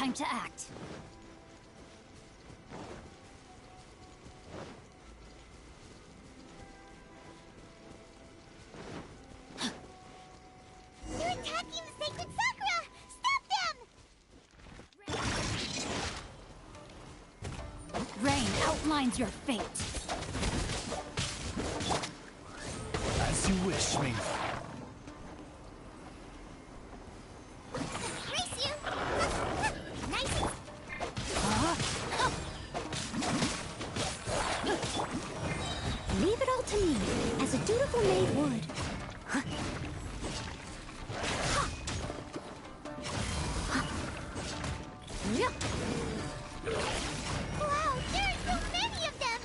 Time to act. They're attacking the sacred Sakura! Stop them! Rain outlines your fate. As you wish, Ming. Race you! Nice! Leave it all to me, as a dutiful maid would. Wow, there are so many of them!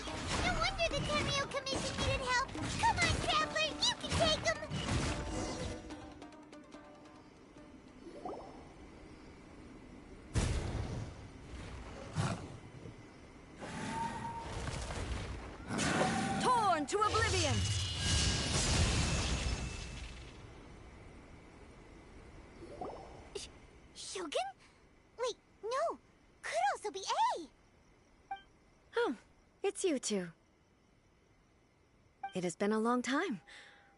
No wonder the Tenryo Commission needed help! Come on, Traveler, you can take them! Torn to oblivion! Shogun? Wait, no! Could also be A! Oh, it's you two. It has been a long time.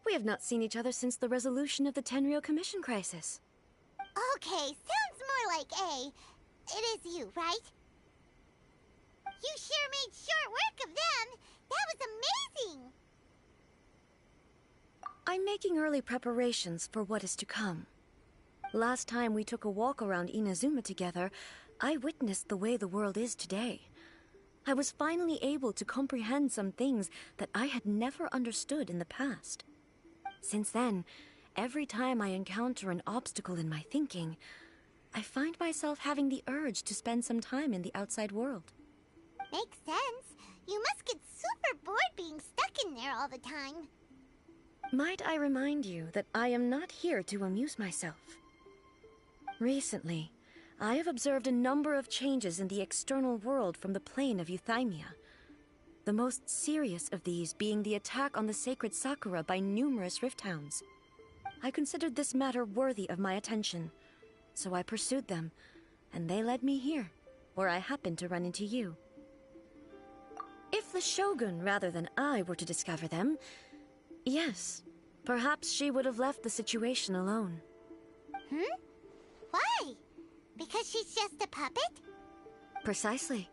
We have not seen each other since the resolution of the Tenryo Commission crisis. Okay, sounds more like A. It is you, right? You sure made short work of them! That was amazing! I'm making early preparations for what is to come. Last time we took a walk around Inazuma together, I witnessed the way the world is today. I was finally able to comprehend some things that I had never understood in the past. Since then, every time I encounter an obstacle in my thinking, I find myself having the urge to spend some time in the outside world. Makes sense. You must get super bored being stuck in there all the time. Might I remind you that I am not here to amuse myself. Recently, I have observed a number of changes in the external world from the plane of Euthymia. The most serious of these being the attack on the sacred Sakura by numerous rift hounds. I considered this matter worthy of my attention, so I pursued them, and they led me here, where I happened to run into you. If the Shogun rather than I were to discover them, yes, perhaps she would have left the situation alone. Hmm? Why? Because she's just a puppet? Precisely.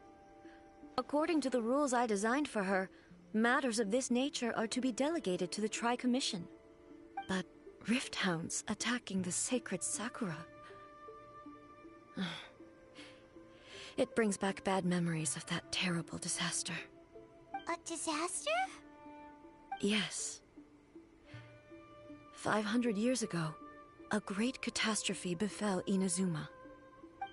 According to the rules I designed for her, matters of this nature are to be delegated to the Tri-Commission. But rift hounds attacking the sacred Sakura... It brings back bad memories of that terrible disaster. A disaster? Yes. 500 years ago, a great catastrophe befell Inazuma.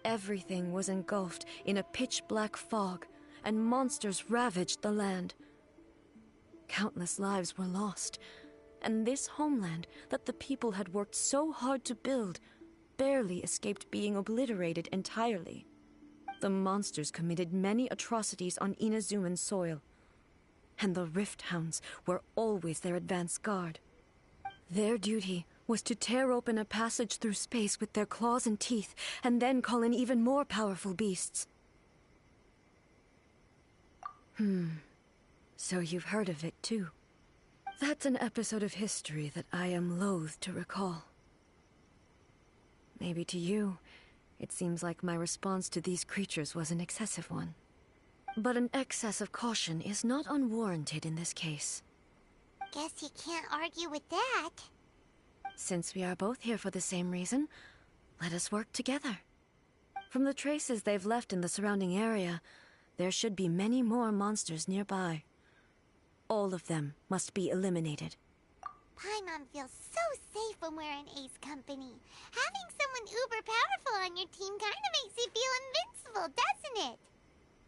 Everything was engulfed in a pitch-black fog, and monsters ravaged the land. Countless lives were lost, and this homeland that the people had worked so hard to build barely escaped being obliterated entirely. The monsters committed many atrocities on Inazuman soil, and the Rift Hounds were always their advance guard. Their duty was to tear open a passage through space with their claws and teeth, and then call in even more powerful beasts. So you've heard of it too. That's an episode of history that I am loath to recall. Maybe to you, it seems like my response to these creatures was an excessive one. But an excess of caution is not unwarranted in this case. Guess you can't argue with that. Since we are both here for the same reason, let us work together. From the traces they've left in the surrounding area, there should be many more monsters nearby. All of them must be eliminated. Paimon feels so safe when we're in Ace company. Having someone uber powerful on your team kinda makes you feel invincible, doesn't it?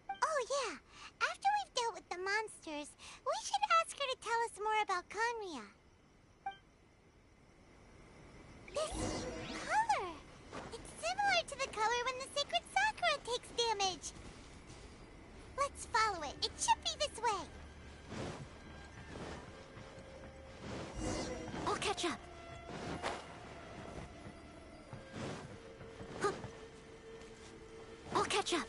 Oh yeah, after we've dealt with the monsters, we should ask her to tell us more about Conria. This color! It's similar to the color when the sacred Sakura takes damage. Let's follow it. It should be this way. I'll catch up. I'll catch up.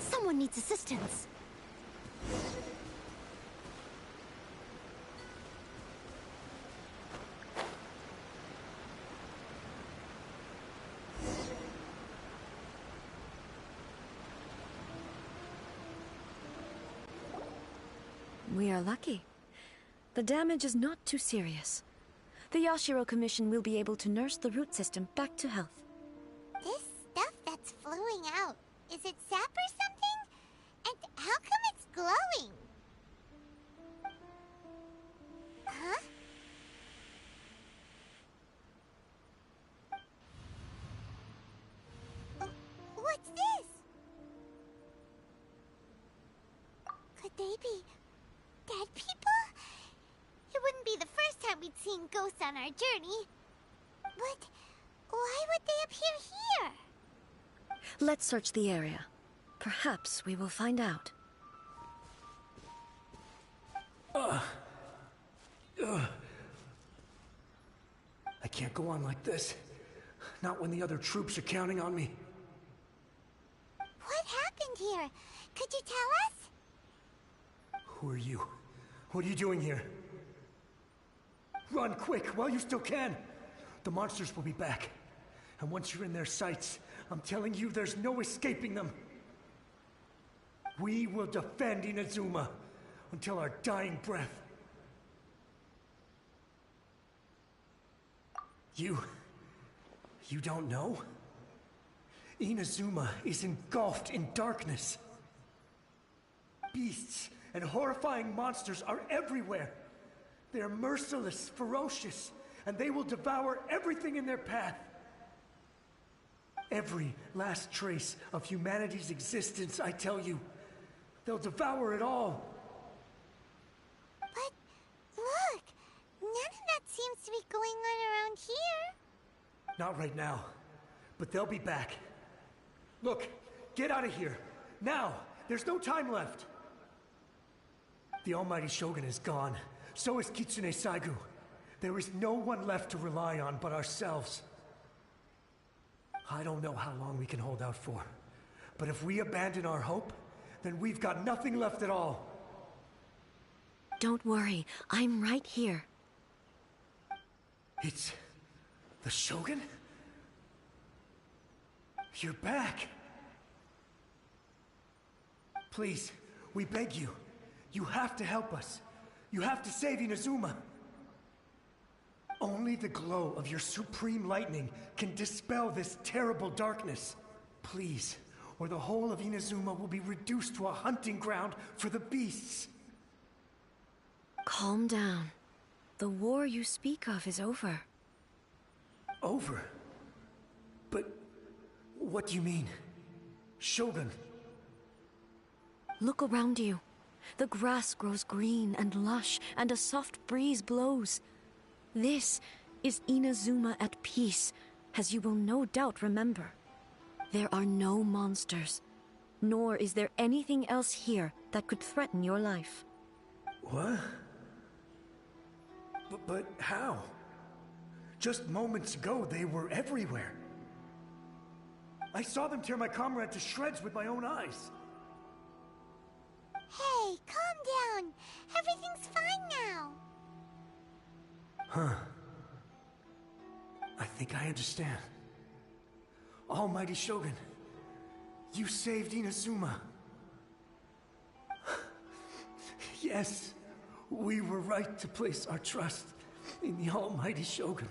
Someone needs assistance. We are lucky. The damage is not too serious. The Yashiro Commission will be able to nurse the root system back to health. This stuff that's flowing out, is it sap or something? And how come it's glowing? Huh? What's this? Could they be dead people? It wouldn't be the first time we'd seen ghosts on our journey. But why would they appear here? Let's search the area. Perhaps we will find out. I can't go on like this. Not when the other troops are counting on me. What happened here? Could you tell us? Who are you? What are you doing here? Run quick while you still can. The monsters will be back. And once you're in their sights, I'm telling you, there's no escaping them. We will defend Inazuma until our dying breath. You don't know? Inazuma is engulfed in darkness. Beasts and horrifying monsters are everywhere. They are merciless, ferocious, and they will devour everything in their path. Every last trace of humanity's existence, I tell you. They'll devour it all. But look, none of that seems to be going on around here. Not right now, but they'll be back. Look, get out of here. Now! There's no time left! The Almighty Shogun is gone. So is Kitsune Saigu. There is no one left to rely on but ourselves. I don't know how long we can hold out for. But if we abandon our hope, then we've got nothing left at all. Don't worry, I'm right here. It's the Shogun? You're back! Please, we beg you. You have to help us. You have to save Inazuma. Only the glow of your supreme lightning can dispel this terrible darkness. Please, or the whole of Inazuma will be reduced to a hunting ground for the beasts. Calm down. The war you speak of is over. Over? But what do you mean? Shogun? Look around you. The grass grows green and lush, and a soft breeze blows. This is Inazuma at peace, as you will no doubt remember. There are no monsters, nor is there anything else here that could threaten your life. What? But how? Just moments ago, they were everywhere. I saw them tear my comrade to shreds with my own eyes. Hey, calm down. Everything's fine now. Huh. I think I understand. Almighty Shogun, you saved Inazuma. Yes, we were right to place our trust in the Almighty Shogun.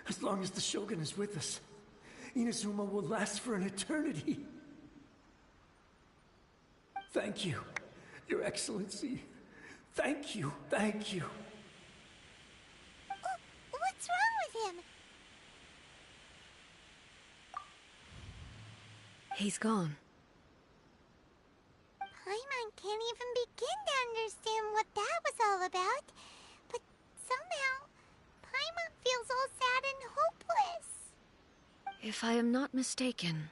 As long as the Shogun is with us, Inazuma will last for an eternity. Thank you, Your Excellency. Thank you, thank you. What's wrong with him? He's gone. Paimon can't even begin to understand what that was all about. But somehow, Paimon feels all sad and hopeless. If I am not mistaken,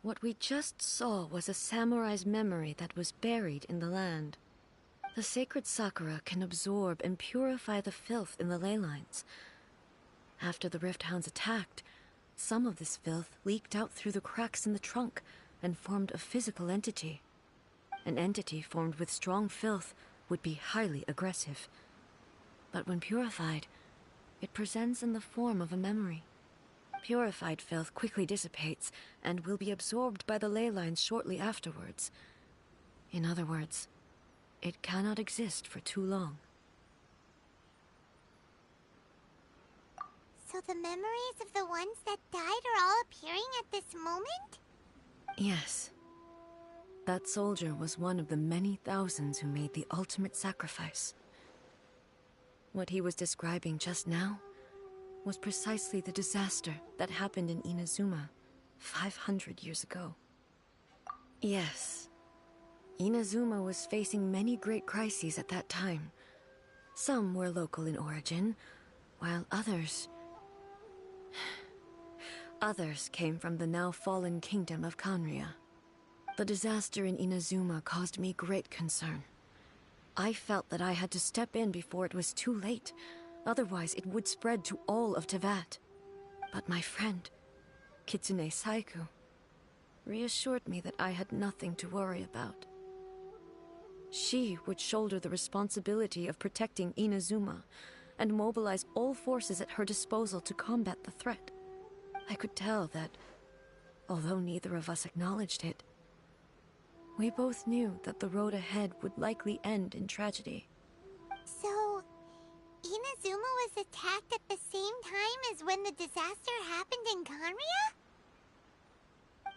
what we just saw was a samurai's memory that was buried in the land. The sacred sakura can absorb and purify the filth in the ley lines. After the Rift Hounds attacked, some of this filth leaked out through the cracks in the trunk and formed a physical entity. An entity formed with strong filth would be highly aggressive. But when purified, it presents in the form of a memory. Purified filth quickly dissipates and will be absorbed by the ley lines shortly afterwards. In other words, it cannot exist for too long. So the memories of the ones that died are all appearing at this moment? Yes. That soldier was one of the many thousands who made the ultimate sacrifice. What he was describing just now was precisely the disaster that happened in Inazuma 500 years ago. Yes. Inazuma was facing many great crises at that time. Some were local in origin, while others came from the now fallen kingdom of Kanria. The disaster in Inazuma caused me great concern. I felt that I had to step in before it was too late, otherwise it would spread to all of Teyvat. But my friend, Kitsune Saiku, reassured me that I had nothing to worry about. She would shoulder the responsibility of protecting Inazuma and mobilize all forces at her disposal to combat the threat. I could tell that, although neither of us acknowledged it, we both knew that the road ahead would likely end in tragedy. So, Inazuma was attacked at the same time as when the disaster happened in Kanria?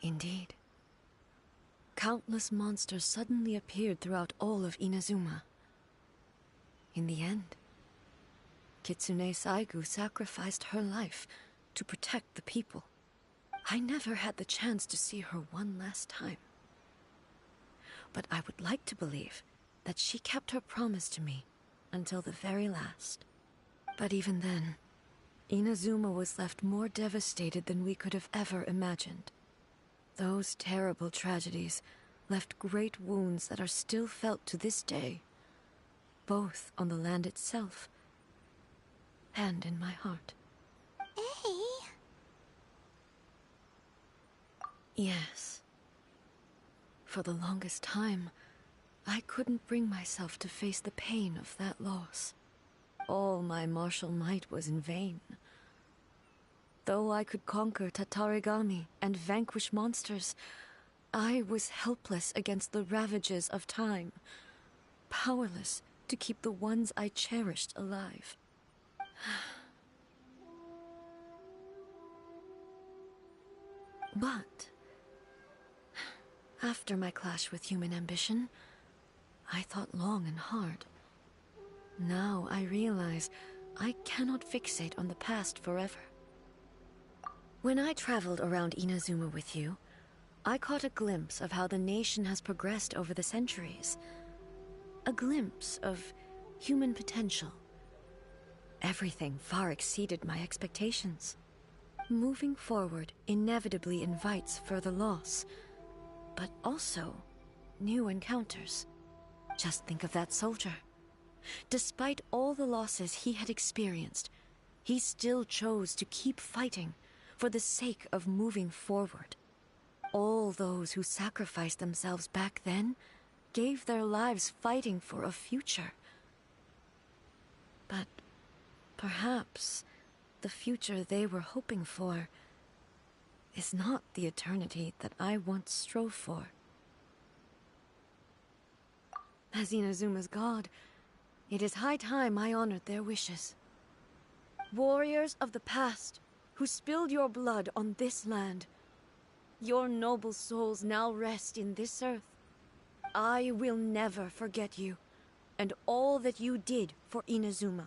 Indeed. Countless monsters suddenly appeared throughout all of Inazuma. In the end, Kitsune Saigu sacrificed her life to protect the people. I never had the chance to see her one last time. But I would like to believe that she kept her promise to me until the very last. But even then, Inazuma was left more devastated than we could have ever imagined. Those terrible tragedies left great wounds that are still felt to this day, both on the land itself and in my heart. Hey. Yes. For the longest time, I couldn't bring myself to face the pain of that loss. All my martial might was in vain. Though I could conquer Tatarigami and vanquish monsters, I was helpless against the ravages of time, powerless to keep the ones I cherished alive. But after my clash with human ambition, I thought long and hard. Now I realize I cannot fixate on the past forever. When I traveled around Inazuma with you, I caught a glimpse of how the nation has progressed over the centuries. A glimpse of human potential. Everything far exceeded my expectations. Moving forward inevitably invites further loss, but also new encounters. Just think of that soldier. Despite all the losses he had experienced, he still chose to keep fighting for the sake of moving forward. All those who sacrificed themselves back then gave their lives fighting for a future. But perhaps the future they were hoping for is not the eternity that I once strove for. As Inazuma's god, it is high time I honored their wishes. Warriors of the past, who spilled your blood on this land, your noble souls now rest in this earth. I will never forget you, and all that you did for Inazuma.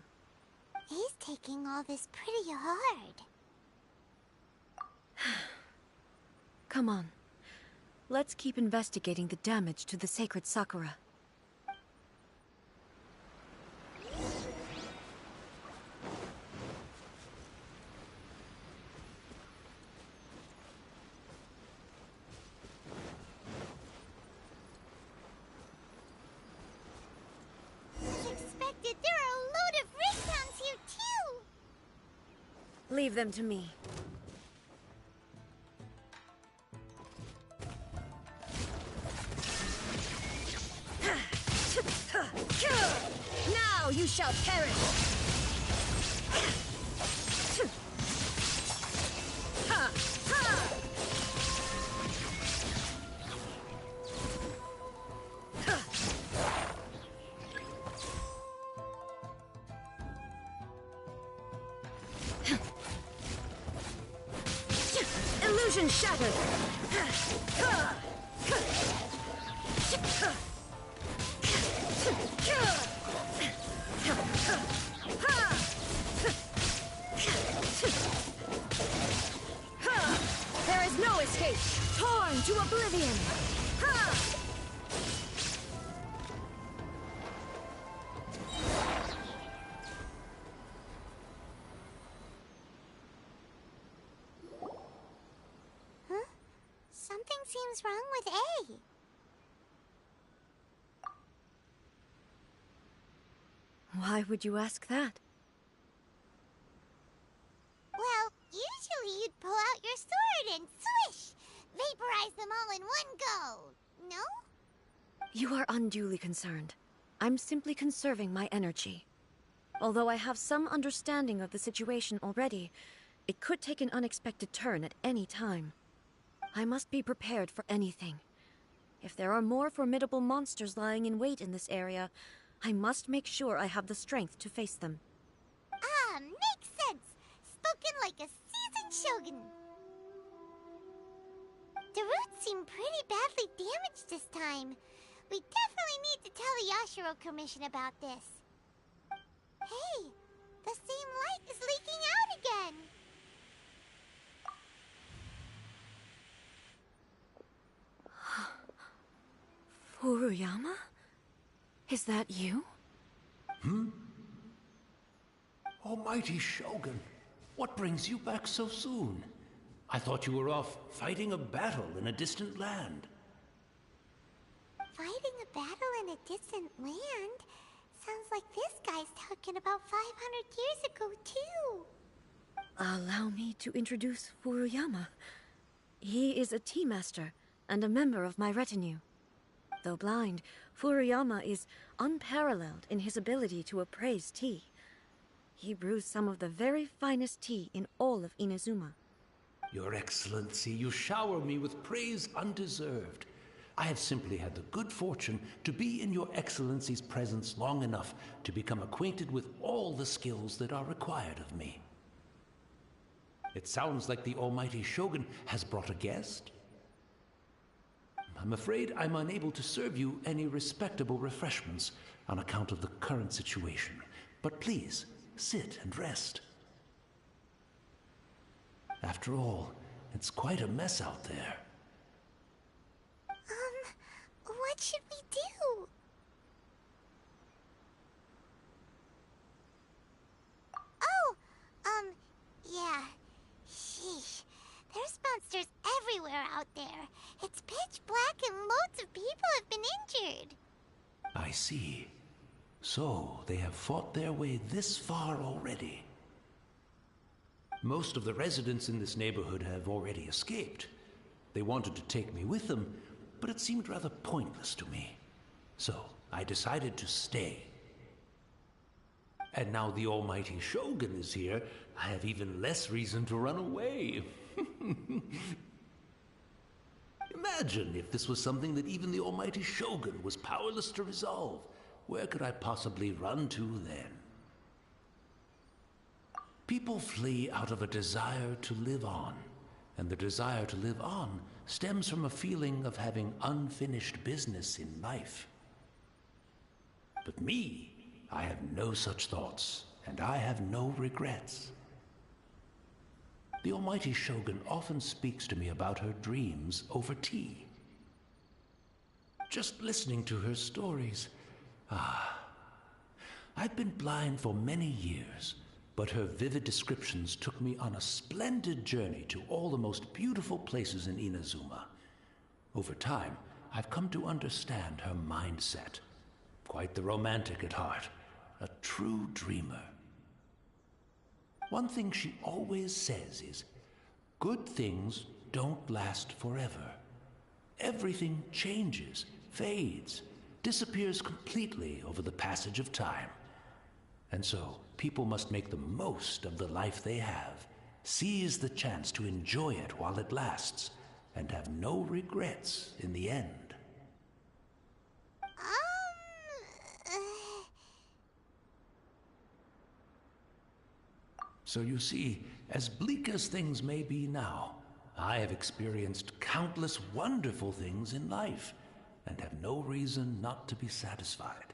He's taking all this pretty hard. Come on. Let's keep investigating the damage to the sacred Sakura. Leave them to me. Now you shall perish! Illusion shattered! There is no escape! Torn to oblivion! Something seems wrong with A. Why would you ask that? Well, usually you'd pull out your sword and swish! Vaporize them all in one go, no? You are unduly concerned. I'm simply conserving my energy. Although I have some understanding of the situation already, it could take an unexpected turn at any time. I must be prepared for anything. If there are more formidable monsters lying in wait in this area, I must make sure I have the strength to face them. Ah, makes sense! Spoken like a seasoned shogun. The roots seem pretty badly damaged this time. We definitely need to tell the Yashiro Commission about this. Hey, the same light is leaking out again! Furuyama? Is that you? Almighty Shogun, what brings you back so soon? I thought you were off fighting a battle in a distant land. Fighting a battle in a distant land? Sounds like this guy's talking about 500 years ago, too. Allow me to introduce Furuyama. He is a tea master and a member of my retinue. Though blind, Furuyama is unparalleled in his ability to appraise tea. He brews some of the very finest tea in all of Inazuma. Your Excellency, you shower me with praise undeserved. I have simply had the good fortune to be in Your Excellency's presence long enough to become acquainted with all the skills that are required of me. It sounds like the Almighty Shogun has brought a guest. I'm afraid I'm unable to serve you any respectable refreshments on account of the current situation. But please, sit and rest. After all, it's quite a mess out there. What should we do? Oh, yeah. Sheesh. There's monsters everywhere out there. It's pitch black and loads of people have been injured. I see. So, they have fought their way this far already. Most of the residents in this neighborhood have already escaped. They wanted to take me with them, but it seemed rather pointless to me. So, I decided to stay. And now the Almighty Shogun is here, I have even less reason to run away. Imagine if this was something that even the Almighty Shogun was powerless to resolve. Where could I possibly run to then? People flee out of a desire to live on, and the desire to live on stems from a feeling of having unfinished business in life. But me, I have no such thoughts, and I have no regrets. The Almighty Shogun often speaks to me about her dreams over tea. Just listening to her stories, I've been blind for many years, but her vivid descriptions took me on a splendid journey to all the most beautiful places in Inazuma. Over time, I've come to understand her mindset. Quite the romantic at heart, a true dreamer. One thing she always says is, good things don't last forever. Everything changes, fades, disappears completely over the passage of time. And so, people must make the most of the life they have, seize the chance to enjoy it while it lasts, and have no regrets in the end. So you see, as bleak as things may be now, I have experienced countless wonderful things in life, and have no reason not to be satisfied.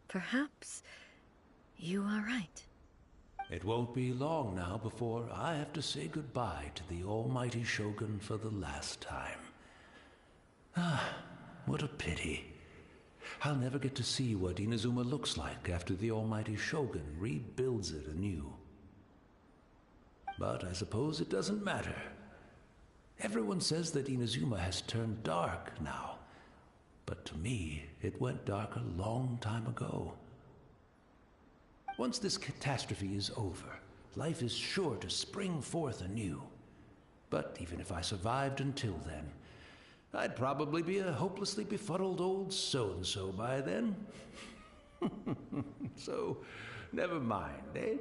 Perhaps you are right. It won't be long now before I have to say goodbye to the almighty Shogun for the last time. Ah, what a pity. I'll never get to see what Inazuma looks like after the almighty Shogun rebuilds it anew. But I suppose it doesn't matter. Everyone says that Inazuma has turned dark now, but to me, it went dark a long time ago. Once this catastrophe is over, life is sure to spring forth anew. But even if I survived until then, I'd probably be a hopelessly befuddled old so-and-so by then. So, never mind, eh?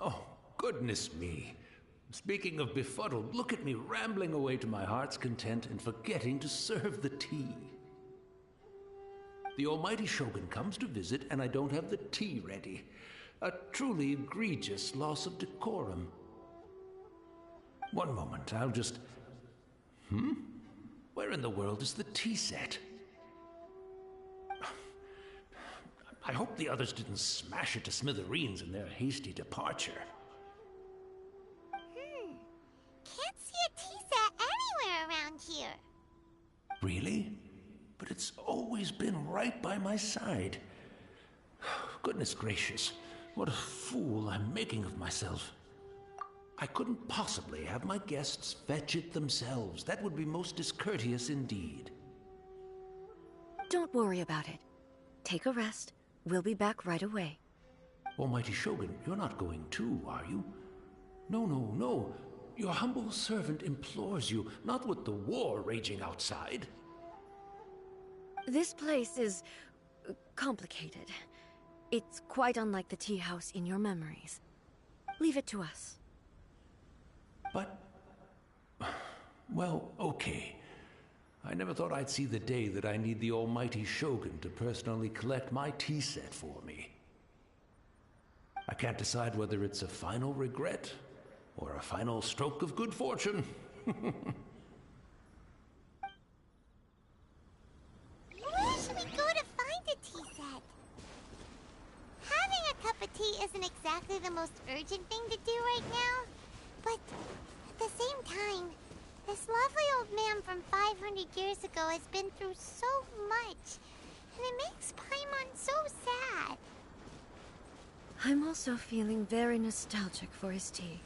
Oh, goodness me. Speaking of befuddled, look at me rambling away to my heart's content and forgetting to serve the tea. The almighty Shogun comes to visit and I don't have the tea ready. A truly egregious loss of decorum. One moment, I'll just... Where in the world is the tea set? I hope the others didn't smash it to smithereens in their hasty departure. Can't see a tea set anywhere around here. Really? But it's always been right by my side. Goodness gracious, what a fool I'm making of myself. I couldn't possibly have my guests fetch it themselves. That would be most discourteous indeed. Don't worry about it. Take a rest. We'll be back right away. Almighty Shogun, you're not going too, are you? No, no, no. Your humble servant implores you, not with the war raging outside. This place is complicated. It's quite unlike the tea house in your memories. Leave it to us. But... well, okay. I never thought I'd see the day that I need the almighty Shogun to personally collect my tea set for me. I can't decide whether it's a final regret or a final stroke of good fortune. Where should we go to find a tea set? Having a cup of tea isn't exactly the most urgent thing to do right now, but at the same time, this lovely old man from 500 years ago has been through so much, and it makes Paimon so sad. I'm also feeling very nostalgic for his tea.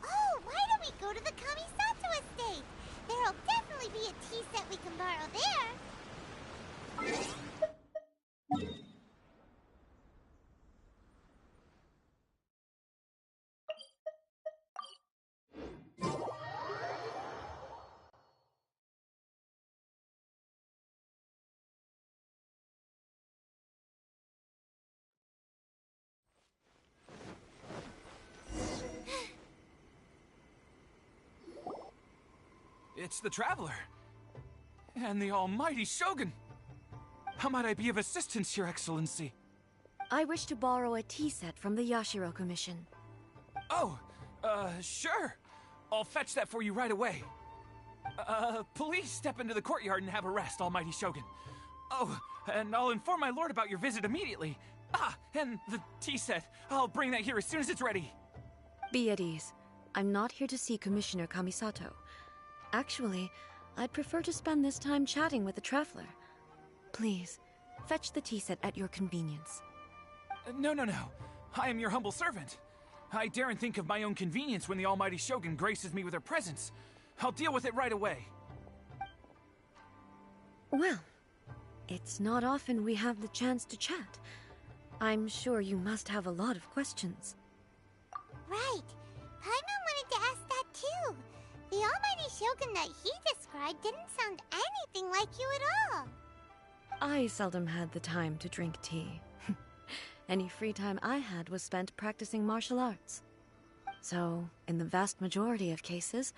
Oh, why don't we go to the Kamisato estate? There'll definitely be a tea set we can borrow there. It's the Traveler. And the almighty Shogun. How might I be of assistance, Your Excellency? I wish to borrow a tea set from the Yashiro Commission. Oh, sure. I'll fetch that for you right away. Please step into the courtyard and have a rest, almighty Shogun. Oh, and I'll inform my lord about your visit immediately. Ah, and the tea set. I'll bring that here as soon as it's ready. Be at ease. I'm not here to see Commissioner Kamisato. Actually, I'd prefer to spend this time chatting with the Traveler. Please, fetch the tea set at your convenience. No. I am your humble servant. I daren't think of my own convenience when the almighty Shogun graces me with her presence. I'll deal with it right away. Well, it's not often we have the chance to chat. I'm sure you must have a lot of questions. Right. Paimon wanted to ask that too. The almighty shogun that he described didn't sound anything like you at all. I seldom had the time to drink tea. Any free time I had was spent practicing martial arts. So, in the vast majority of cases,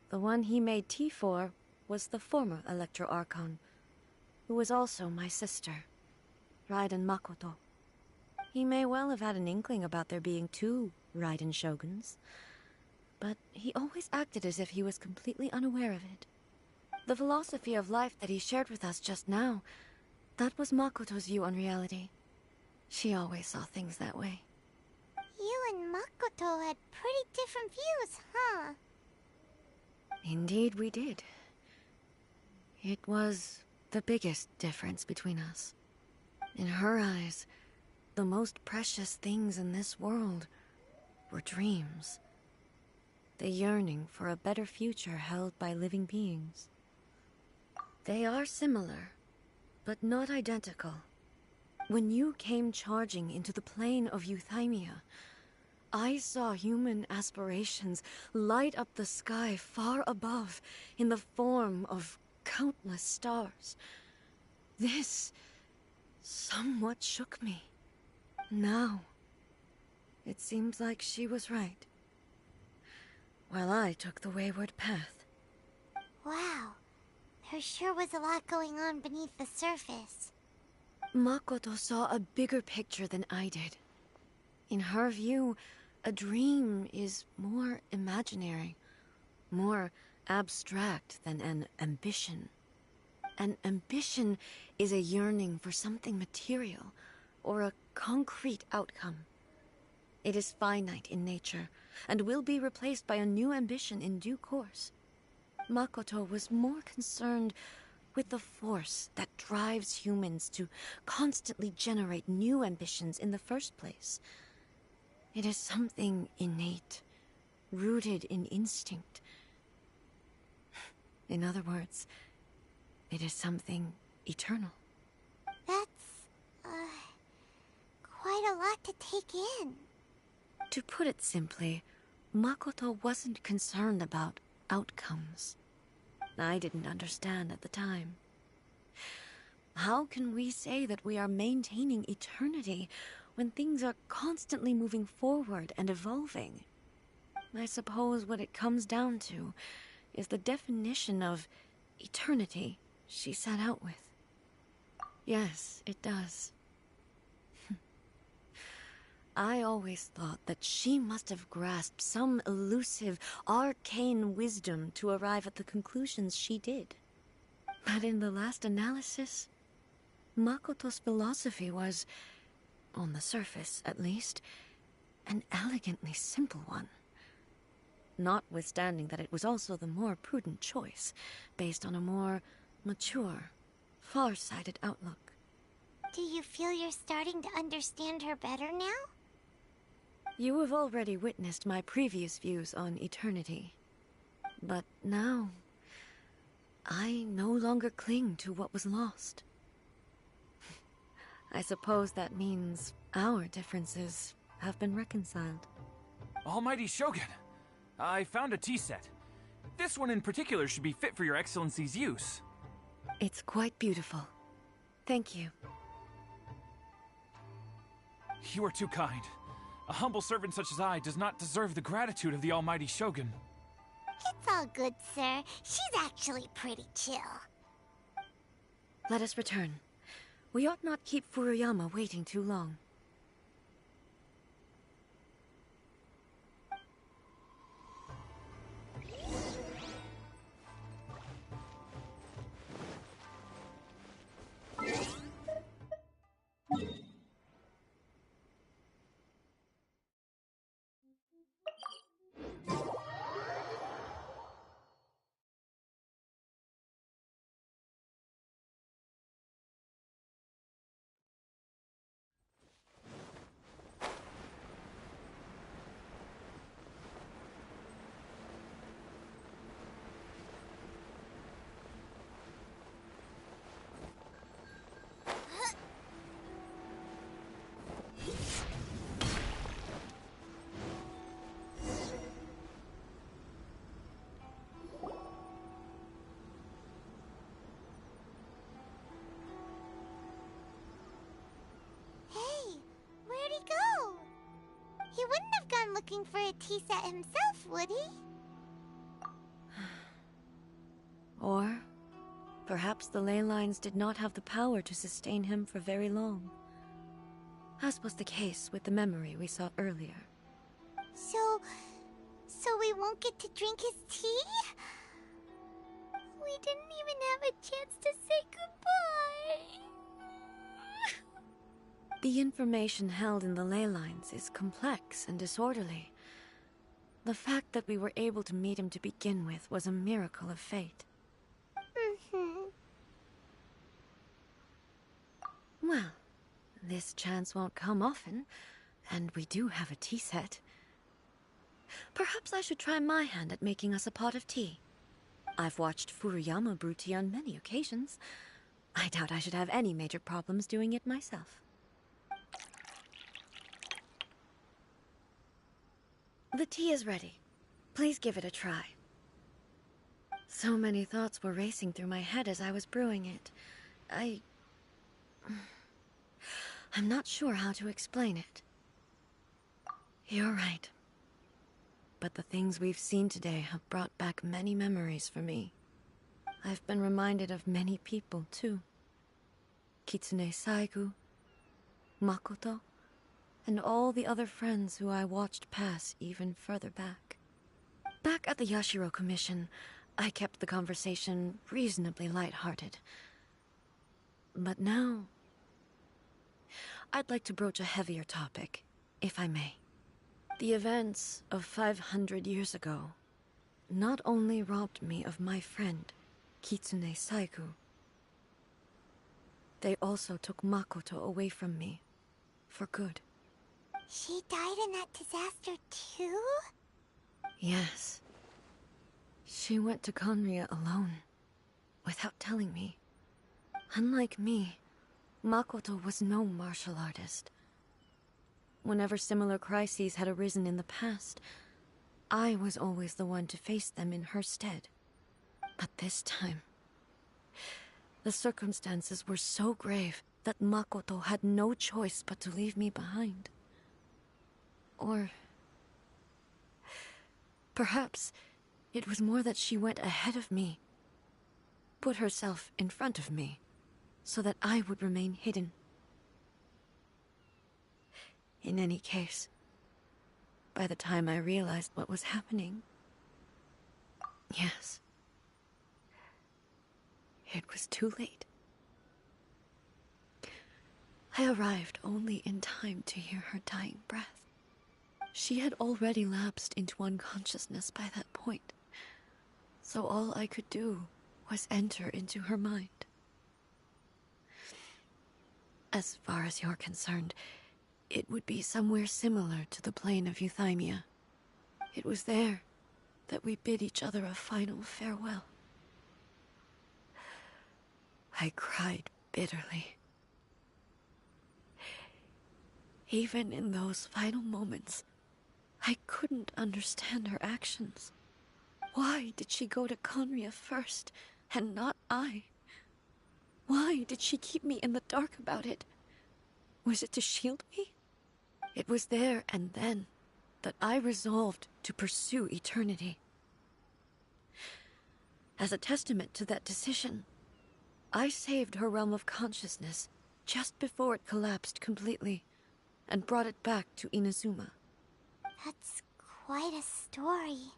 the one he made tea for was the former Electro Archon, who was also my sister, Raiden Makoto. He may well have had an inkling about there being two Raiden Shoguns, but he always acted as if he was completely unaware of it. The philosophy of life that he shared with us just now, that was Makoto's view on reality. She always saw things that way. You and Makoto had pretty different views, huh? Indeed we did. It was the biggest difference between us. In her eyes, the most precious things in this world were dreams. The yearning for a better future held by living beings. They are similar, but not identical. When you came charging into the plane of Euthymia, I saw human aspirations light up the sky far above in the form of countless stars. This somewhat shook me. Now, it seems like she was right, while I took the wayward path. Wow. There sure was a lot going on beneath the surface. Makoto saw a bigger picture than I did. In her view, a dream is more imaginary, more abstract than an ambition. An ambition is a yearning for something material, or a concrete outcome. It is finite in nature, and will be replaced by a new ambition in due course. Makoto was more concerned with the force that drives humans to constantly generate new ambitions in the first place. It is something innate, rooted in instinct. In other words, it is something eternal. That's, quite a lot to take in. To put it simply, Makoto wasn't concerned about outcomes. I didn't understand at the time. How can we say that we are maintaining eternity when things are constantly moving forward and evolving? I suppose what it comes down to is the definition of eternity she set out with. Yes, it does. I always thought that she must have grasped some elusive, arcane wisdom to arrive at the conclusions she did. But in the last analysis, Makoto's philosophy was, on the surface at least, an elegantly simple one. Notwithstanding that it was also the more prudent choice, based on a more mature, far-sighted outlook. Do you feel you're starting to understand her better now? You have already witnessed my previous views on eternity. But now, I no longer cling to what was lost. I suppose that means our differences have been reconciled. Almighty Shogun, I found a tea set. This one in particular should be fit for your Excellency's use. It's quite beautiful. Thank you. You are too kind. A humble servant such as I does not deserve the gratitude of the Almighty Shogun. It's all good, sir. She's actually pretty chill. Let us return. We ought not keep Furuyama waiting too long. looking for a tea set himself, would he? Or perhaps the ley lines did not have the power to sustain him for very long, as was the case with the memory we saw earlier. So we won't get to drink his tea? We didn't even have a chance to say goodbye. The information held in the ley lines is complex and disorderly. The fact that we were able to meet him to begin with was a miracle of fate. Well, this chance won't come often, and we do have a tea set. Perhaps I should try my hand at making us a pot of tea. I've watched Furuyama brew tea on many occasions. I doubt I should have any major problems doing it myself. The tea is ready. Please give it a try. So many thoughts were racing through my head as I was brewing it. I'm not sure how to explain it. You're right. But the things we've seen today have brought back many memories for me. I've been reminded of many people, too. Kitsune Saigu, Makoto, and all the other friends who I watched pass even further back. Back at the Yashiro Commission, I kept the conversation reasonably lighthearted. But now, I'd like to broach a heavier topic, if I may. The events of 500 years ago not only robbed me of my friend, Kitsune Saigu, they also took Makoto away from me, for good. She died in that disaster too? Yes. She went to Conria alone, without telling me. Unlike me, Makoto was no martial artist. Whenever similar crises had arisen in the past, I was always the one to face them in her stead. But this time, the circumstances were so grave that Makoto had no choice but to leave me behind. Or perhaps it was more that she went ahead of me, put herself in front of me, so that I would remain hidden. In any case, by the time I realized what was happening, yes, it was too late. I arrived only in time to hear her dying breath. She had already lapsed into unconsciousness by that point, so all I could do was enter into her mind. As far as you're concerned, it would be somewhere similar to the plane of Euthymia. It was there that we bid each other a final farewell. I cried bitterly. Even in those final moments, I couldn't understand her actions. Why did she go to Conria first, and not I? Why did she keep me in the dark about it? Was it to shield me? It was there and then that I resolved to pursue eternity. As a testament to that decision, I saved her realm of consciousness just before it collapsed completely, and brought it back to Inazuma. That's quite a story.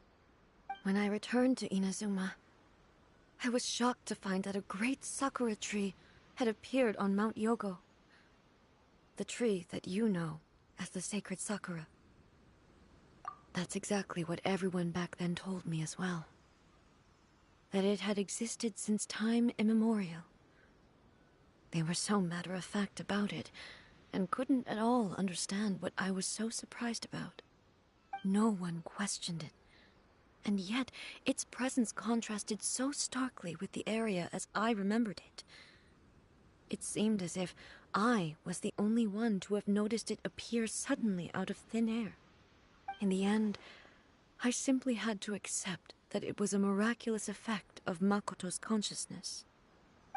When I returned to Inazuma, I was shocked to find that a great sakura tree had appeared on Mount Yogo. The tree that you know as the sacred sakura. That's exactly what everyone back then told me as well. That it had existed since time immemorial. They were so matter-of-fact about it, and couldn't at all understand what I was so surprised about. No one questioned it, and yet its presence contrasted so starkly with the area as I remembered it. It seemed as if I was the only one to have noticed it appear suddenly out of thin air. In the end, I simply had to accept that it was a miraculous effect of Makoto's consciousness.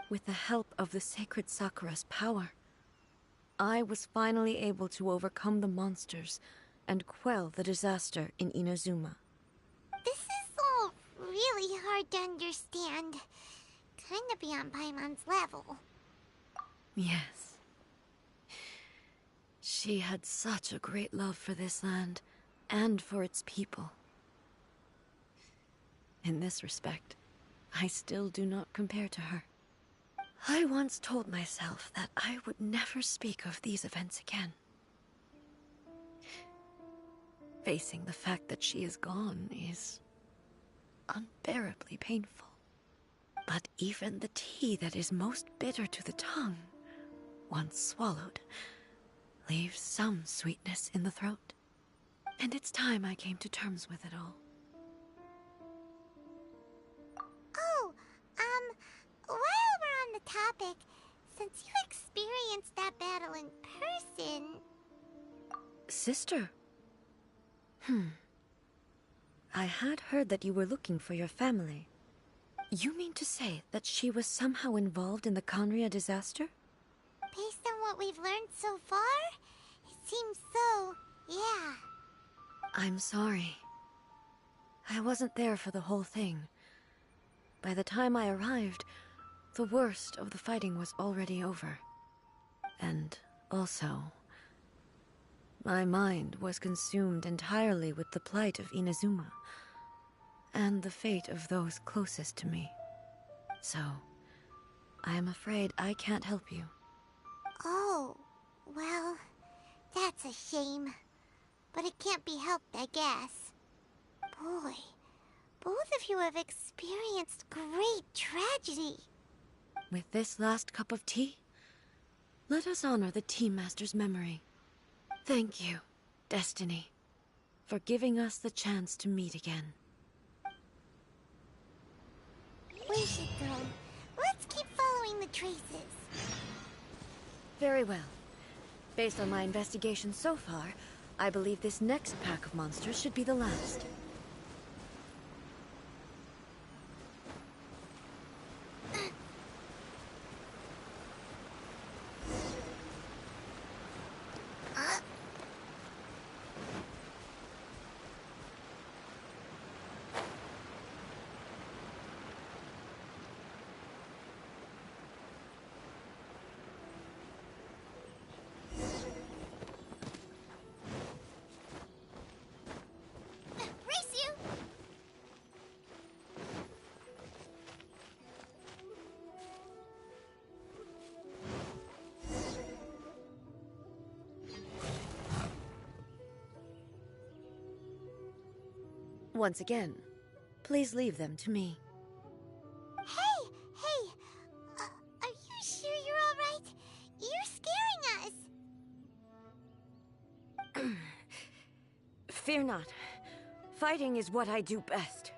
With the help of the sacred Sakura's power, I was finally able to overcome the monsters and quell the disaster in Inazuma. This is all really hard to understand. Kinda beyond Paimon's level. Yes. She had such a great love for this land, and for its people. In this respect, I still do not compare to her. I once told myself that I would never speak of these events again. Facing the fact that she is gone is unbearably painful. But even the tea that is most bitter to the tongue, once swallowed, leaves some sweetness in the throat. And it's time I came to terms with it all. Oh, while we're on the topic, since you experienced that battle in person... Sister? I had heard that you were looking for your family. You mean to say that she was somehow involved in the Conria disaster? Based on what we've learned so far, it seems so, yeah. I'm sorry. I wasn't there for the whole thing. By the time I arrived, the worst of the fighting was already over. And also, my mind was consumed entirely with the plight of Inazuma, and the fate of those closest to me. So, I am afraid I can't help you. Oh, well, that's a shame. But it can't be helped, I guess. Boy, both of you have experienced great tragedy. With this last cup of tea, let us honor the Tea Master's memory. Thank you, Destiny, for giving us the chance to meet again. We should go. Let's keep following the traces. Very well. Based on my investigation so far, I believe this next pack of monsters should be the last. Race you! Once again, please leave them to me. Hey! Are you sure you're all right? You're scaring us. Fear not. Fighting is what I do best.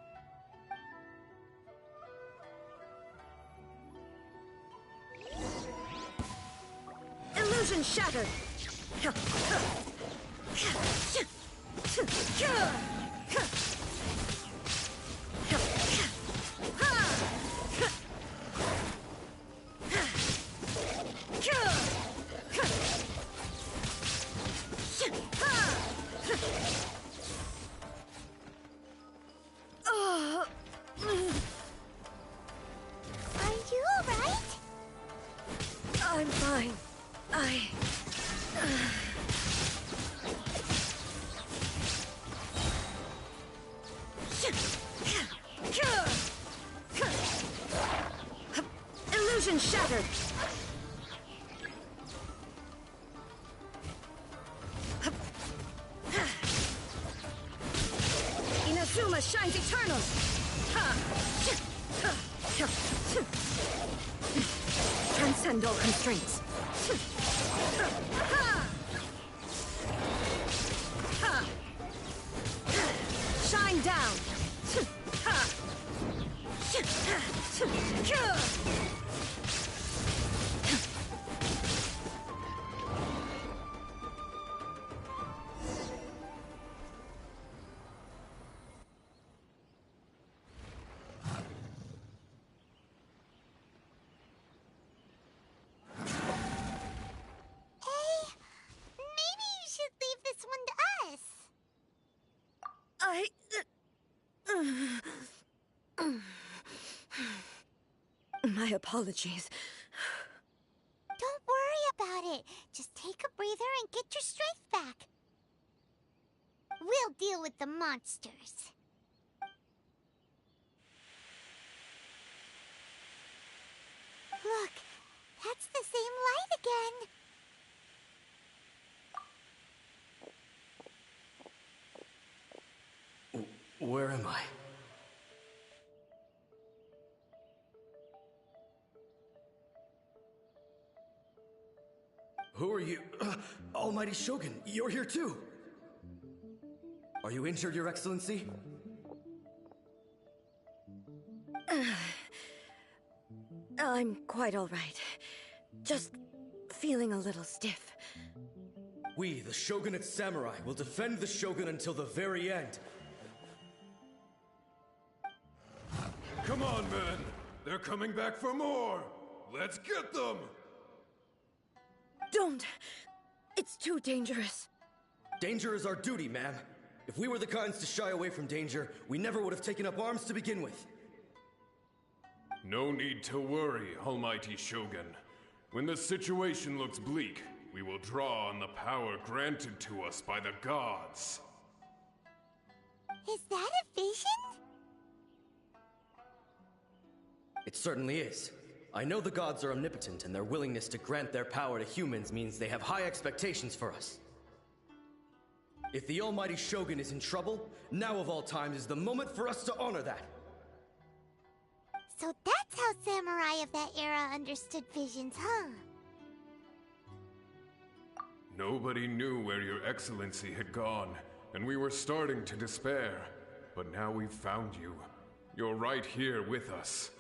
Illusion shattered! Are you all right? I'm fine. Illusion shattered! Inazuma shines eternal! Transcend all constraints. Shine down! Hey, maybe you should leave this one to us. My apologies. Don't worry about it. Just take a breather and get your strength back. We'll deal with the monsters. Look, that's the same light again. Where am I? Who are you? Almighty Shogun, you're here too! Are you injured, Your Excellency? I'm quite all right. Just feeling a little stiff. We, the Shogunate Samurai, will defend the Shogun until the very end. Come on, men! They're coming back for more! Let's get them! Don't! It's too dangerous. Danger is our duty, ma'am. If we were the kinds to shy away from danger, we never would have taken up arms to begin with. No need to worry, Almighty Shogun. When the situation looks bleak, we will draw on the power granted to us by the gods. Is that a vision? It certainly is. I know the gods are omnipotent, and their willingness to grant their power to humans means they have high expectations for us. If the Almighty Shogun is in trouble, now of all times is the moment for us to honor that. So that's how samurai of that era understood visions, huh? Nobody knew where Your Excellency had gone, and we were starting to despair. But now we've found you. You're right here with us.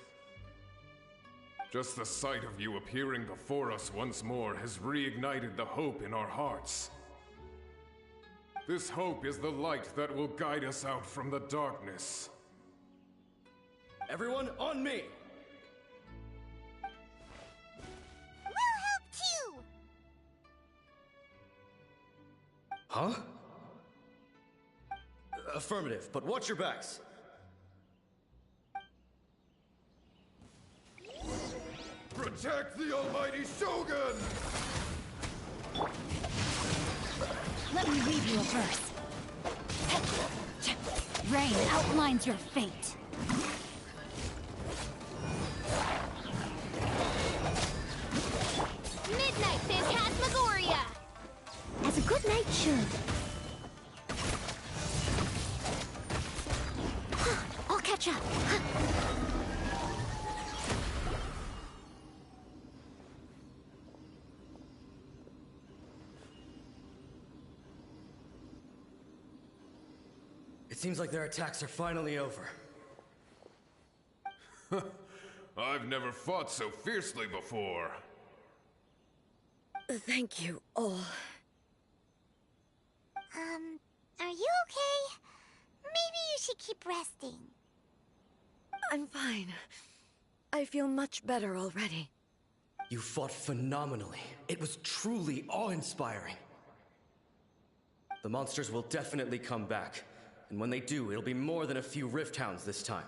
Just the sight of you appearing before us once more has reignited the hope in our hearts. This hope is the light that will guide us out from the darkness. Everyone, on me! We'll help too! Huh? Affirmative, but watch your backs. Protect the Almighty Shogun! Let me read you a verse. Rain outlines your fate. Midnight Phantasmagoria! As a good knight should. I'll catch up. It seems like their attacks are finally over. I've never fought so fiercely before. Thank you all. Are you okay? Maybe you should keep resting. I'm fine. I feel much better already. You fought phenomenally. It was truly awe-inspiring. The monsters will definitely come back. And when they do, it'll be more than a few Rift Hounds this time.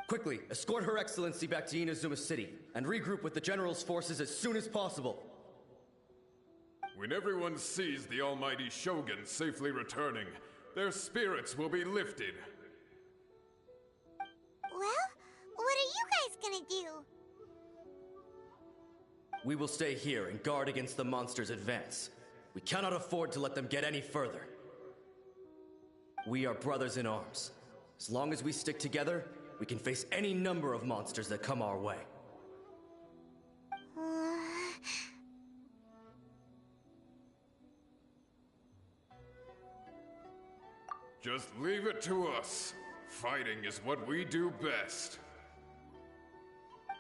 Quickly, escort Her Excellency back to Inazuma City, and regroup with the General's forces as soon as possible. When everyone sees the Almighty Shogun safely returning, their spirits will be lifted. Well, what are you guys gonna do? We will stay here and guard against the monsters' advance. We cannot afford to let them get any further. We are brothers in arms. As long as we stick together, we can face any number of monsters that come our way. Just leave it to us. Fighting is what we do best.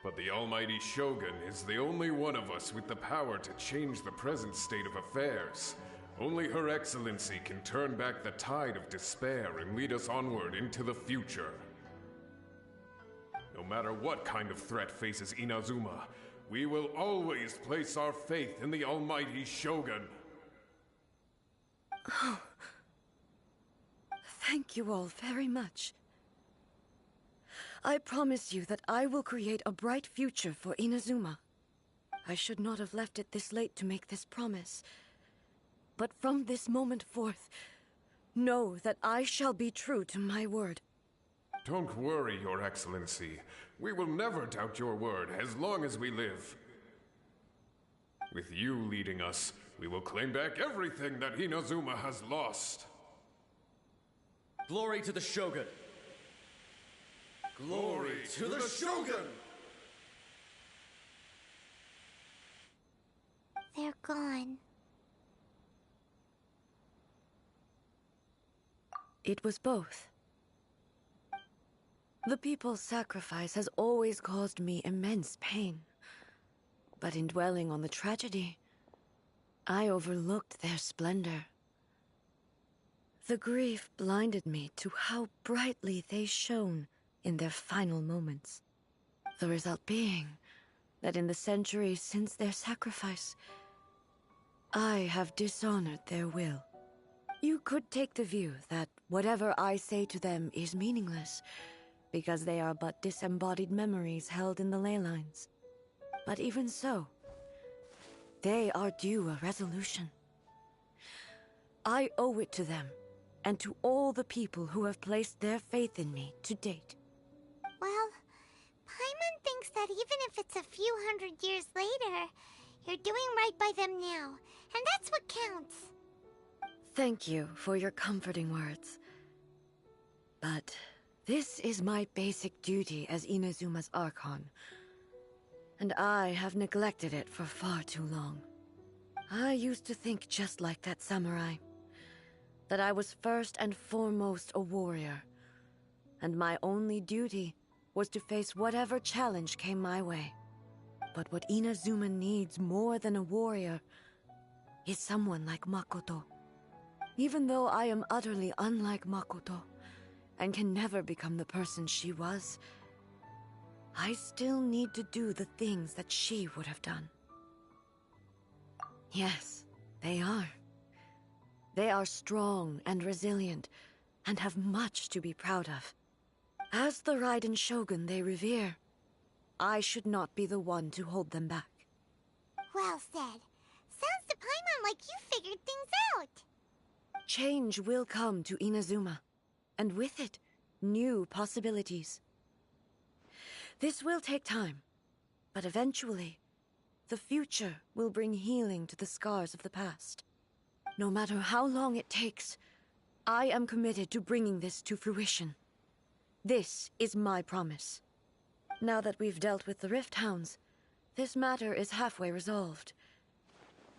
But the Almighty Shogun is the only one of us with the power to change the present state of affairs. Only Her Excellency can turn back the tide of despair and lead us onward into the future. No matter what kind of threat faces Inazuma, we will always place our faith in the Almighty Shogun. Oh. Thank you all very much. I promise you that I will create a bright future for Inazuma. I should not have left it this late to make this promise. But from this moment forth, know that I shall be true to my word. Don't worry, Your Excellency. We will never doubt your word as long as we live. With you leading us, we will claim back everything that Inazuma has lost. Glory to the Shogun! Glory to the Shogun! They're gone. It was both. The people's sacrifice has always caused me immense pain. But in dwelling on the tragedy, I overlooked their splendor. The grief blinded me to how brightly they shone in their final moments. The result being that in the centuries since their sacrifice, I have dishonored their will. You could take the view that whatever I say to them is meaningless, because they are but disembodied memories held in the ley lines. But even so, they are due a resolution. I owe it to them, and to all the people who have placed their faith in me to date. Well, Paimon thinks that even if it's a few hundred years later, you're doing right by them now, and that's what counts. Thank you for your comforting words. But this is my basic duty as Inazuma's Archon, and I have neglected it for far too long. I used to think just like that samurai, that I was first and foremost a warrior, and my only duty was to face whatever challenge came my way. But what Inazuma needs more than a warrior is someone like Makoto. Even though I am utterly unlike Makoto, and can never become the person she was, I still need to do the things that she would have done. Yes, they are. They are strong and resilient, and have much to be proud of. As the Raiden Shogun they revere, I should not be the one to hold them back. Well said. Sounds to Paimon like you figured things out. Change will come to Inazuma, and with it, new possibilities. This will take time, but eventually, the future will bring healing to the scars of the past. No matter how long it takes, I am committed to bringing this to fruition. This is my promise. Now that we've dealt with the Rift Hounds, this matter is halfway resolved.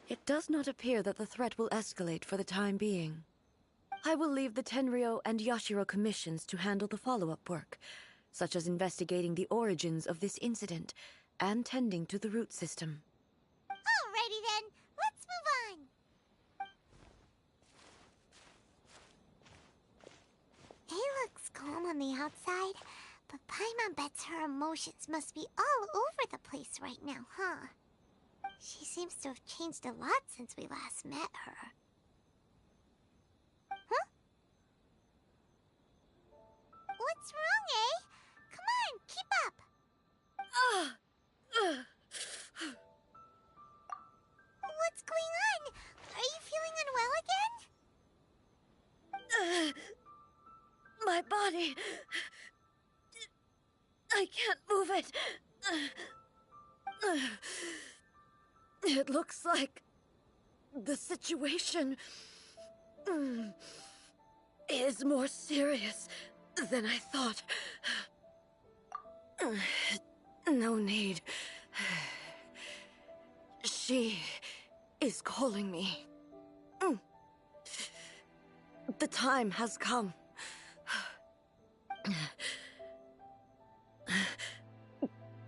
It does not appear that the threat will escalate for the time being. I will leave the Tenryo and Yashiro commissions to handle the follow-up work, such as investigating the origins of this incident and tending to the root system. Alrighty then, let's move on. He looks calm on the outside, but Paimon bets her emotions must be all over the place right now, huh? She seems to have changed a lot since we last met her. Huh? What's wrong, eh? Come on, keep up! What's going on? Are you feeling unwell again? My body... I can't move it. It looks like the situation is more serious than I thought. No need. She is calling me. The time has come.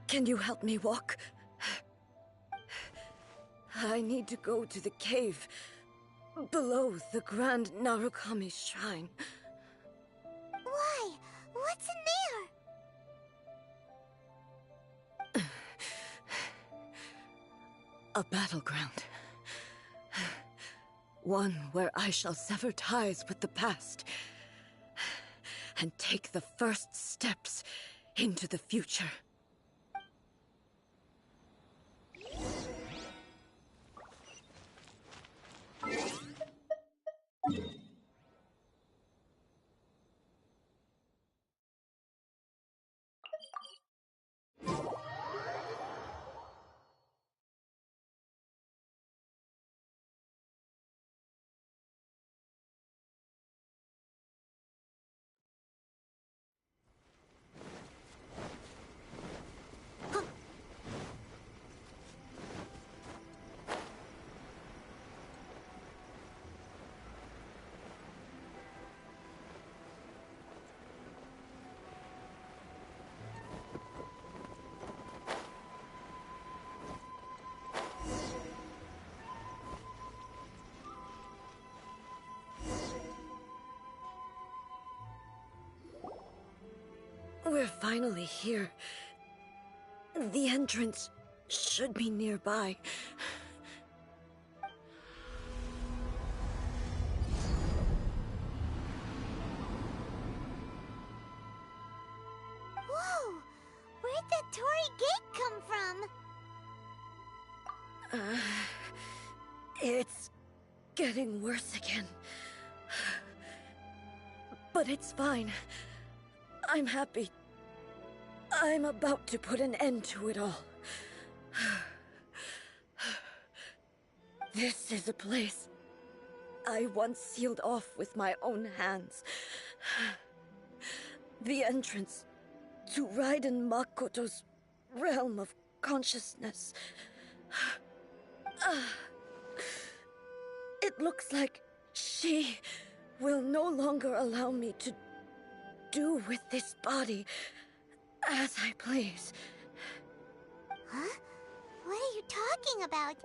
Can you help me walk? I need to go to the cave below the Grand Narukami Shrine. Why? What's in there? A battleground. One where I shall sever ties with the past and take the first steps into the future. We're finally here. The entrance should be nearby. Whoa! Where'd that Torii gate come from? It's getting worse again. But it's fine. I'm happy. I'm about to put an end to it all. This is a place I once sealed off with my own hands. The entrance to Raiden Makoto's realm of consciousness. It looks like she will no longer allow me to do with this body as I please. Huh? What are you talking about?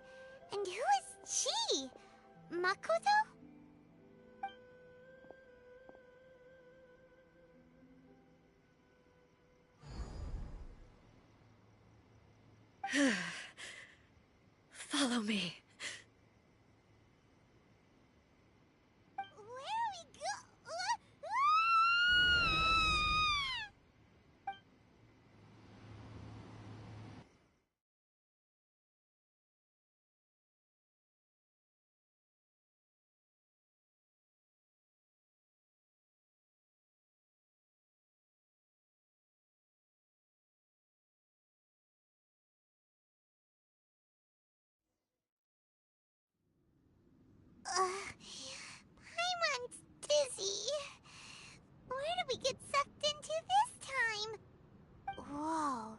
And who is she? Makoto? Follow me. Where are we go? Paimon's dizzy. Where did we get sucked into this time? Whoa.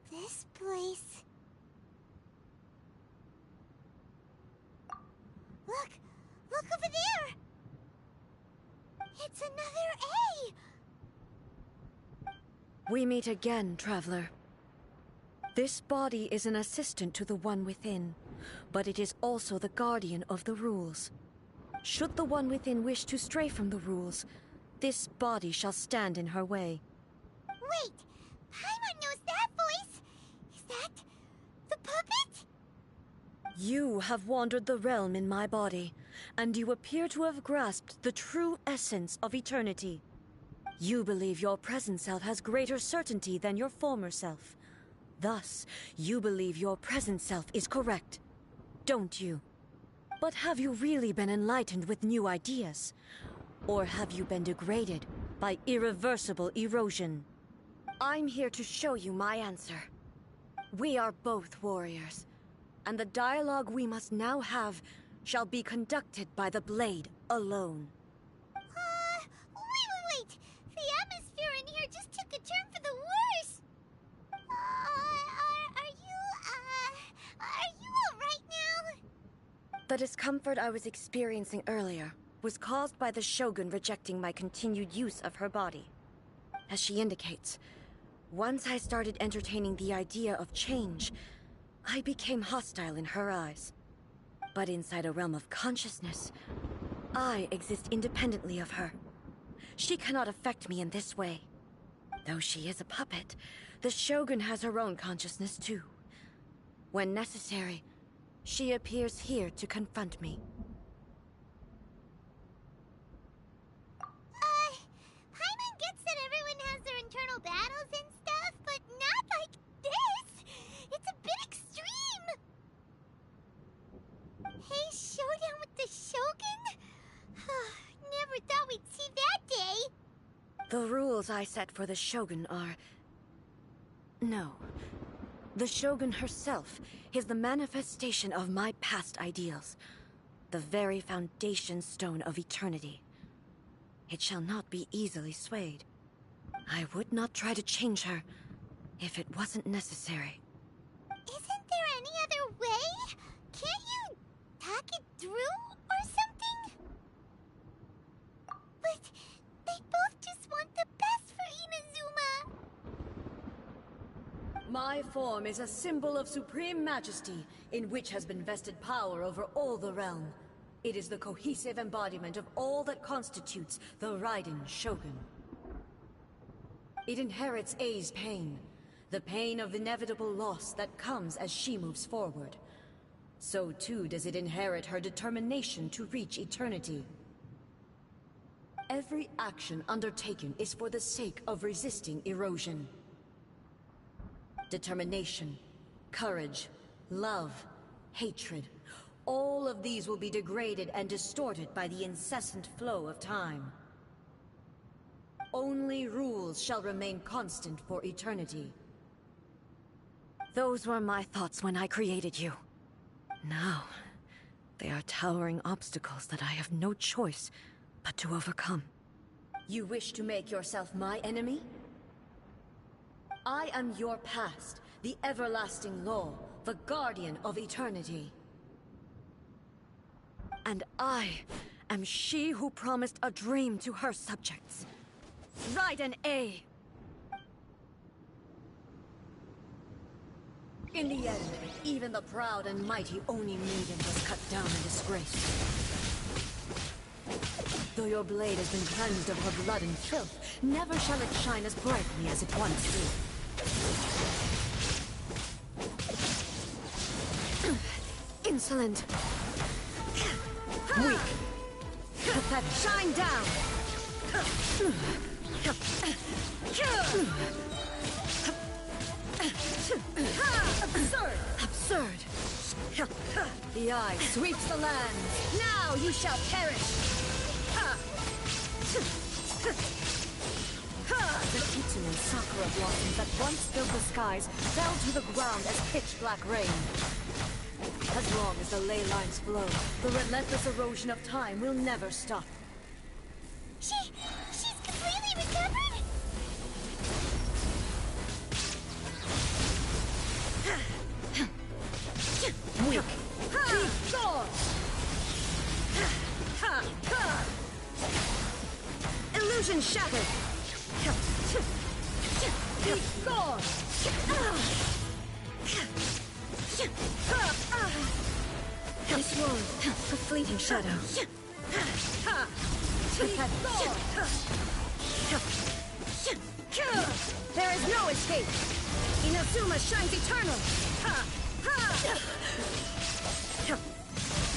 This place... Look! Look over there! It's another A! We meet again, traveler. This body is an assistant to the one within, but it is also the guardian of the rules. Should the one within wish to stray from the rules, this body shall stand in her way. Wait! Paimon knows that voice! Is that... the puppet? You have wandered the realm in my body, and you appear to have grasped the true essence of eternity. You believe your present self has greater certainty than your former self. Thus, you believe your present self is correct, don't you? But have you really been enlightened with new ideas? Or have you been degraded by irreversible erosion? I'm here to show you my answer. We are both warriors, and the dialogue we must now have shall be conducted by the blade alone. Wait! The atmosphere in here just took a turn for the worse! Are you alright now? The discomfort I was experiencing earlier was caused by the Shogun rejecting my continued use of her body. As she indicates, once I started entertaining the idea of change, I became hostile in her eyes. But inside a realm of consciousness, I exist independently of her. She cannot affect me in this way. Though she is a puppet, the Shogun has her own consciousness too. When necessary, she appears here to confront me. Paimon gets that everyone has their internal battles Hey, showdown with the Shogun? Never thought we'd see that day. The rules I set for the Shogun are... No. The Shogun herself is the manifestation of my past ideals. The very foundation stone of eternity. It shall not be easily swayed. I would not try to change her if it wasn't necessary. Isn't there any other way? Can't you talk it through or something? But they both just want the best for Inazuma. My form is a symbol of supreme majesty, in which has been vested power over all the realm. It is the cohesive embodiment of all that constitutes the Raiden Shogun. It inherits Ei's pain, the pain of inevitable loss that comes as she moves forward. So too does it inherit her determination to reach eternity. Every action undertaken is for the sake of resisting erosion. Determination, courage, love, hatred, all of these will be degraded and distorted by the incessant flow of time. Only rules shall remain constant for eternity. Those were my thoughts when I created you. Now, they are towering obstacles that I have no choice but to overcome. You wish to make yourself my enemy? I am your past, the everlasting law, the guardian of eternity. And I am she who promised a dream to her subjects. Raiden A. In the end, even the proud and mighty Oni maiden was cut down and disgraced. Though your blade has been cleansed of her blood and filth, never shall it shine as brightly as it once did. Insolent. Weak. Pathetic. Shine down! Absurd! Absurd! The eye sweeps the land. Now you shall perish! The Kitsune sakura blossoms that once filled the skies fell to the ground as pitch-black rain. As long as the ley lines flow, the relentless erosion of time will never stop. She's completely recovered? Weak. Be gone! Illusion shattered! Be gone! This one, a fleeting shadow. There is no escape! Inazuma shines eternal!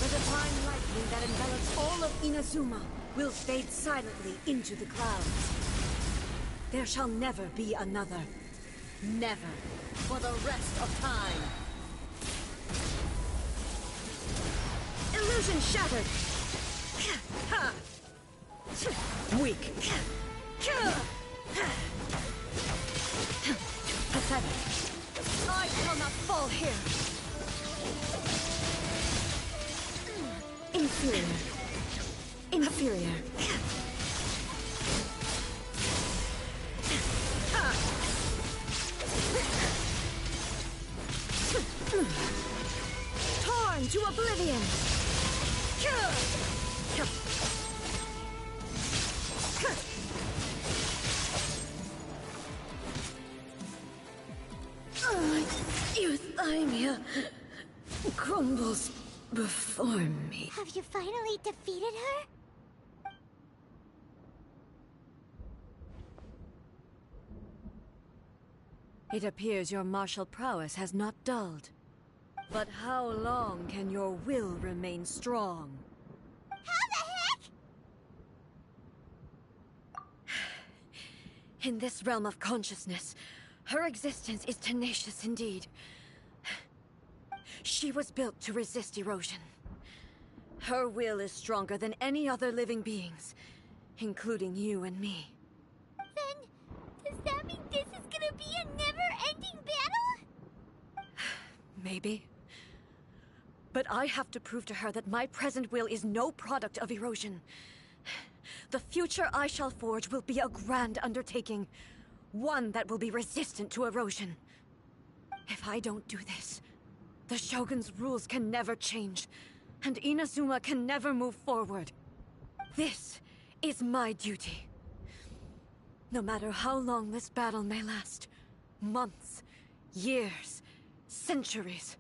The divine lightning that envelops all of Inazuma will fade silently into the clouds. There shall never be another. Never. For the rest of time. Illusion shattered! Weak. Pathetic. I shall not fall here. Inferior. Inferior. Torn to oblivion! Euthymia crumbles before me. Have you finally defeated her? It appears your martial prowess has not dulled. But how long can your will remain strong? How the heck? In this realm of consciousness, her existence is tenacious indeed. She was built to resist erosion. Her will is stronger than any other living beings, including you and me. Then, does that mean this is gonna be a never-ending battle? Maybe. But I have to prove to her that my present will is no product of erosion. The future I shall forge will be a grand undertaking, one that will be resistant to erosion. If I don't do this, the Shogun's rules can never change, and Inazuma can never move forward. This is my duty. No matter how long this battle may last, months, years, centuries,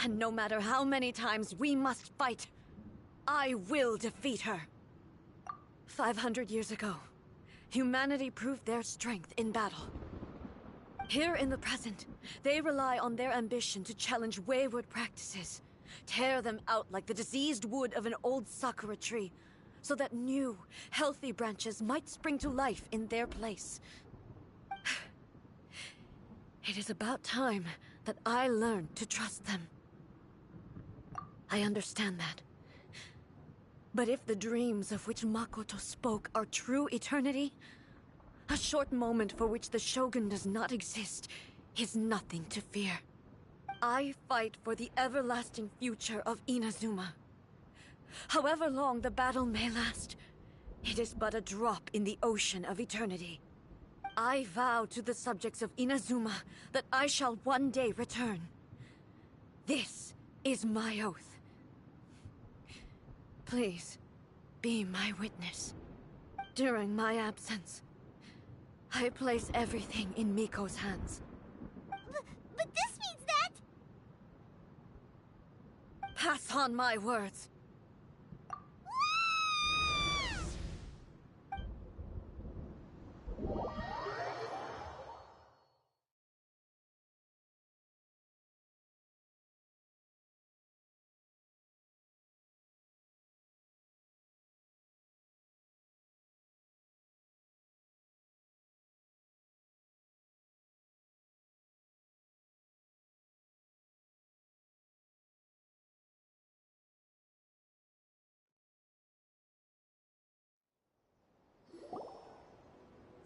and no matter how many times we must fight, I will defeat her. 500 years ago, humanity proved their strength in battle. Here in the present, they rely on their ambition to challenge wayward practices, tear them out like the diseased wood of an old sakura tree, so that new, healthy branches might spring to life in their place. It is about time that I learned to trust them. I understand that. But if the dreams of which Makoto spoke are true eternity, a short moment for which the Shogun does not exist is nothing to fear. I fight for the everlasting future of Inazuma. However long the battle may last, it is but a drop in the ocean of eternity. I vow to the subjects of Inazuma that I shall one day return. This is my oath. Please, be my witness. During my absence, I place everything in Miko's hands. But this means that... Pass on my words.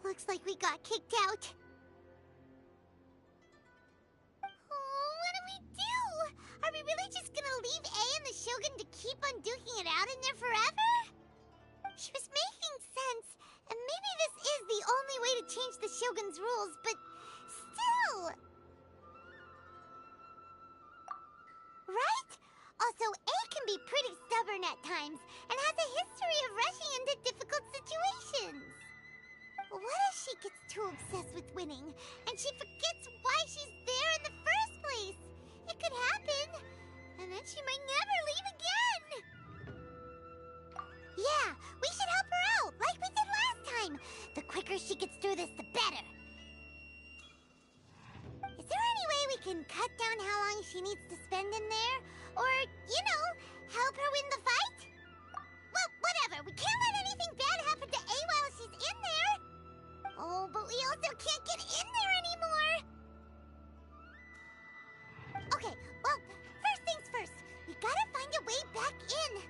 Looks like we got kicked out. Oh, what do we do? Are we really just gonna leave A and the Shogun to keep on duking it out in there forever? She was making sense, and maybe this is the only way to change the Shogun's rules, but still... Right? Also, A can be pretty stubborn at times, and has a history of rushing into difficult situations. What if she gets too obsessed with winning, and she forgets why she's there in the first place? It could happen, and then she might never leave again. Yeah, we should help her out, like we did last time. The quicker she gets through this, the better. Is there any way we can cut down how long she needs to spend in there? Or, you know, help her win the fight? Well, whatever. We can't let anything bad happen to A while she's in there. Oh, but we also can't get in there anymore! Okay, well, first things first. We gotta find a way back in.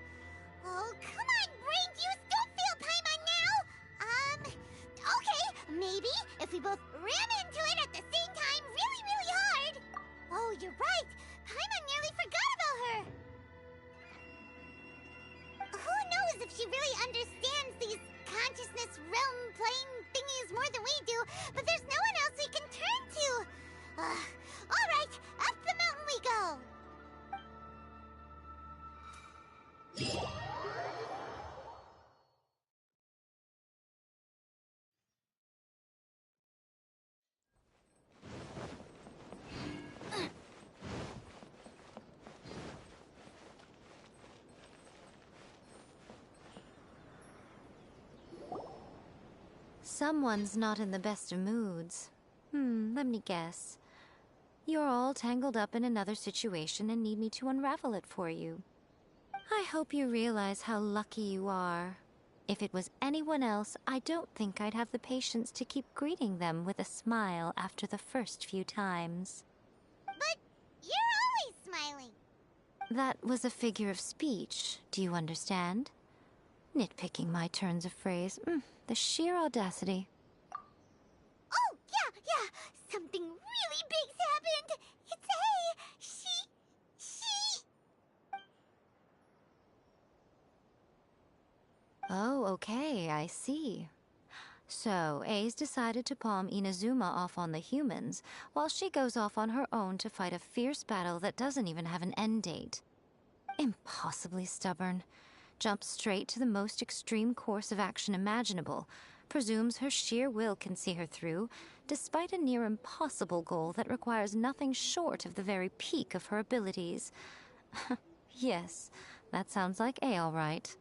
Oh, come on, brain juice! Don't feel Paimon now! Okay, maybe if we both ram into it at the same time really, really hard. Oh, you're right. Paimon nearly forgot about her. Who knows if she really understands these consciousness realm plane thingies more than we do, but there's no one else we can turn to. All right, up the mountain we go. Someone's not in the best of moods. Let me guess. You're all tangled up in another situation and need me to unravel it for you. I hope you realize how lucky you are. If it was anyone else, I don't think I'd have the patience to keep greeting them with a smile after the first few times. But you're always smiling. That was a figure of speech, do you understand? Nitpicking my turns of phrase. The sheer audacity. Oh, yeah. Something really big's happened. It's she... Oh, okay, I see. So, A's decided to palm Inazuma off on the humans, while she goes off on her own to fight a fierce battle that doesn't even have an end date. Impossibly stubborn. Jumps straight to the most extreme course of action imaginable, presumes her sheer will can see her through, despite a near impossible goal that requires nothing short of the very peak of her abilities. Yes, that sounds like A all right.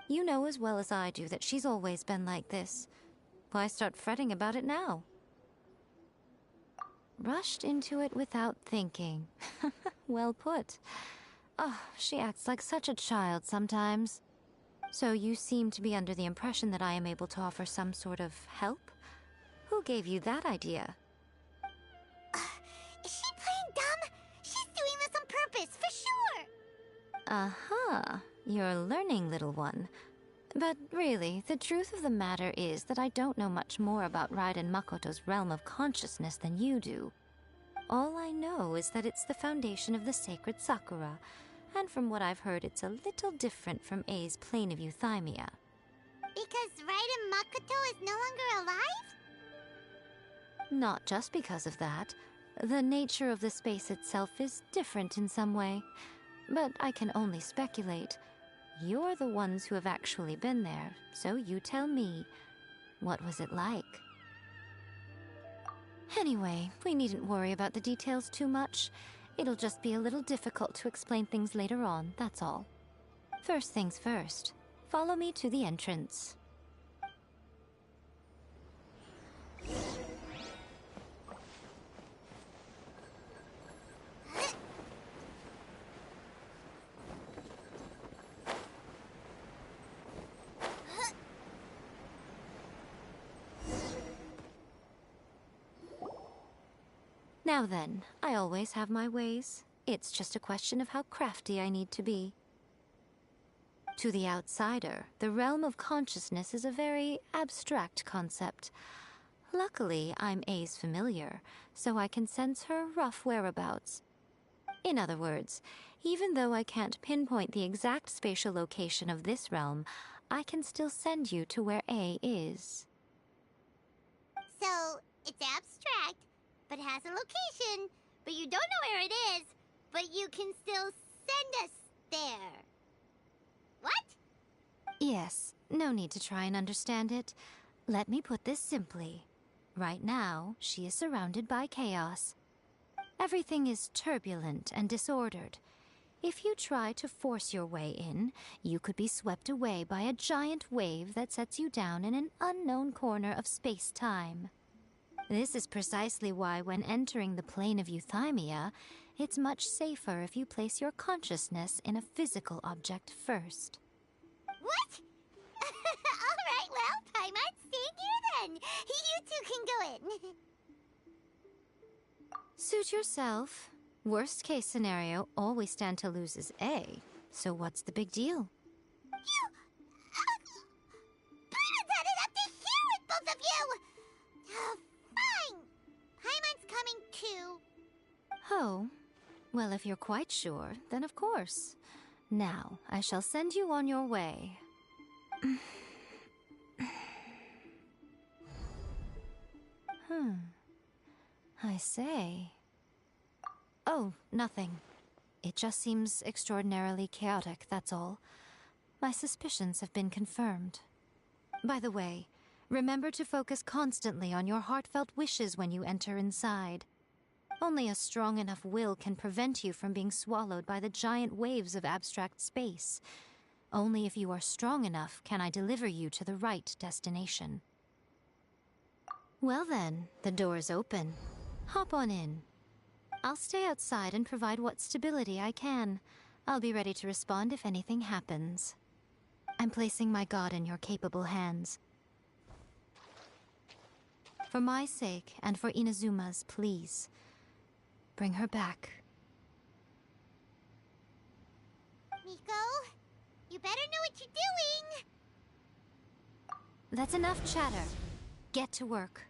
You know as well as I do that she's always been like this. Why start fretting about it now? Rushed into it without thinking. Well put. Oh, she acts like such a child sometimes. So you seem to be under the impression that I am able to offer some sort of help? Who gave you that idea? Is she playing dumb? She's doing this on purpose, for sure! Uh-huh. You're learning, little one. But really, the truth of the matter is that I don't know much more about Raiden Makoto's realm of consciousness than you do. All I know is that it's the foundation of the sacred Sakura, and from what I've heard, it's a little different from A's plane of euthymia. Because Raiden Makoto is no longer alive? Not just because of that. The nature of the space itself is different in some way. But I can only speculate. You're the ones who have actually been there, so you tell me. What was it like? Anyway, we needn't worry about the details too much. It'll just be a little difficult to explain things later on, that's all. First things first. Follow me to the entrance. Now then, I always have my ways. It's just a question of how crafty I need to be. To the outsider, the realm of consciousness is a very abstract concept. Luckily, I'm A's familiar, so I can sense her rough whereabouts. In other words, even though I can't pinpoint the exact spatial location of this realm, I can still send you to where A is. So, it's abstract, but has a location, but you don't know where it is, but you can still send us there. What? Yes, no need to try and understand it. Let me put this simply. Right now, she is surrounded by chaos. Everything is turbulent and disordered. If you try to force your way in, you could be swept away by a giant wave that sets you down in an unknown corner of space-time. This is precisely why when entering the plane of euthymia, it's much safer if you place your consciousness in a physical object first. What? Alright, well, Paimon's staying here then. You two can go in. Suit yourself. Worst case scenario, all we stand to lose is A. So what's the big deal? You... Paimon's had it up to here with both of you! Fine! Paimon's coming too. Oh, well, if you're quite sure, then of course. Now, I shall send you on your way. I say. Oh, nothing. It just seems extraordinarily chaotic, that's all. My suspicions have been confirmed. By the way, remember to focus constantly on your heartfelt wishes when you enter inside. Only a strong enough will can prevent you from being swallowed by the giant waves of abstract space. Only if you are strong enough can I deliver you to the right destination. Well then, the door is open. Hop on in. I'll stay outside and provide what stability I can. I'll be ready to respond if anything happens. I'm placing my god in your capable hands. For my sake, and for Inazuma's, please. Bring her back. Miko, you better know what you're doing! That's enough chatter. Get to work.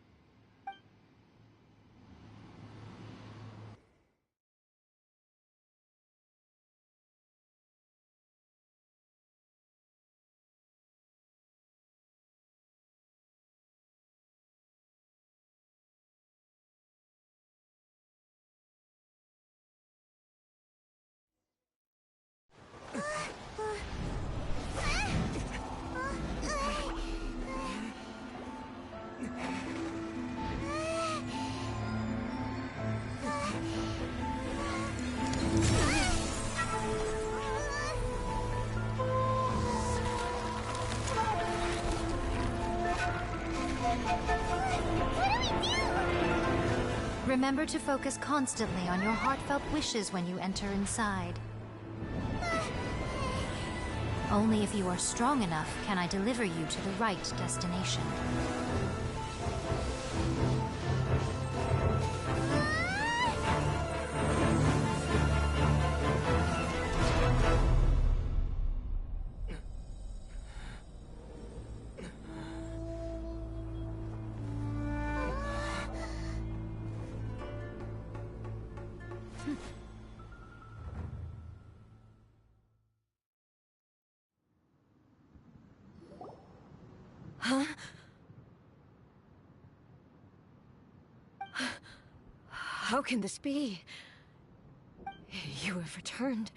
Remember to focus constantly on your heartfelt wishes when you enter inside. Only if you are strong enough can I deliver you to the right destination. Huh? How can this be? You have returned.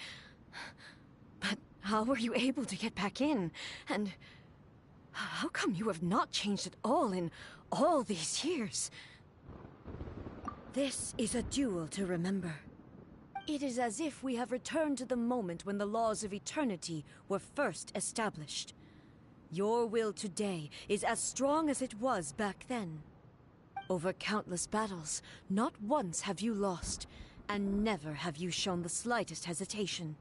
But how were you able to get back in? And how come you have not changed at all in all these years? This is a duel to remember. It is as if we have returned to the moment when the laws of eternity were first established. Your will today is as strong as it was back then. Over countless battles, not once have you lost, and never have you shown the slightest hesitation.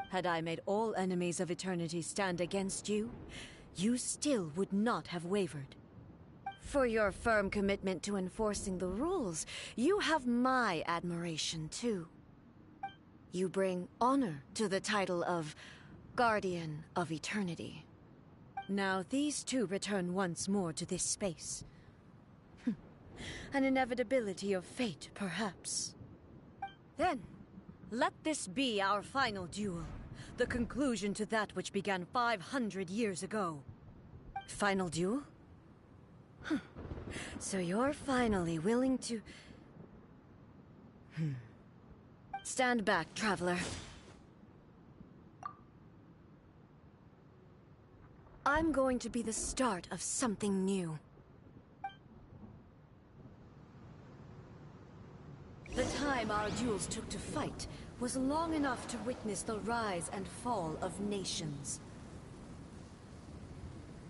Had I made all enemies of eternity stand against you, you still would not have wavered. For your firm commitment to enforcing the rules, you have my admiration too. You bring honor to the title of Guardian of Eternity. Now these two return once more to this space. An inevitability of fate, perhaps. Then, let this be our final duel. The conclusion to that which began 500 years ago. Final duel? So you're finally willing to... Stand back, traveler. I'm going to be the start of something new. The time our duels took to fight was long enough to witness the rise and fall of nations.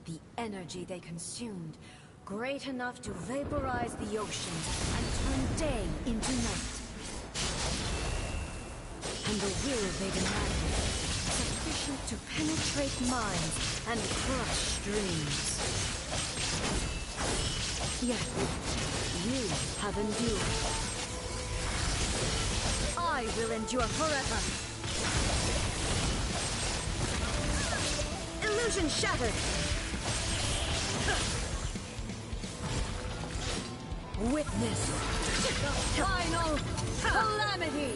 The energy they consumed, great enough to vaporize the oceans and turn day into night. And the will they demanded, sufficient to penetrate minds and crush dreams. Yet, you have endured. I will endure forever. Illusion shattered. Witness the final calamity.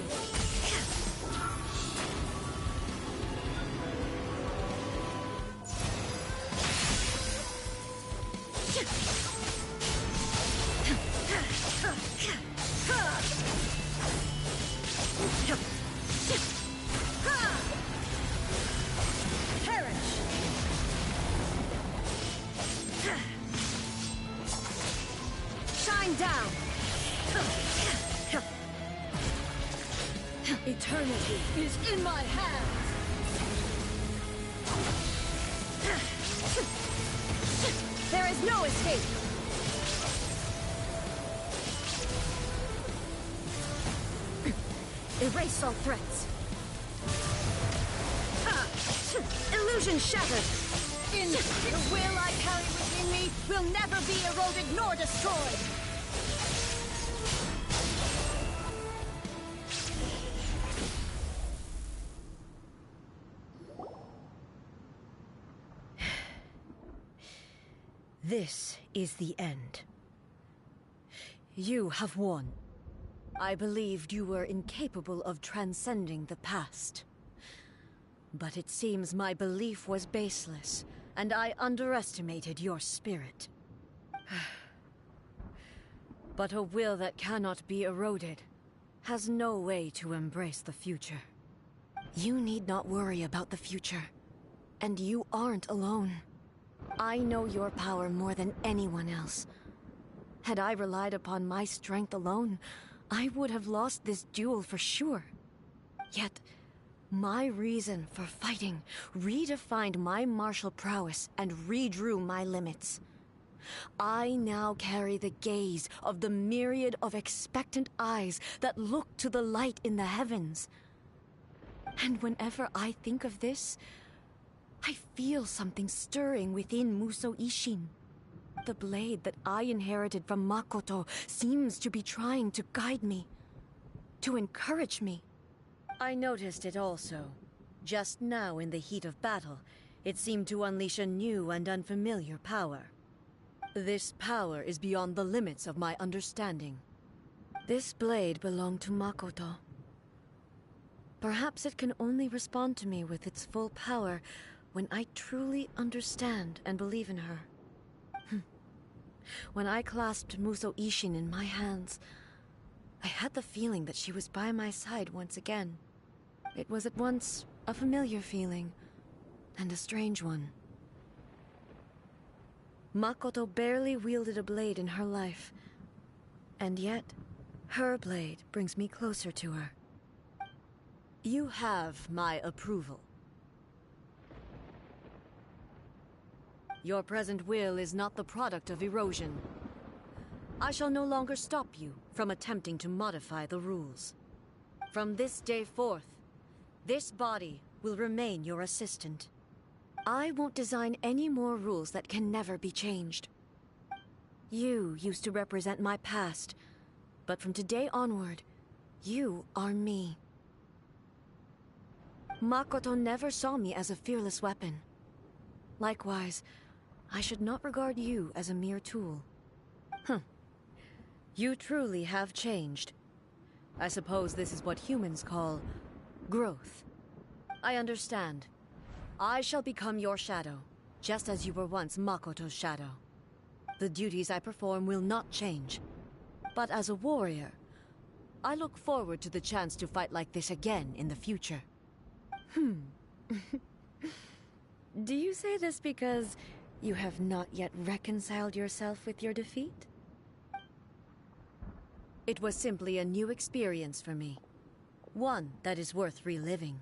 Shine down! Eternity is in my hands! There is no escape! Erase all threats! Illusion shattered! The will I carry within me will never be eroded nor destroyed! This is the end. You have won. I believed you were incapable of transcending the past. But it seems my belief was baseless, and I underestimated your spirit. But a will that cannot be eroded has no way to embrace the future. You need not worry about the future, and you aren't alone. I know your power more than anyone else. Had I relied upon my strength alone, I would have lost this duel for sure. Yet, my reason for fighting redefined my martial prowess and redrew my limits. I now carry the gaze of the myriad of expectant eyes that look to the light in the heavens. And whenever I think of this, I feel something stirring within Musou Ishin. The blade that I inherited from Makoto seems to be trying to guide me, to encourage me. I noticed it also. Just now in the heat of battle, it seemed to unleash a new and unfamiliar power. This power is beyond the limits of my understanding. This blade belonged to Makoto. Perhaps it can only respond to me with its full power when I truly understand and believe in her. When I clasped Musou Ishin in my hands, I had the feeling that she was by my side once again. It was at once a familiar feeling and a strange one. Makoto barely wielded a blade in her life, and yet her blade brings me closer to her. You have my approval. Your present will is not the product of erosion. I shall no longer stop you from attempting to modify the rules. From this day forth, this body will remain your assistant. I won't design any more rules that can never be changed. You used to represent my past, but from today onward, you are me. Makoto never saw me as a fearless weapon. Likewise, I should not regard you as a mere tool. You truly have changed. I suppose this is what humans call growth. I understand. I shall become your shadow, just as you were once Makoto's shadow. The duties I perform will not change. But as a warrior, I look forward to the chance to fight like this again in the future. Do you say this because you have not yet reconciled yourself with your defeat? It was simply a new experience for me. One that is worth reliving.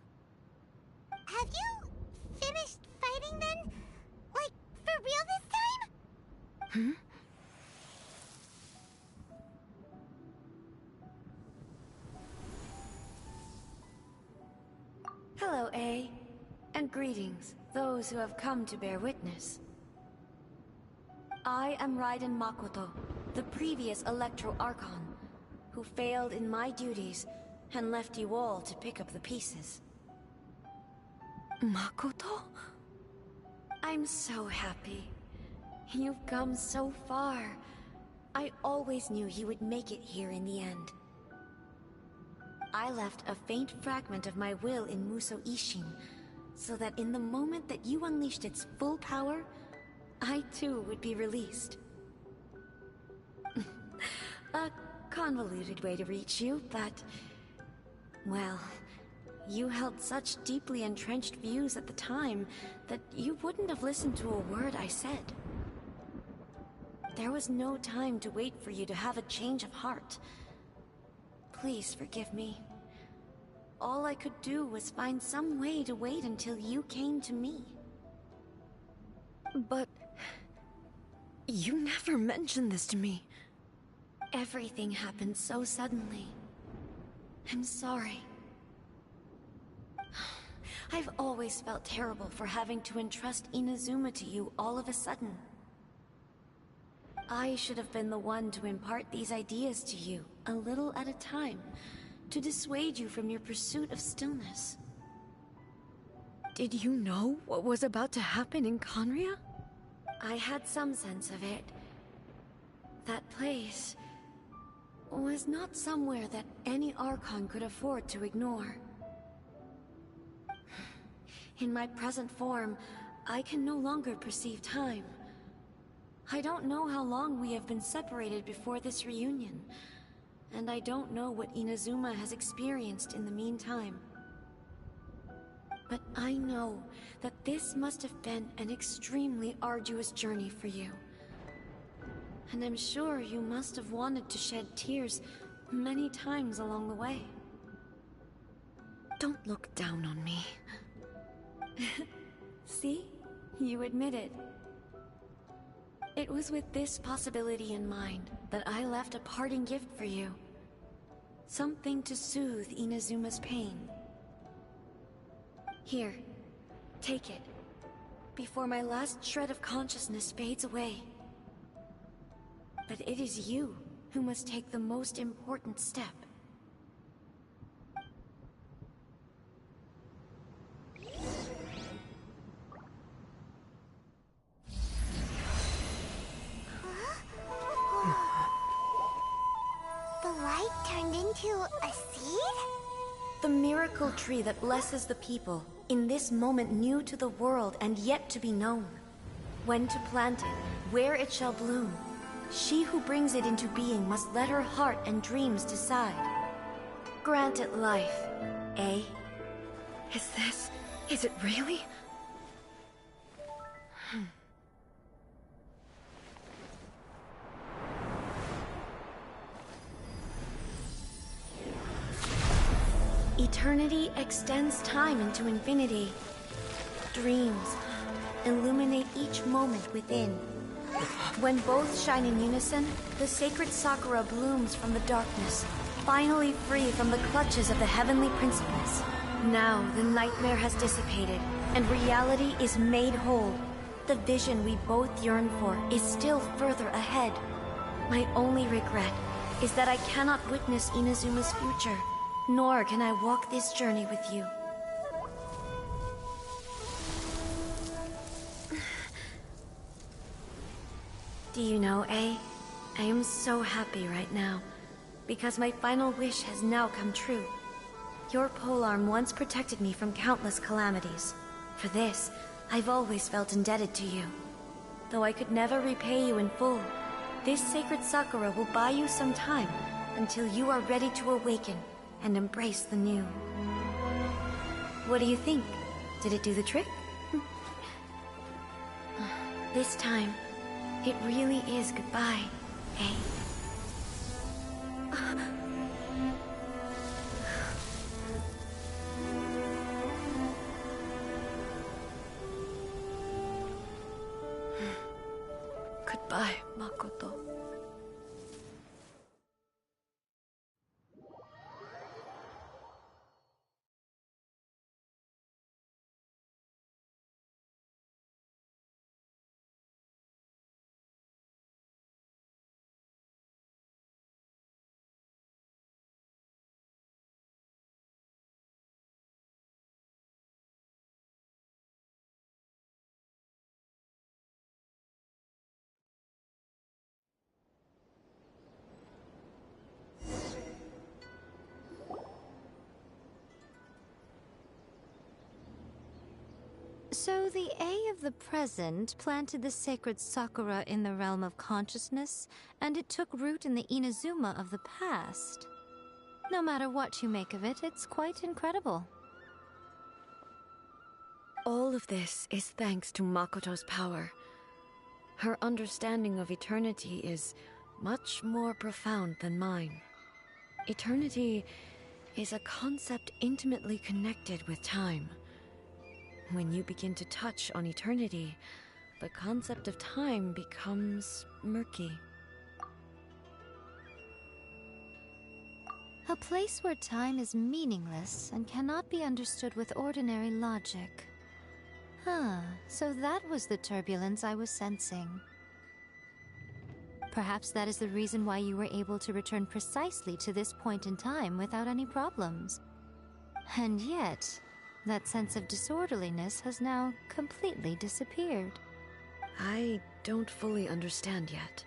Have you finished fighting then? Like, for real this time? Hello, A. And greetings, those who have come to bear witness. I am Raiden Makoto, the previous Electro Archon, who failed in my duties and left you all to pick up the pieces. Makoto? I'm so happy. You've come so far. I always knew you would make it here in the end. I left a faint fragment of my will in Musou Ishin, so that in the moment that you unleashed its full power, I too would be released. A convoluted way to reach you, but... well, you held such deeply entrenched views at the time that you wouldn't have listened to a word I said. There was no time to wait for you to have a change of heart. Please forgive me. All I could do was find some way to wait until you came to me. But... you never mentioned this to me. Everything happened so suddenly. I'm sorry. I've always felt terrible for having to entrust Inazuma to you all of a sudden. I should have been the one to impart these ideas to you, a little at a time, to dissuade you from your pursuit of stillness. Did you know what was about to happen in Conria? I had some sense of it. That place was not somewhere that any Archon could afford to ignore. In my present form, I can no longer perceive time. I don't know how long we have been separated before this reunion, and I don't know what Inazuma has experienced in the meantime. But I know that this must have been an extremely arduous journey for you. And I'm sure you must have wanted to shed tears many times along the way. Don't look down on me. See? You admit it. It was with this possibility in mind that I left a parting gift for you. Something to soothe Inazuma's pain. Here, take it, before my last shred of consciousness fades away. But it is you who must take the most important step. The light turned into a seed? The miracle tree that blesses the people, in this moment new to the world and yet to be known. When to plant it, where it shall bloom. She who brings it into being must let her heart and dreams decide. Grant it life, eh? Is it really? Eternity extends time into infinity. Dreams illuminate each moment within. When both shine in unison, the sacred Sakura blooms from the darkness, finally free from the clutches of the heavenly principles. Now the nightmare has dissipated, and reality is made whole. The vision we both yearn for is still further ahead. My only regret is that I cannot witness Inazuma's future, nor can I walk this journey with you. Do you know, I am so happy right now, because my final wish has now come true. Your polearm once protected me from countless calamities. For this, I've always felt indebted to you. Though I could never repay you in full, this sacred Sakura will buy you some time until you are ready to awaken and embrace the new. What do you think? Did it do the trick? This time, it really is goodbye, eh? Goodbye, Makoto. So the A of the present planted the sacred Sakura in the realm of consciousness, and it took root in the Inazuma of the past. No matter what you make of it, it's quite incredible. All of this is thanks to Makoto's power. Her understanding of eternity is much more profound than mine. Eternity is a concept intimately connected with time. When you begin to touch on eternity, the concept of time becomes murky. A place where time is meaningless and cannot be understood with ordinary logic. So that was the turbulence I was sensing. Perhaps that is the reason why you were able to return precisely to this point in time without any problems. And yet, that sense of disorderliness has now completely disappeared. I don't fully understand yet.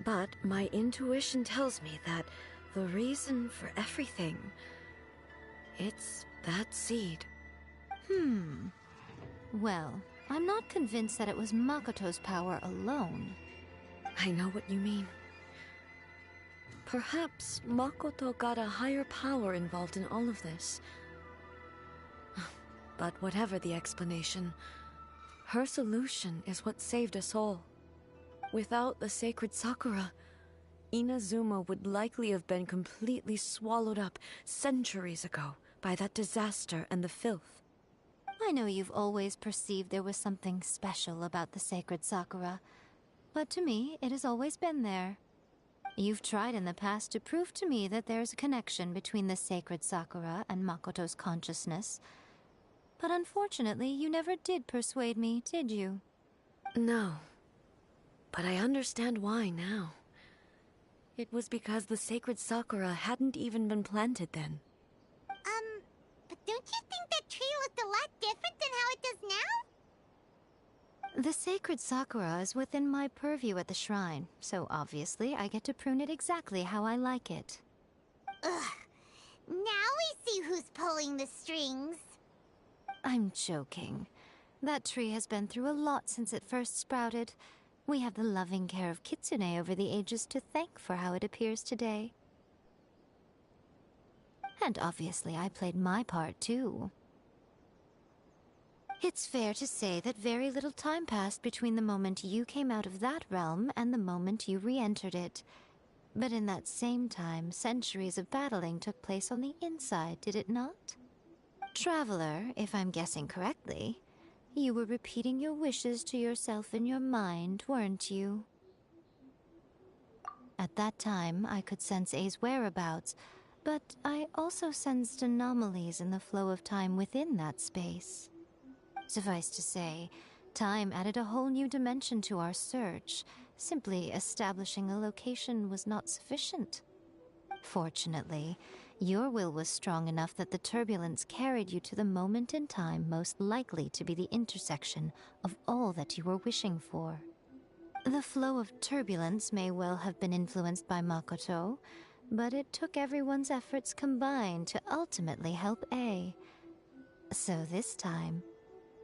But my intuition tells me that the reason for everything, it's that seed. Well, I'm not convinced that it was Makoto's power alone. I know what you mean. Perhaps Makoto got a higher power involved in all of this. But whatever the explanation, her solution is what saved us all. Without the sacred Sakura, Inazuma would likely have been completely swallowed up centuries ago by that disaster and the filth. I know you've always perceived there was something special about the sacred Sakura, but to me, it has always been there. You've tried in the past to prove to me that there's a connection between the sacred Sakura and Makoto's consciousness, but unfortunately, you never did persuade me, did you? No. But I understand why now. It was because the sacred Sakura hadn't even been planted then. But don't you think that tree looked a lot different than how it does now? The sacred Sakura is within my purview at the shrine, so obviously I get to prune it exactly how I like it. Ugh. Now we see who's pulling the strings. I'm joking. That tree has been through a lot since it first sprouted. We have the loving care of Kitsune over the ages to thank for how it appears today. And obviously I played my part too. It's fair to say that very little time passed between the moment you came out of that realm and the moment you re-entered it. But in that same time, centuries of battling took place on the inside, did it not? Traveler, if I'm guessing correctly, you were repeating your wishes to yourself in your mind, weren't you? At that time, I could sense A's whereabouts, but I also sensed anomalies in the flow of time within that space. Suffice to say, time added a whole new dimension to our search. Simply establishing a location was not sufficient. Fortunately, your will was strong enough that the turbulence carried you to the moment in time most likely to be the intersection of all that you were wishing for. The flow of turbulence may well have been influenced by Makoto, but it took everyone's efforts combined to ultimately help A. So this time,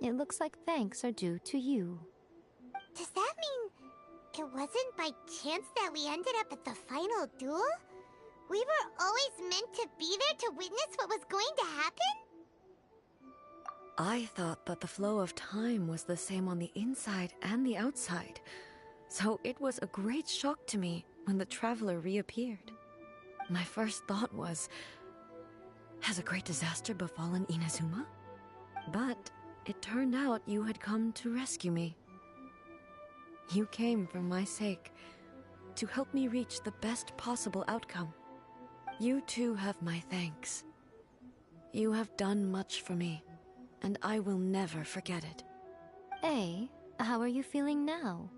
it looks like thanks are due to you. Does that mean it wasn't by chance that we ended up at the final duel? We were always meant to be there to witness what was going to happen? I thought that the flow of time was the same on the inside and the outside, so it was a great shock to me when the traveler reappeared. My first thought was, has a great disaster befallen Inazuma? But it turned out you had come to rescue me. You came for my sake, to help me reach the best possible outcome. You too have my thanks. You have done much for me, and I will never forget it. A, how are you feeling now?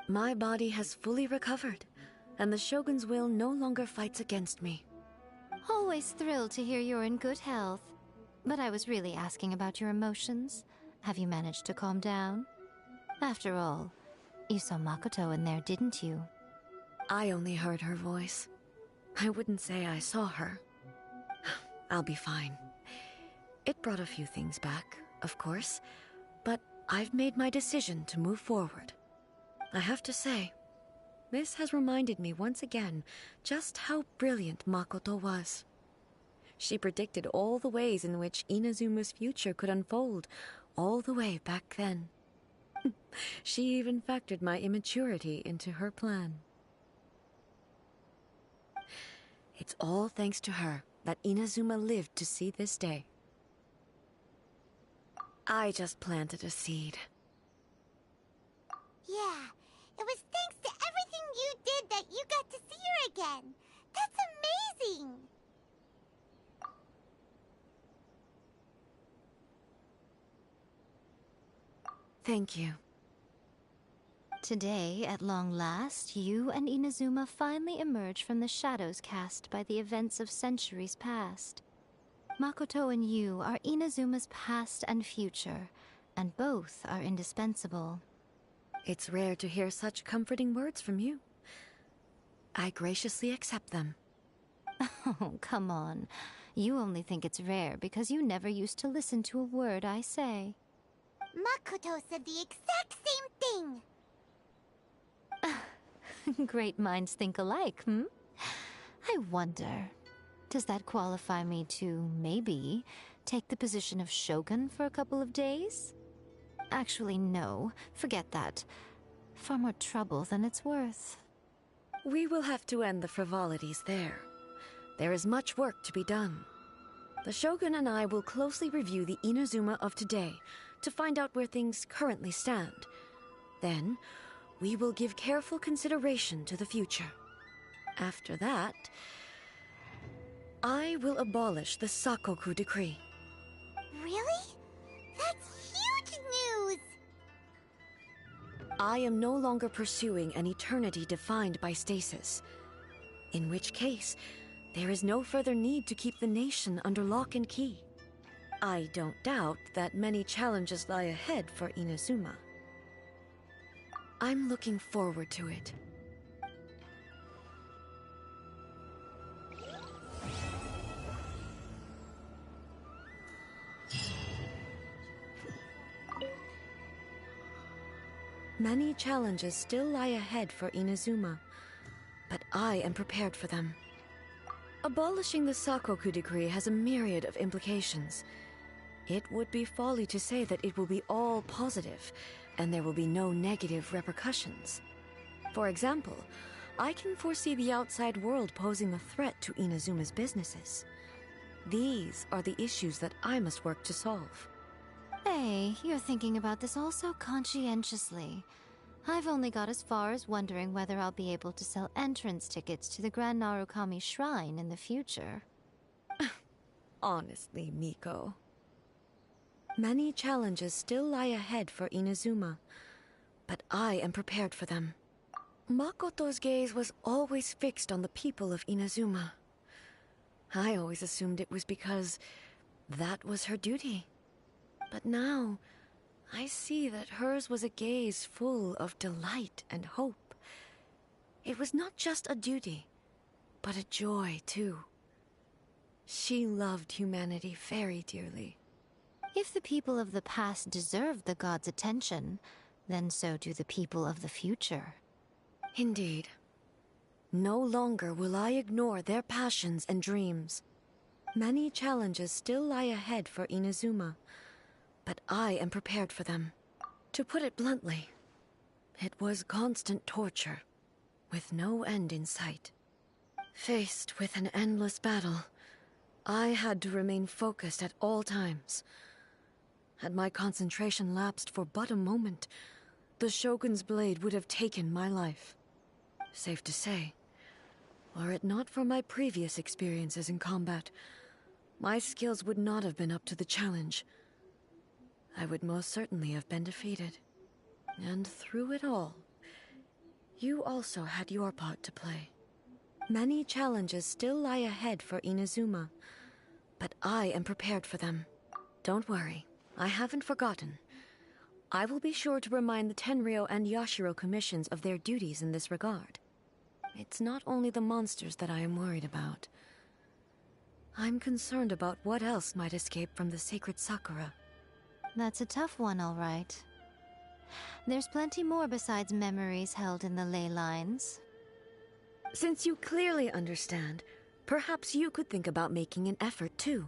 My body has fully recovered, and the Shogun's will no longer fights against me. Always thrilled to hear you're in good health. But I was really asking about your emotions. Have you managed to calm down? After all, you saw Makoto in there, didn't you? I only heard her voice. I wouldn't say I saw her. I'll be fine. It brought a few things back, of course, but I've made my decision to move forward. I have to say, this has reminded me once again just how brilliant Makoto was. She predicted all the ways in which Inazuma's future could unfold, all the way back then. She even factored my immaturity into her plan. It's all thanks to her that Inazuma lived to see this day. I just planted a seed. Yeah, it was thanks to everything you did that you got to see her again. That's amazing! Thank you. Today, at long last, you and Inazuma finally emerge from the shadows cast by the events of centuries past. Makoto and you are Inazuma's past and future, and both are indispensable. It's rare to hear such comforting words from you. I graciously accept them. Oh, come on. You only think it's rare because you never used to listen to a word I say. Makoto said the exact same thing! Great minds think alike, hmm? I wonder, does that qualify me to, maybe, take the position of Shogun for a couple of days? Actually, no. Forget that. Far more trouble than it's worth. We will have to end the frivolities there. There is much work to be done. The Shogun and I will closely review the Inazuma of today to find out where things currently stand. Then, we will give careful consideration to the future. After that, I will abolish the Sakoku Decree. Really? That's huge news! I am no longer pursuing an eternity defined by stasis. In which case, there is no further need to keep the nation under lock and key. I don't doubt that many challenges lie ahead for Inazuma. I'm looking forward to it. Many challenges still lie ahead for Inazuma, but I am prepared for them. Abolishing the Sakoku Decree has a myriad of implications. It would be folly to say that it will be all positive, and there will be no negative repercussions. For example, I can foresee the outside world posing a threat to Inazuma's businesses. These are the issues that I must work to solve. Hey, you're thinking about this all so conscientiously. I've only got as far as wondering whether I'll be able to sell entrance tickets to the Grand Narukami Shrine in the future. Honestly, Miko. Many challenges still lie ahead for Inazuma, but I am prepared for them. Makoto's gaze was always fixed on the people of Inazuma. I always assumed it was because that was her duty. But now, I see that hers was a gaze full of delight and hope. It was not just a duty, but a joy, too. She loved humanity very dearly. If the people of the past deserve the god's attention, then so do the people of the future. Indeed. No longer will I ignore their passions and dreams. Many challenges still lie ahead for Inazuma, but I am prepared for them. To put it bluntly, it was constant torture, with no end in sight. Faced with an endless battle, I had to remain focused at all times. Had my concentration lapsed for but a moment, the Shogun's blade would have taken my life. Safe to say, were it not for my previous experiences in combat, my skills would not have been up to the challenge. I would most certainly have been defeated. And through it all, you also had your part to play. Many challenges still lie ahead for Inazuma, but I am prepared for them. Don't worry, I haven't forgotten. I will be sure to remind the Tenryo and Yashiro commissions of their duties in this regard. It's not only the monsters that I am worried about. I'm concerned about what else might escape from the sacred Sakura. That's a tough one, all right. There's plenty more besides memories held in the ley lines. Since you clearly understand, perhaps you could think about making an effort too.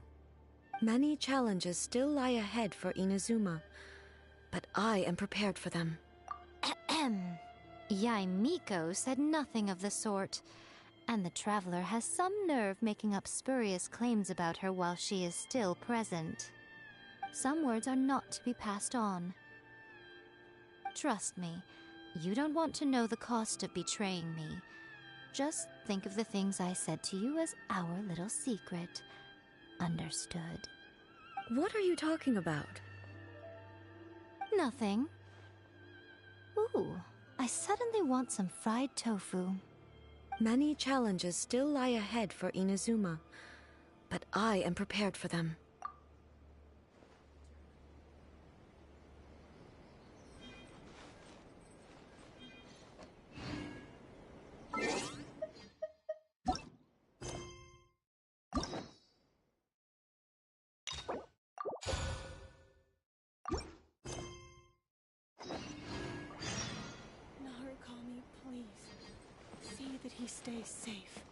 Many challenges still lie ahead for Inazuma, but I am prepared for them. Ahem. Yaimiko said nothing of the sort, and the traveler has some nerve making up spurious claims about her while she is still present. Some words are not to be passed on. Trust me, you don't want to know the cost of betraying me. Just think of the things I said to you as our little secret. Understood? What are you talking about? Nothing. Ooh, I suddenly want some fried tofu. Many challenges still lie ahead for Inazuma, but I am prepared for them. Please stay safe.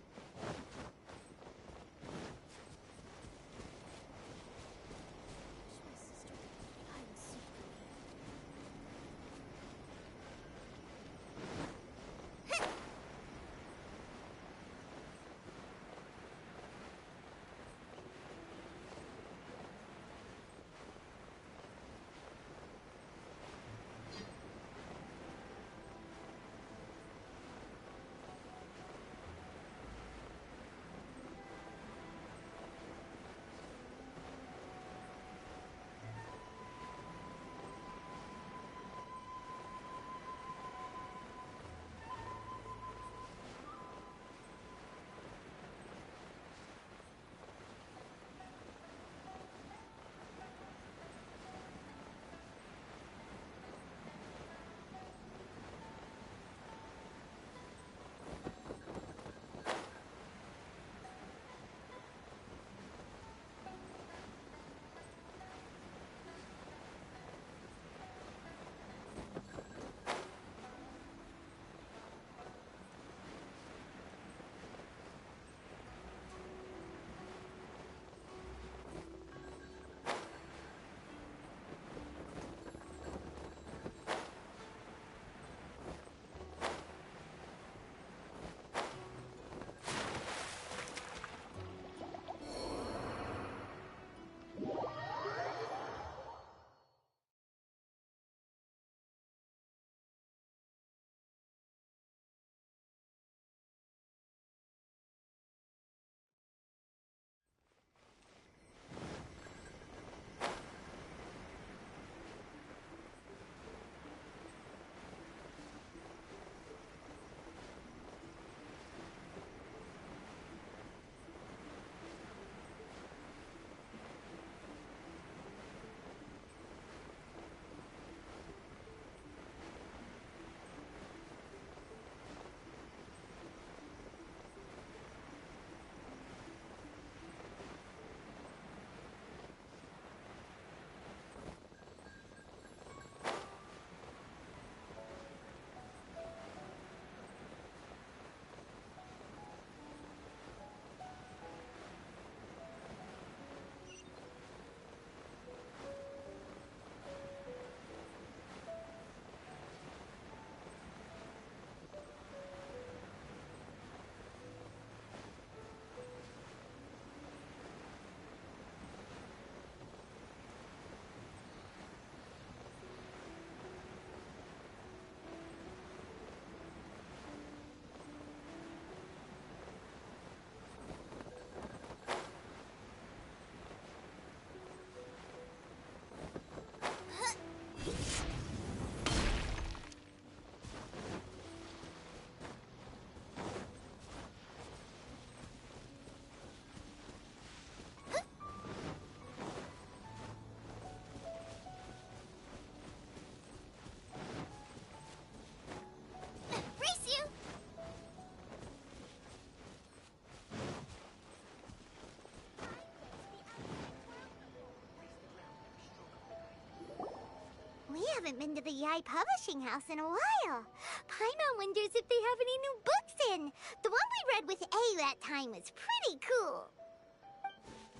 haven't been to the Yai Publishing House in a while. Paimon wonders if they have any new books in. The one we read with A that time was pretty cool.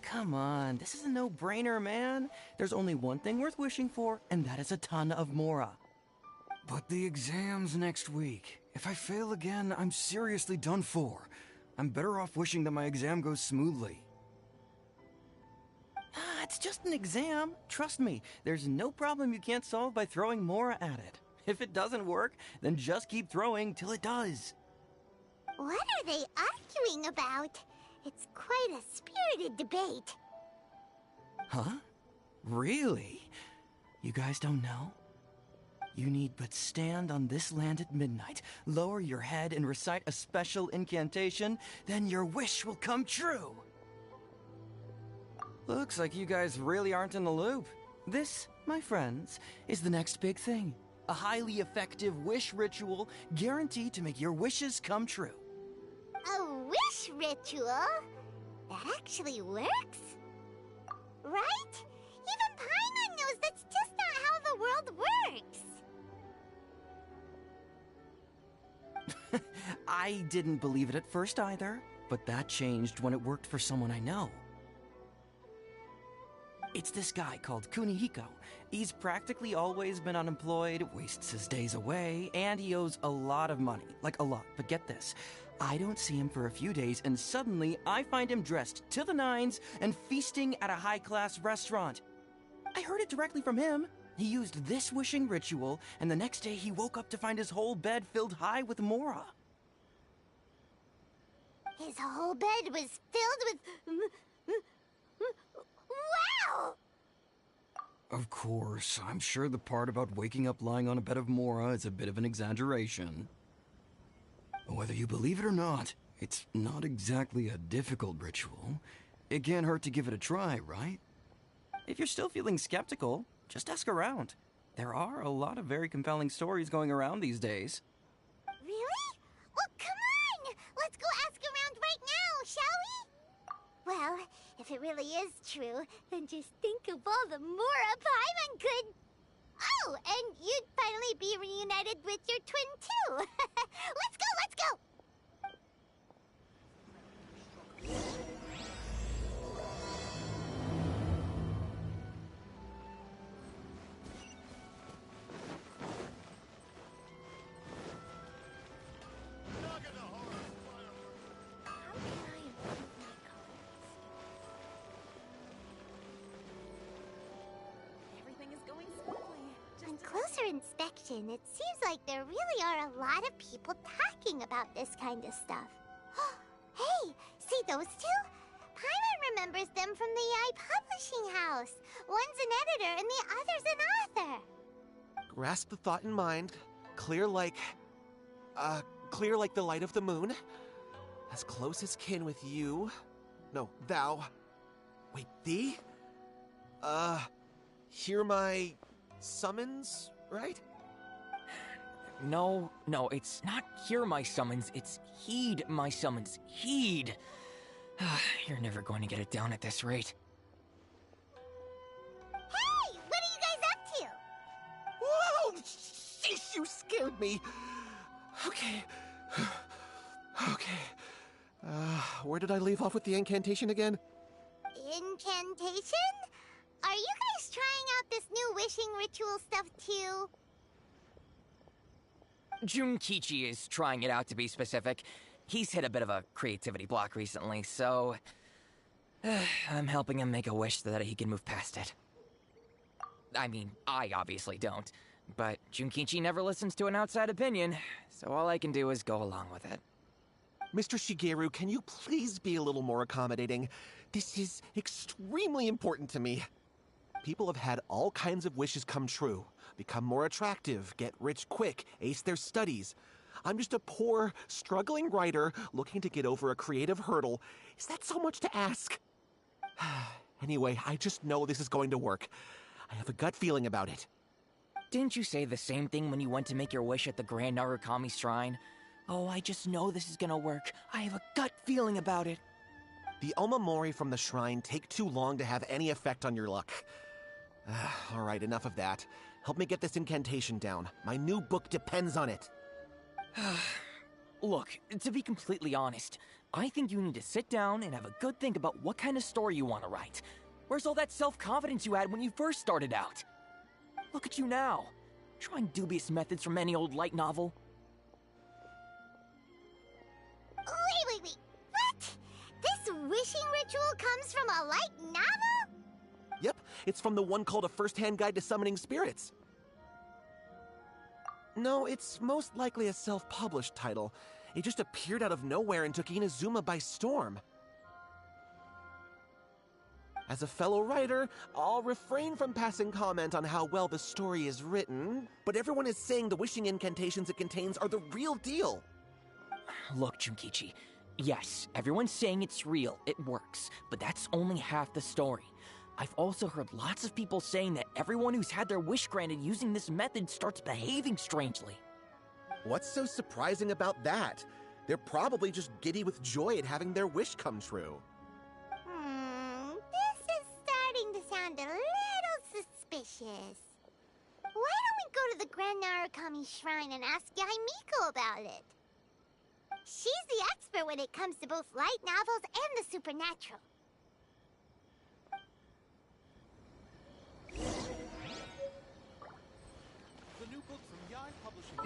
Come on, this is a no-brainer, man. There's only one thing worth wishing for, and that is a ton of Mora. But the exam's next week. If I fail again, I'm seriously done for. I'm better off wishing that my exam goes smoothly. Ah, it's just an exam. Trust me, there's no problem you can't solve by throwing Mora at it. If it doesn't work, then just keep throwing till it does. What are they arguing about? It's quite a spirited debate. Huh? Really? You guys don't know? You need but stand on this land at midnight, lower your head and recite a special incantation, then your wish will come true. Looks like you guys really aren't in the loop. This, my friends, is the next big thing. A highly effective wish ritual guaranteed to make your wishes come true. A wish ritual? That actually works? Right? Even Paimon knows that's just not how the world works. I didn't believe it at first either, but that changed when it worked for someone I know. It's this guy called Kunihiko. He's practically always been unemployed, wastes his days away, and he owes a lot of money. Like, a lot. But get this. I don't see him for a few days, and suddenly I find him dressed to the nines and feasting at a high-class restaurant. I heard it directly from him. He used this wishing ritual, and the next day he woke up to find his whole bed filled high with mora. His whole bed was filled with... Wow! Of course, I'm sure the part about waking up lying on a bed of mora is a bit of an exaggeration. Whether you believe it or not, it's not exactly a difficult ritual. It can't hurt to give it a try, right? If you're still feeling skeptical, just ask around. There are a lot of very compelling stories going around these days. Really? Well, come on! Let's go ask around right now, shall we? Well, if it really is true, then just think of all the Mora Paimon could... Oh, and you'd finally be reunited with your twin, too! Let's go, let's go! On closer inspection, it seems like there really are a lot of people talking about this kind of stuff. Hey, see those two? Paimon remembers them from the AI publishing house. One's an editor and the other's an author. Grasp the thought in mind. Clear like the light of the moon. As close as kin with you. No, thou. Wait, thee? Hear my summons, right? No, it's not hear my summons, it's heed my summons. Heed! You're never going to get it down at this rate. Hey! What are you guys up to? Whoa! Sheesh, you scared me! Okay. Where did I leave off with the incantation again? Incantation? Are you guys trying out this new wishing ritual stuff too? Junkichi is trying it out, to be specific. He's hit a bit of a creativity block recently, so... I'm helping him make a wish so that he can move past it. I mean, I obviously don't, but Junkichi never listens to an outside opinion, so all I can do is go along with it. Mr. Shigeru, can you please be a little more accommodating? This is extremely important to me. People have had all kinds of wishes come true. Become more attractive, get rich quick, ace their studies. I'm just a poor, struggling writer looking to get over a creative hurdle. Is that so much to ask? Anyway, I just know this is going to work. I have a gut feeling about it. Didn't you say the same thing when you went to make your wish at the Grand Narukami Shrine? Oh, I just know this is gonna work. I have a gut feeling about it. The Omamori from the shrine take too long to have any effect on your luck. Alright, enough of that. Help me get this incantation down. My new book depends on it. Look, to be completely honest, I think you need to sit down and have a good think about what kind of story you want to write. Where's all that self-confidence you had when you first started out? Look at you now, trying dubious methods from any old light novel. Wait. What? This wishing ritual comes from a light novel? Yep, it's from the one called A First-Hand Guide to Summoning Spirits. No, it's most likely a self-published title. It just appeared out of nowhere and took Inazuma by storm. As a fellow writer, I'll refrain from passing comment on how well the story is written, but everyone is saying the wishing incantations it contains are the real deal. Look, Junkichi, yes, everyone's saying it's real, it works, but that's only half the story. I've also heard lots of people saying that everyone who's had their wish granted using this method starts behaving strangely. What's so surprising about that? They're probably just giddy with joy at having their wish come true. This is starting to sound a little suspicious. Why don't we go to the Grand Narukami Shrine and ask Yaimiko about it? She's the expert when it comes to both light novels and the supernatural. The new book from Yarn Publishing.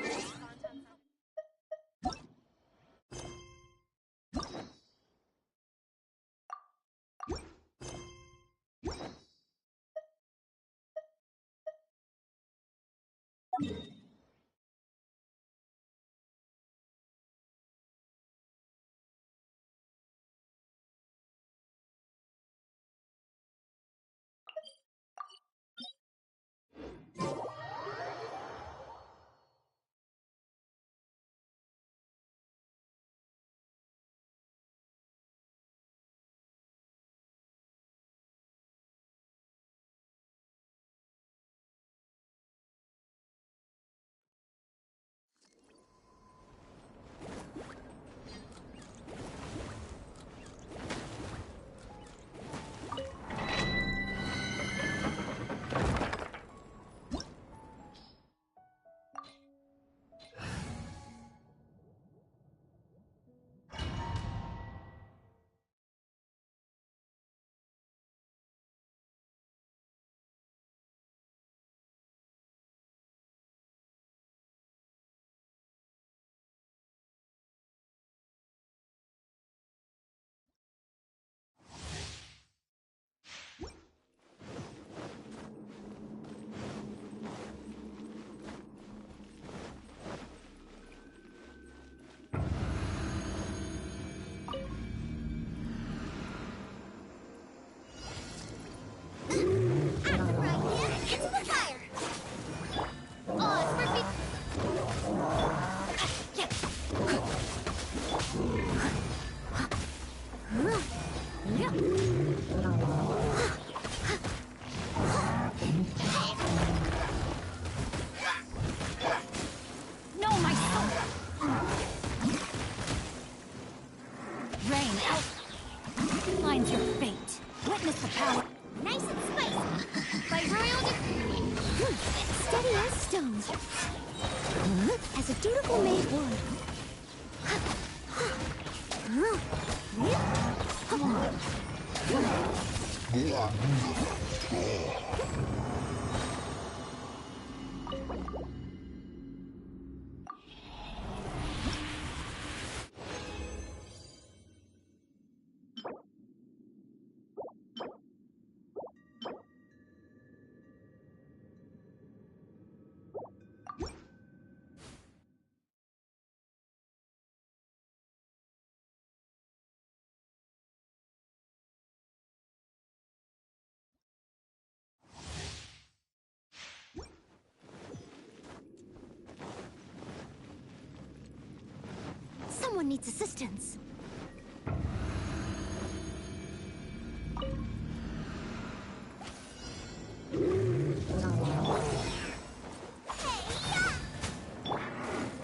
No, my soul! Rain out! Finds your fate. Witness the power. Nice and spicy. By royal Steady as stones. As a dutiful maid would. Someone needs assistance.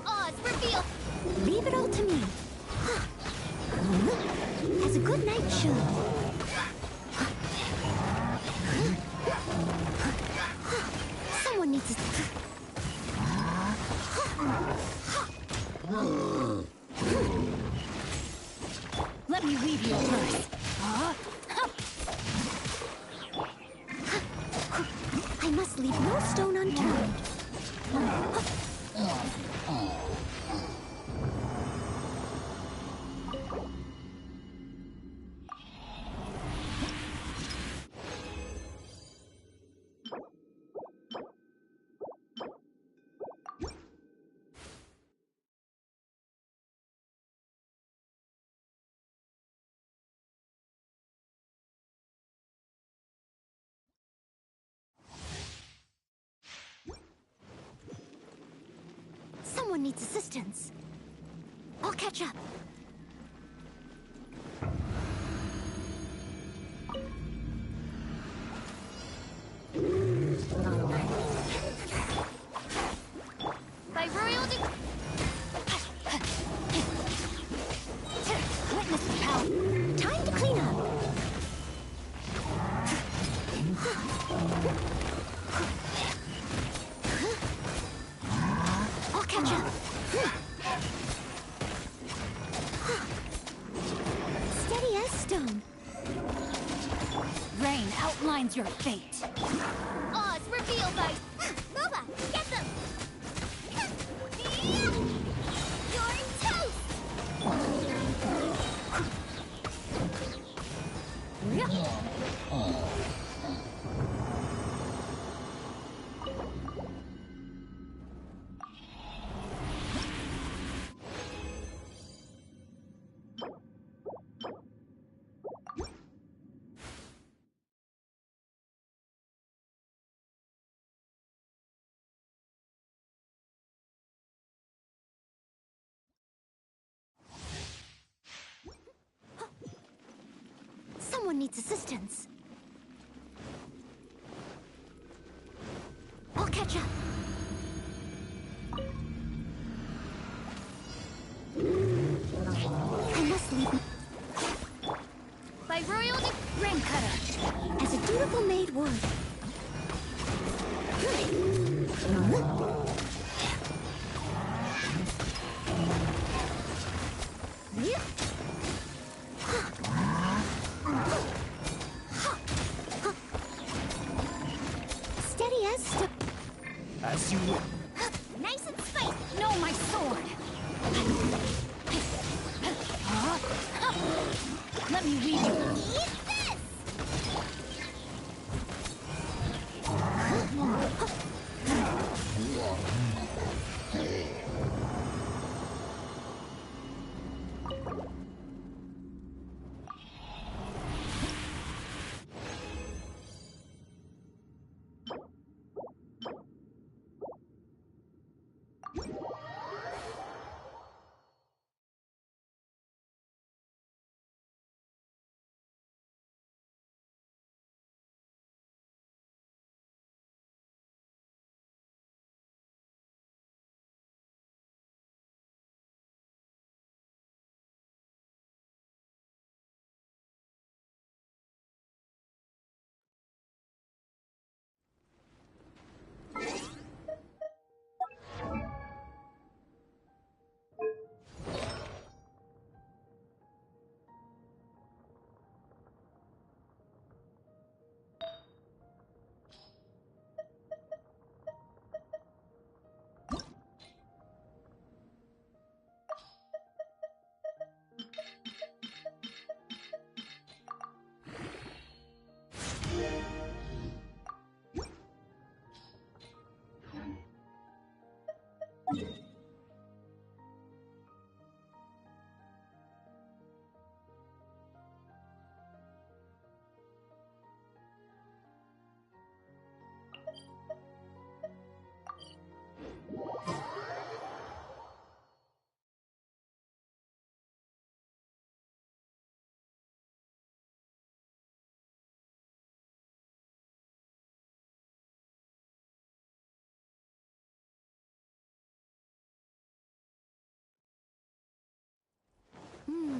Oz, reveal. Leave it all to me. As a good knight should. Someone needs to... Let me weave you a verse. I must leave no stone unturned. Someone needs assistance. I'll catch up. By royal Witness the power. Time to clean up. I'll catch up. Mine's your fate. Oz, reveal by... Nova, get them! You're toast! Someone needs assistance. I'll catch up. I must leave. By royal rain cutter, as a dutiful maid would. Steady as step. As you... Nice and spicy. No, my sword. Let me read you. Eat this!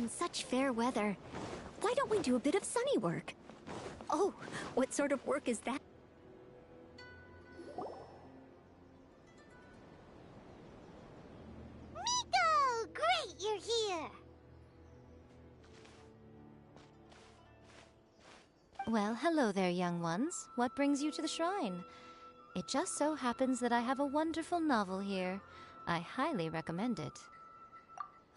Such fair weather. Why don't we do a bit of sunny work? Oh, what sort of work is that? Miko! Great, you're here! Well, hello there, young ones. What brings you to the shrine? It just so happens that I have a wonderful novel here. I highly recommend it.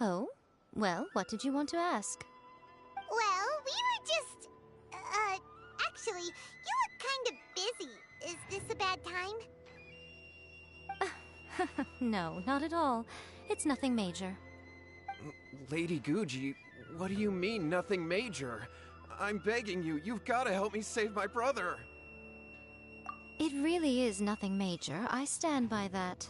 Oh? Well, what did you want to ask? Well, we were just... actually, you look kind of busy. Is this a bad time? No, not at all. It's nothing major. Lady Guji, what do you mean, nothing major? I'm begging you, you've got to help me save my brother. It really is nothing major. I stand by that.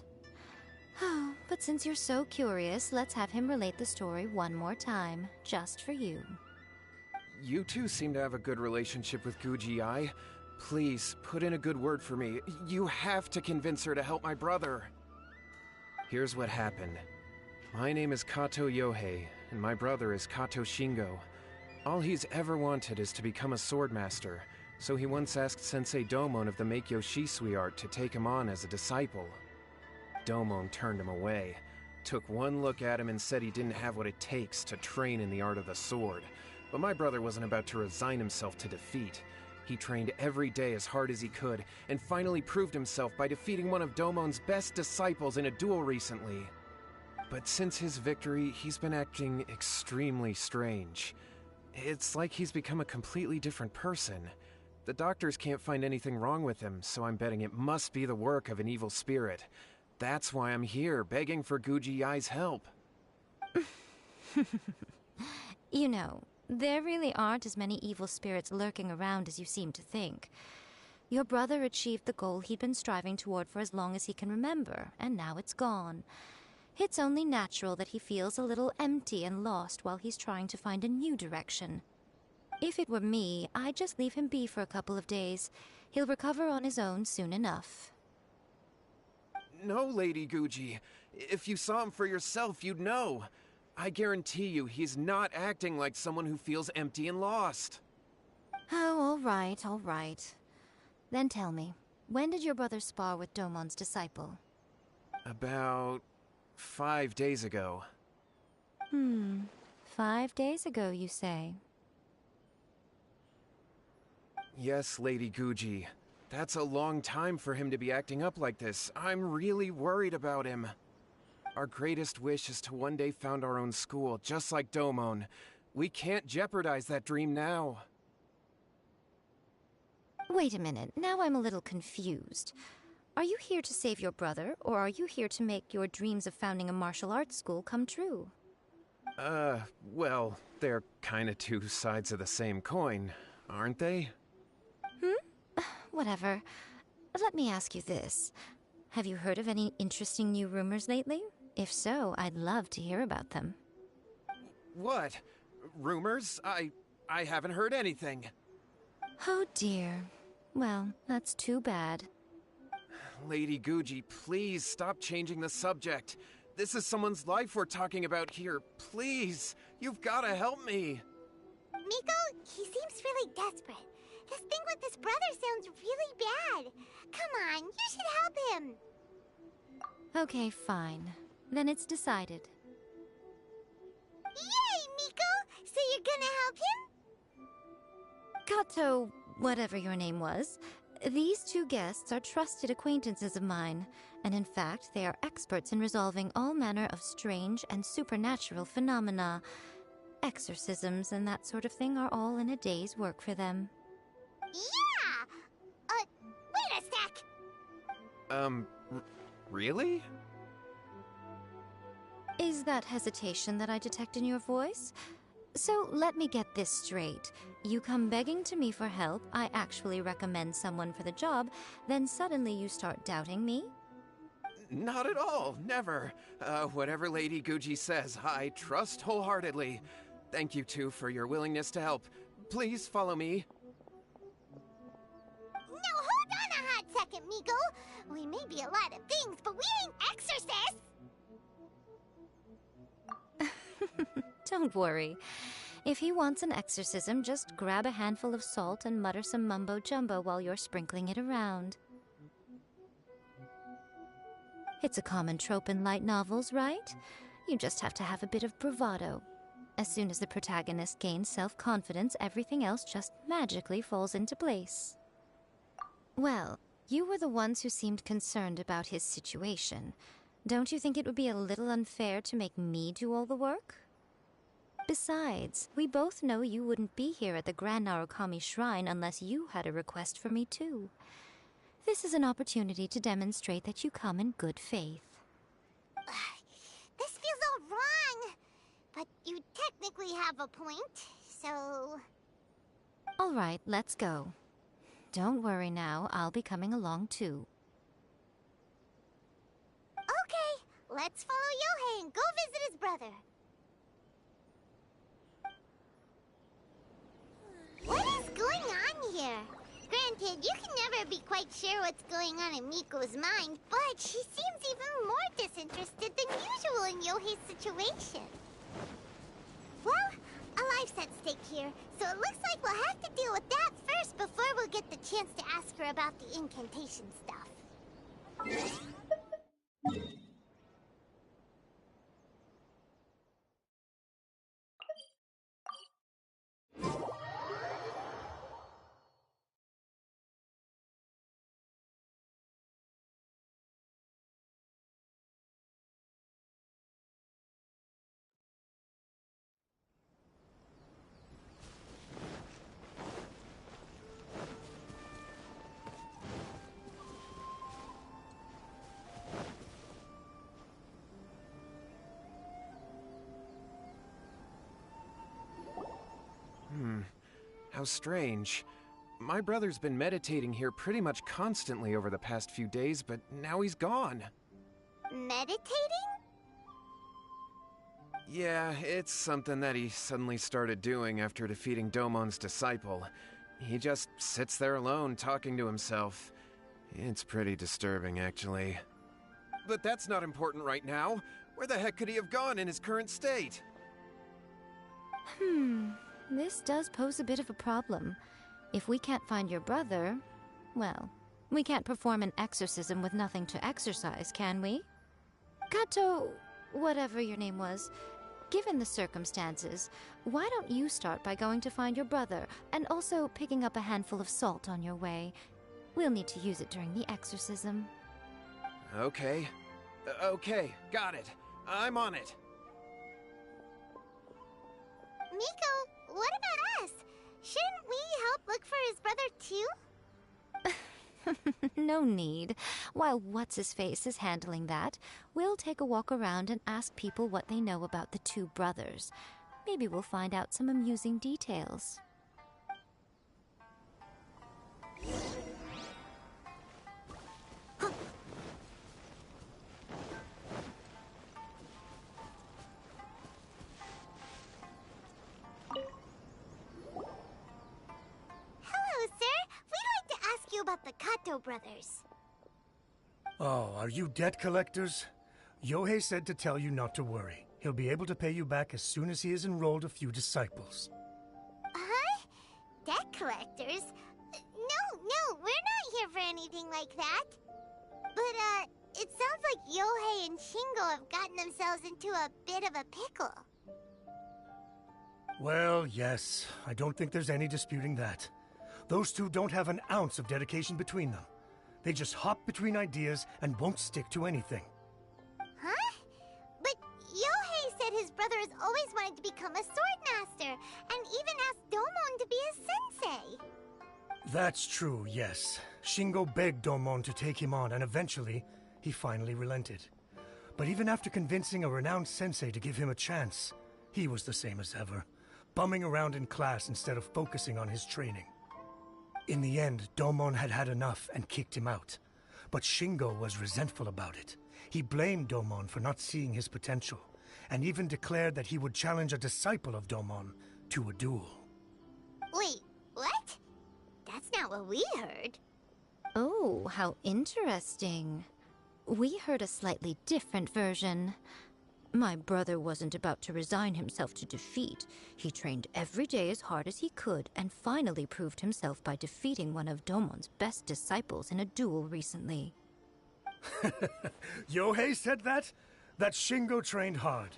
Oh, but since you're so curious, let's have him relate the story one more time, just for you. You two seem to have a good relationship with Guji-ai. Please, put in a good word for me. You have to convince her to help my brother. Here's what happened. My name is Kato Yohei, and my brother is Kato Shingo. All he's ever wanted is to become a swordmaster, so he once asked Sensei Domon of the Meikyo Shisui art to take him on as a disciple. Domon turned him away, took one look at him and said he didn't have what it takes to train in the art of the sword. But my brother wasn't about to resign himself to defeat. He trained every day as hard as he could, and finally proved himself by defeating one of Domon's best disciples in a duel recently. But since his victory, he's been acting extremely strange. It's like he's become a completely different person. The doctors can't find anything wrong with him, so I'm betting it must be the work of an evil spirit. That's why I'm here, begging for Guji Yai's help. You know, there really aren't as many evil spirits lurking around as you seem to think. Your brother achieved the goal he'd been striving toward for as long as he can remember, and now it's gone. It's only natural that he feels a little empty and lost while he's trying to find a new direction. If it were me, I'd just leave him be for a couple of days. He'll recover on his own soon enough. No, Lady Guji. If you saw him for yourself, you'd know. I guarantee you he's not acting like someone who feels empty and lost. Oh, all right. Then tell me, when did your brother spar with Domon's disciple? About 5 days ago. 5 days ago, you say? Yes, Lady Guji. That's a long time for him to be acting up like this. I'm really worried about him. Our greatest wish is to one day found our own school, just like Domon. We can't jeopardize that dream now. Wait a minute, now I'm a little confused. Are you here to save your brother, or are you here to make your dreams of founding a martial arts school come true? Well, they're kinda two sides of the same coin, aren't they? Whatever. Let me ask you this. Have you heard of any interesting new rumors lately? If so, I'd love to hear about them. What? Rumors? I haven't heard anything. Oh dear. Well, that's too bad. Lady Guji, please stop changing the subject. This is someone's life we're talking about here. Please, you've gotta help me. Miko, he seems really desperate. This thing with his brother sounds really bad. Come on, you should help him. Okay, fine. Then it's decided. Yay, Miko! So you're gonna help him? Kato, whatever your name was, these two guests are trusted acquaintances of mine, and in fact, they are experts in resolving all manner of strange and supernatural phenomena. Exorcisms and that sort of thing are all in a day's work for them. Yeah! Wait a sec! Really? Is that hesitation that I detect in your voice? So let me get this straight. You come begging to me for help, I actually recommend someone for the job, then suddenly you start doubting me? Not at all, never. Whatever Lady Guji says, I trust wholeheartedly. Thank you two for your willingness to help. Please follow me. No, hold on a hot second, Miko. We may be a lot of things, but we ain't exorcists! Don't worry. If he wants an exorcism, just grab a handful of salt and mutter some mumbo-jumbo while you're sprinkling it around. It's a common trope in light novels, right? You just have to have a bit of bravado. As soon as the protagonist gains self-confidence, everything else just magically falls into place. Well, you were the ones who seemed concerned about his situation. Don't you think it would be a little unfair to make me do all the work? Besides, we both know you wouldn't be here at the Grand Narukami Shrine unless you had a request for me too. This is an opportunity to demonstrate that you come in good faith. This feels all wrong. But you technically have a point, so... All right, let's go. Don't worry now, I'll be coming along too. Okay, let's follow Yohei and go visit his brother. What is going on here? Granted, you can never be quite sure what's going on in Miko's mind, but she seems even more disinterested than usual in Yohei's situation. Well, a life's at stake here, so it looks like we'll have to deal with that first before we'll get the chance to ask her about the incantation stuff. How strange. My brother's been meditating here pretty much constantly over the past few days, but now he's gone. Meditating? Yeah, it's something that he suddenly started doing after defeating Domon's disciple. He just sits there alone, talking to himself. It's pretty disturbing, actually. But that's not important right now. Where the heck could he have gone in his current state? This does pose a bit of a problem. If we can't find your brother, well, we can't perform an exorcism with nothing to exorcise, can we? Kato, whatever your name was, given the circumstances, why don't you start by going to find your brother, and also picking up a handful of salt on your way? We'll need to use it during the exorcism. Okay. Okay, got it. I'm on it. Miko, what about us? Shouldn't we help look for his brother too? No need. While What's-His-Face is handling that, we'll take a walk around and ask people what they know about the two brothers. Maybe we'll find out some amusing details. About the Kato brothers. Oh, are you debt collectors? Yohei said to tell you not to worry. He'll be able to pay you back as soon as he has enrolled a few disciples. Huh? Debt collectors? No, we're not here for anything like that. But, it sounds like Yohei and Shingo have gotten themselves into a bit of a pickle. Well, yes. I don't think there's any disputing that. Those two don't have an ounce of dedication between them. They just hop between ideas and won't stick to anything. Huh? But Yohei said his brother has always wanted to become a sword master, and even asked Domon to be his sensei. That's true, yes. Shingo begged Domon to take him on, and eventually, he finally relented. But even after convincing a renowned sensei to give him a chance, he was the same as ever, bumming around in class instead of focusing on his training. In the end, Domon had had enough and kicked him out. But Shingo was resentful about it. He blamed Domon for not seeing his potential, and even declared that he would challenge a disciple of Domon to a duel. Wait, what? That's not what we heard. Oh, how interesting. We heard a slightly different version. My brother wasn't about to resign himself to defeat. He trained every day as hard as he could and finally proved himself by defeating one of Domon's best disciples in a duel recently. Yohei said that? That Shingo trained hard.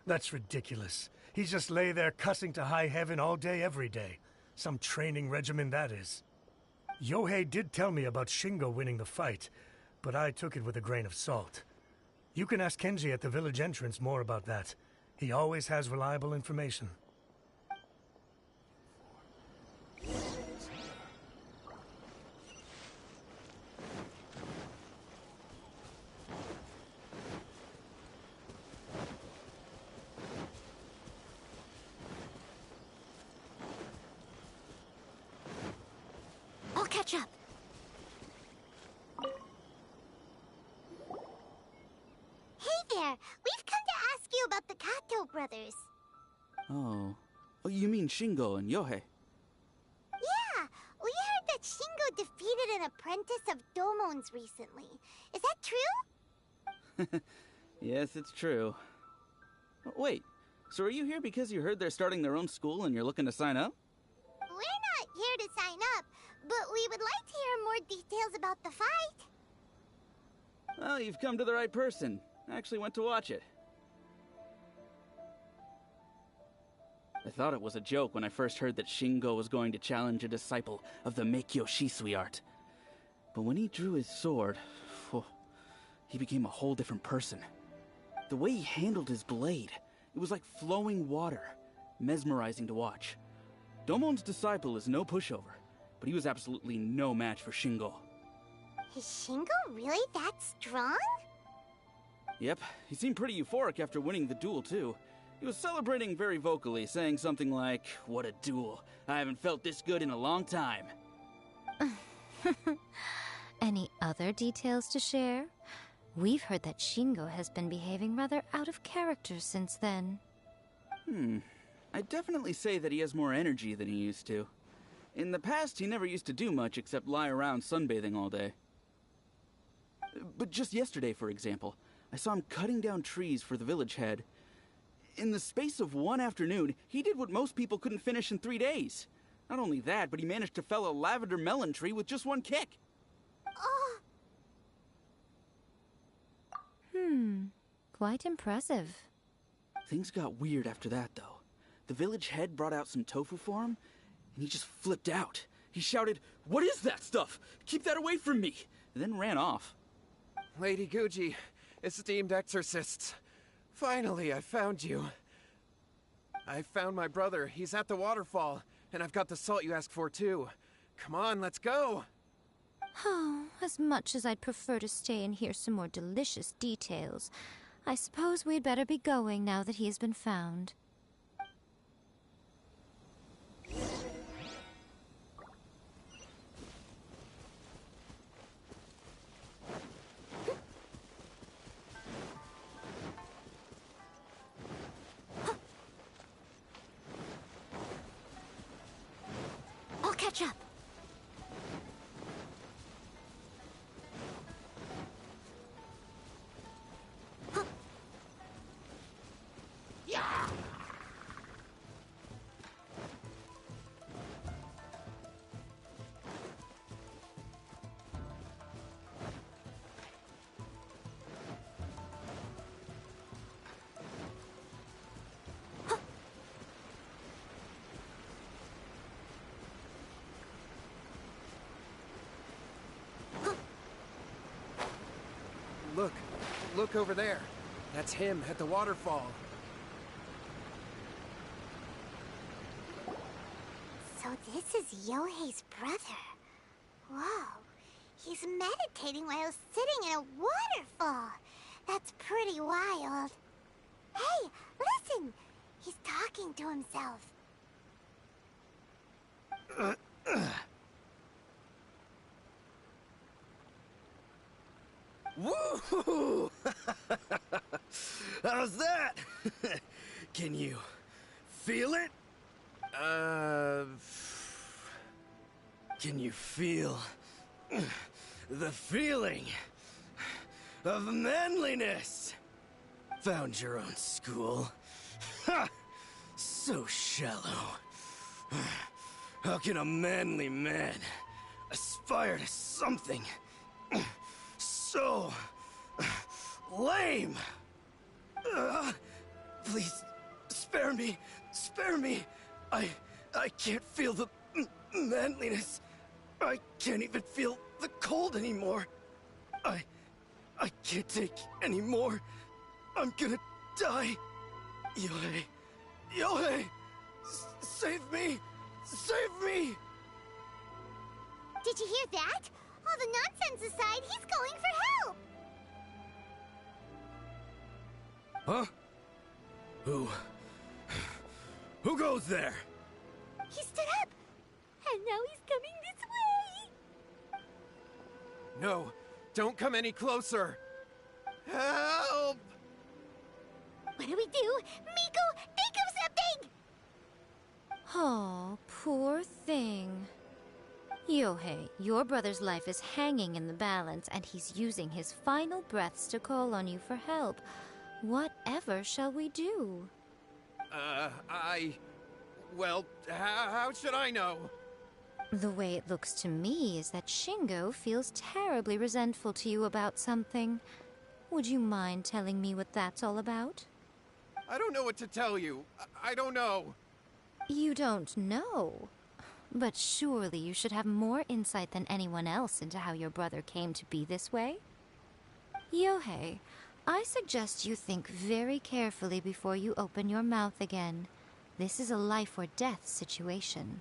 That's ridiculous. He just lay there cussing to high heaven all day every day. Some training regimen that is. Yohei did tell me about Shingo winning the fight, but I took it with a grain of salt. You can ask Kenji at the village entrance more about that. He always has reliable information. I'll catch up. Hey there! We've come to ask you about the Kato brothers. Oh, you mean Shingo and Yohei? Yeah! We heard that Shingo defeated an apprentice of Domon's recently. Is that true? Yes, it's true. Wait, so are you here because you heard they're starting their own school and you're looking to sign up? We're not here to sign up, but we would like to hear more details about the fight. Well, you've come to the right person. I actually went to watch it. I thought it was a joke when I first heard that Shingo was going to challenge a disciple of the Meikyo Shisui art. But when he drew his sword, he became a whole different person. The way he handled his blade, it was like flowing water, mesmerizing to watch. Domon's disciple is no pushover, but he was absolutely no match for Shingo. Is Shingo really that strong? Yep, he seemed pretty euphoric after winning the duel too. He was celebrating very vocally, saying something like, "What a duel. I haven't felt this good in a long time." Any other details to share? We've heard that Shingo has been behaving rather out of character since then. I'd definitely say that he has more energy than he used to. In the past, he never used to do much except lie around sunbathing all day. But just yesterday, for example, I saw him cutting down trees for the village head. In the space of one afternoon, he did what most people couldn't finish in 3 days. Not only that, but he managed to fell a lavender melon tree with just one kick. Quite impressive. Things got weird after that, though. The village head brought out some tofu for him, and he just flipped out. He shouted, "What is that stuff? Keep that away from me!" and then ran off. Lady Guji, esteemed exorcists. Finally, I found you. I found my brother. He's at the waterfall, and I've got the salt you asked for, too. Come on, let's go! Oh, as much as I'd prefer to stay and hear some more delicious details, I suppose we'd better be going now that he has been found. I'll catch up. Look over there. That's him at the waterfall. So this is Yohei's brother. Whoa. He's meditating while sitting in a waterfall. That's pretty wild. Hey, listen! He's talking to himself. Woohoo! How's that? Can you feel it? Can you feel the feeling of manliness? Found your own school? Ha! So shallow. How can a manly man aspire to something so lame? Please, spare me. Spare me. I can't feel the manliness. I can't even feel the cold anymore. I can't take any more. I'm gonna die. Yohei. Yohei! Save me! Save me! Did you hear that? All the nonsense aside, he's going for help! Huh? Who goes there? He stood up! And now he's coming this way! No, don't come any closer! Help! What do we do? Miko, think of something! Oh, poor thing. Yohei, your brother's life is hanging in the balance, and he's using his final breaths to call on you for help. Whatever shall we do? Well, how should I know? The way it looks to me is that Shingo feels terribly resentful to you about something. Would you mind telling me what that's all about? I don't know what to tell you. I don't know. You don't know? But surely you should have more insight than anyone else into how your brother came to be this way? Yohei, I suggest you think very carefully before you open your mouth again. This is a life or death situation.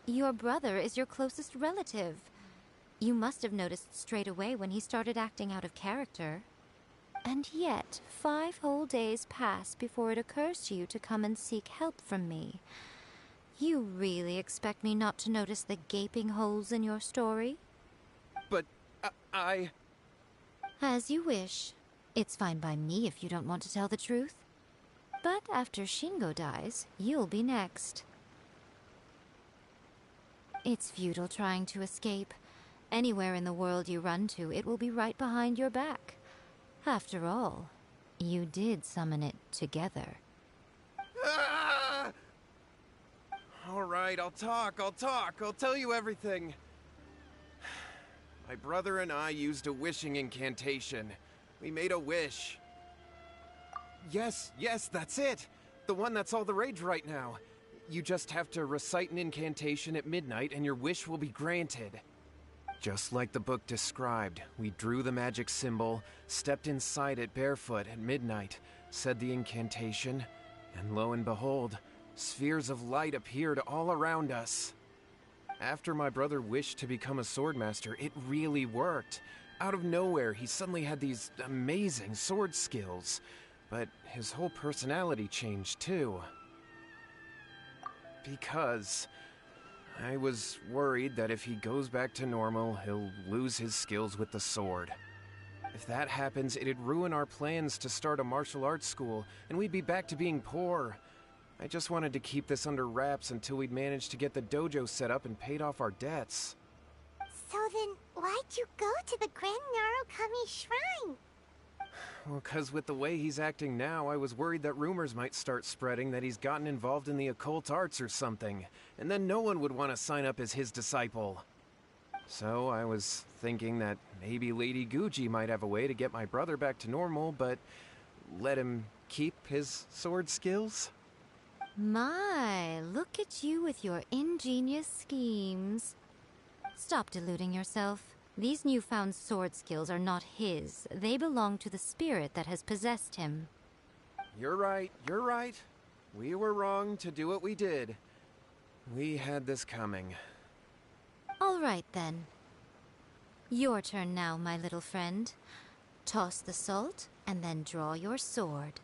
Your brother is your closest relative. You must have noticed straight away when he started acting out of character. And yet, 5 whole days pass before it occurs to you to come and seek help from me. You really expect me not to notice the gaping holes in your story? But I... As you wish. It's fine by me if you don't want to tell the truth. But after Shingo dies, you'll be next. It's futile trying to escape. Anywhere in the world you run to, it will be right behind your back. After all, you did summon it together. Ah! All right, I'll talk. I'll tell you everything. My brother and I used a wishing incantation. We made a wish. Yes, that's it. The one that's all the rage right now. You just have to recite an incantation at midnight and your wish will be granted. Just like the book described, we drew the magic symbol, stepped inside it barefoot at midnight, said the incantation, and lo and behold, spheres of light appeared all around us. After my brother wished to become a swordmaster, it really worked. Out of nowhere, he suddenly had these amazing sword skills, but his whole personality changed too. Because I was worried that if he goes back to normal, he'll lose his skills with the sword. If that happens, it'd ruin our plans to start a martial arts school, and we'd be back to being poor. I just wanted to keep this under wraps until we'd managed to get the dojo set up and paid off our debts. So then, why'd you go to the Grand Narukami Shrine? Well, 'cause with the way he's acting now, I was worried that rumors might start spreading that he's gotten involved in the occult arts or something, and then no one would want to sign up as his disciple. So I was thinking that maybe Lady Guji might have a way to get my brother back to normal, but let him keep his sword skills? My, look at you with your ingenious schemes. Stop deluding yourself. These newfound sword skills are not his. They belong to the spirit that has possessed him. You're right. We were wrong to do what we did. We had this coming. All right, then. Your turn now, my little friend. Toss the salt, and then draw your sword.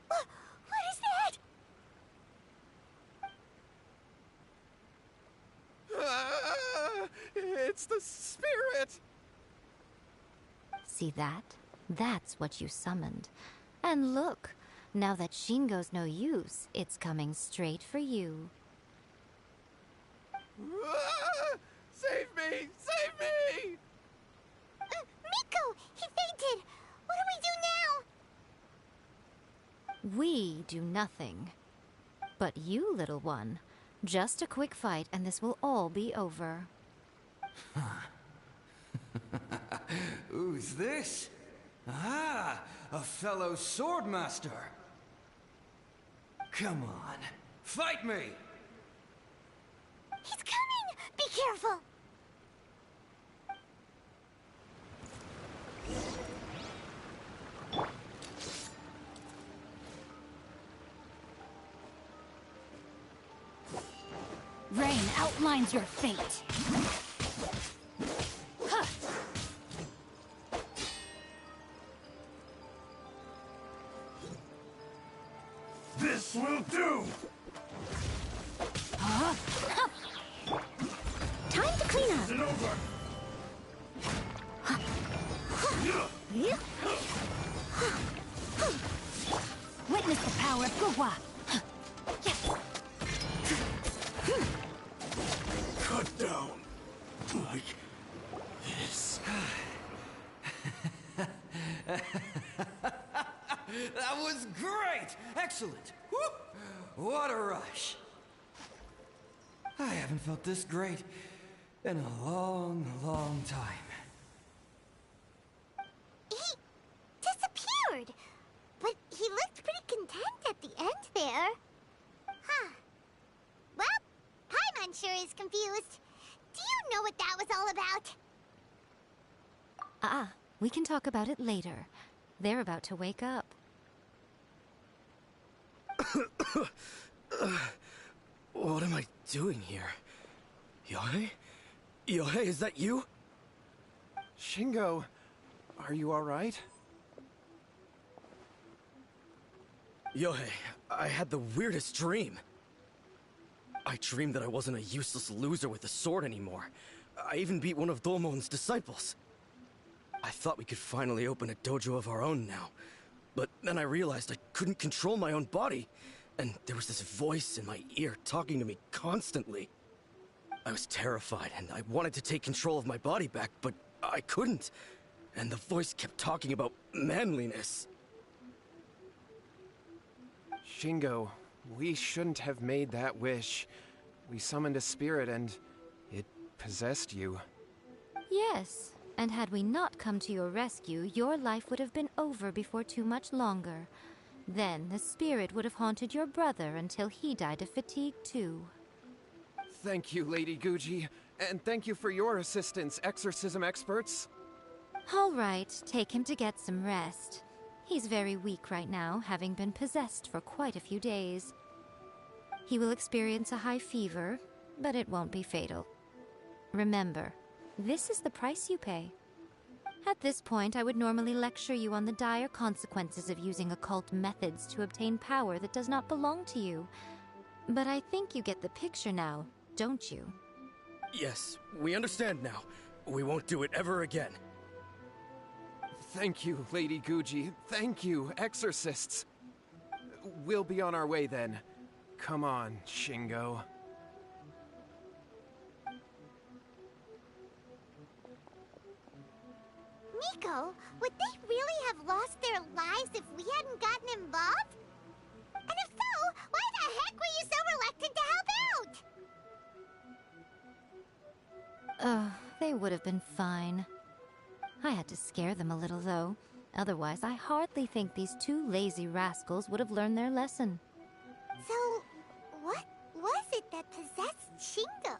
What is that? It's the spirit! See that? That's what you summoned. And look, now that Shingo's no use, it's coming straight for you. Save me! Save me! Miko! He fainted! What do we do now? We do nothing. But you, little one, just a quick fight and this will all be over. Who's this? Ah, a fellow swordmaster. Come on, fight me! He's coming! Be careful! Rain outlines your fate. Huh. This will do! Huh? Time to clean up. It's over! Witness the power of Guhua. Cut down. Like this. That was great! Excellent! Whoop! What a rush! I haven't felt this great in a long, long time. He disappeared! But he looked pretty content at the end there. Huh. Well, Paimon sure is confused. Do you know what that was all about? We can talk about it later. They're about to wake up. What am I doing here? Yohei? Yohei, is that you? Shingo, are you alright? Yohei, I had the weirdest dream. I dreamed that I wasn't a useless loser with a sword anymore. I even beat one of Domon's disciples. I thought we could finally open a dojo of our own now. But then I realized I couldn't control my own body. And there was this voice in my ear talking to me constantly. I was terrified and I wanted to take control of my body back, but I couldn't. And the voice kept talking about manliness. Shingo, we shouldn't have made that wish. We summoned a spirit and it possessed you. Yes, and had we not come to your rescue, your life would have been over before too much longer. Then the spirit would have haunted your brother until he died of fatigue too. Thank you, Lady Guji, and thank you for your assistance, exorcism experts. All right, take him to get some rest. He's very weak right now, having been possessed for quite a few days. He will experience a high fever, but it won't be fatal. Remember, this is the price you pay. At this point, I would normally lecture you on the dire consequences of using occult methods to obtain power that does not belong to you. But I think you get the picture now, don't you? Yes, we understand now. We won't do it ever again. Thank you, Lady Guji. Thank you, exorcists. We'll be on our way then. Come on, Shingo. Miko, would they really have lost their lives if we hadn't gotten involved? And if so, why the heck were you so reluctant to help out? They would have been fine. I had to scare them a little, though. Otherwise, I hardly think these two lazy rascals would have learned their lesson. So, what was it that possessed Shingo?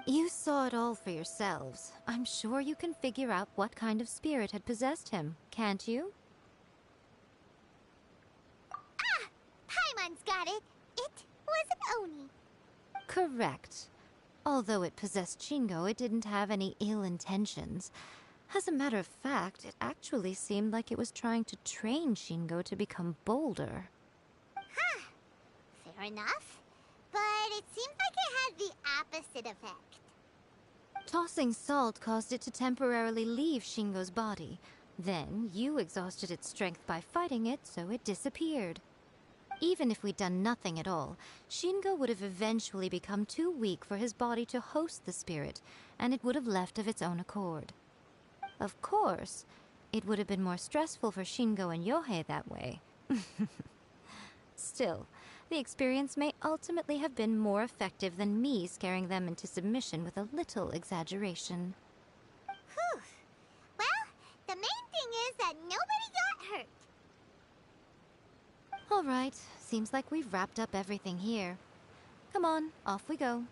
You saw it all for yourselves. I'm sure you can figure out what kind of spirit had possessed him, can't you? Ah! Paimon's got it! It was an Oni. Correct. Although it possessed Shingo, it didn't have any ill intentions. As a matter of fact, it actually seemed like it was trying to train Shingo to become bolder. Huh. Fair enough. But it seems like it had the opposite effect. Tossing salt caused it to temporarily leave Shingo's body. Then, you exhausted its strength by fighting it, so it disappeared. Even if we'd done nothing at all, Shingo would have eventually become too weak for his body to host the spirit, and it would have left of its own accord. Of course, it would have been more stressful for Shingo and Yohei that way. Still, the experience may ultimately have been more effective than me scaring them into submission with a little exaggeration. Whew. Well, the main thing is that nobody got hurt. All right, seems like we've wrapped up everything here. Come on, off we go.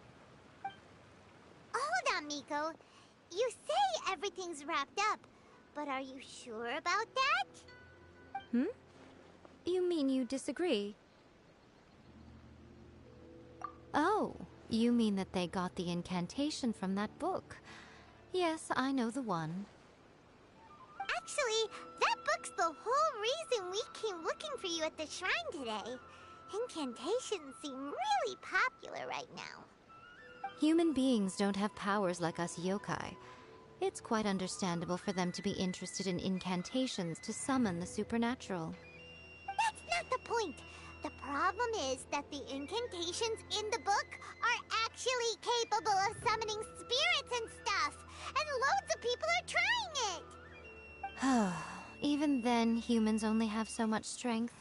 Hold on, Miko. You say everything's wrapped up, but are you sure about that? You mean you disagree? Oh, you mean that they got the incantation from that book. Yes, I know the one. Actually, that book's the whole reason we came looking for you at the shrine today. Incantations seem really popular right now. Human beings don't have powers like us yokai. It's quite understandable for them to be interested in incantations to summon the supernatural. That's not the point. The problem is that the incantations in the book are actually capable of summoning spirits and stuff, and loads of people are trying it. Even then, humans only have so much strength.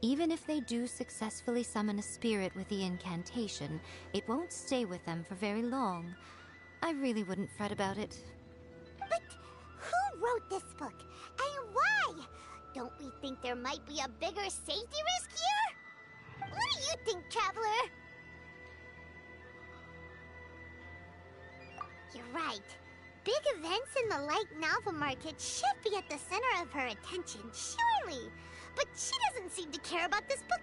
Even if they do successfully summon a spirit with the incantation, it won't stay with them for very long. I really wouldn't fret about it. But who wrote this book? And why? Don't we think there might be a bigger safety risk here? What do you think, Traveler? You're right. Big events in the light novel market should be at the center of her attention, surely. But she doesn't seem to care about this book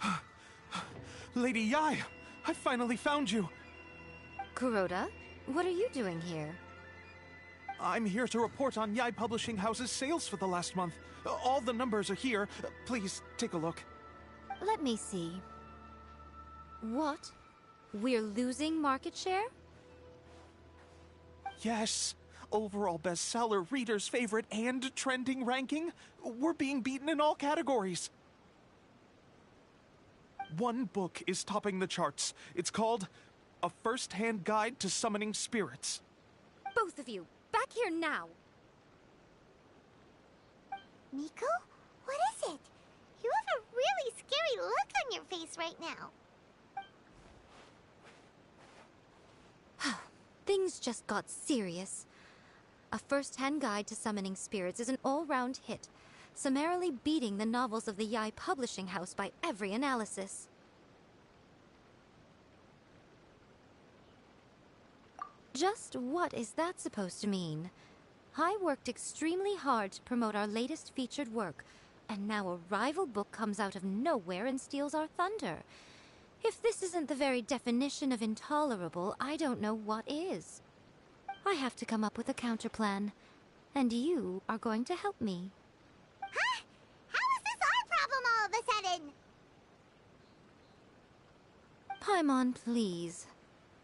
at all. Lady Yai, I finally found you. Kuroda, what are you doing here? I'm here to report on Yai Publishing House's sales for the last month. All the numbers are here. Please, take a look. Let me see. What? We're losing market share? Yes. Overall bestseller, reader's favorite, and trending ranking. We're being beaten in all categories. One book is topping the charts. It's called A First-Hand Guide to Summoning Spirits. Both of you, back here now! Miko? What is it? You have a really scary look on your face right now. Things just got serious. A First-Hand Guide to Summoning Spirits is an all-round hit, summarily beating the novels of the Yai Publishing House by every analysis. Just what is that supposed to mean? I worked extremely hard to promote our latest featured work, and now a rival book comes out of nowhere and steals our thunder. If this isn't the very definition of intolerable, I don't know what is. I have to come up with a counterplan, and you are going to help me. Huh? How is this our problem all of a sudden? Paimon, please.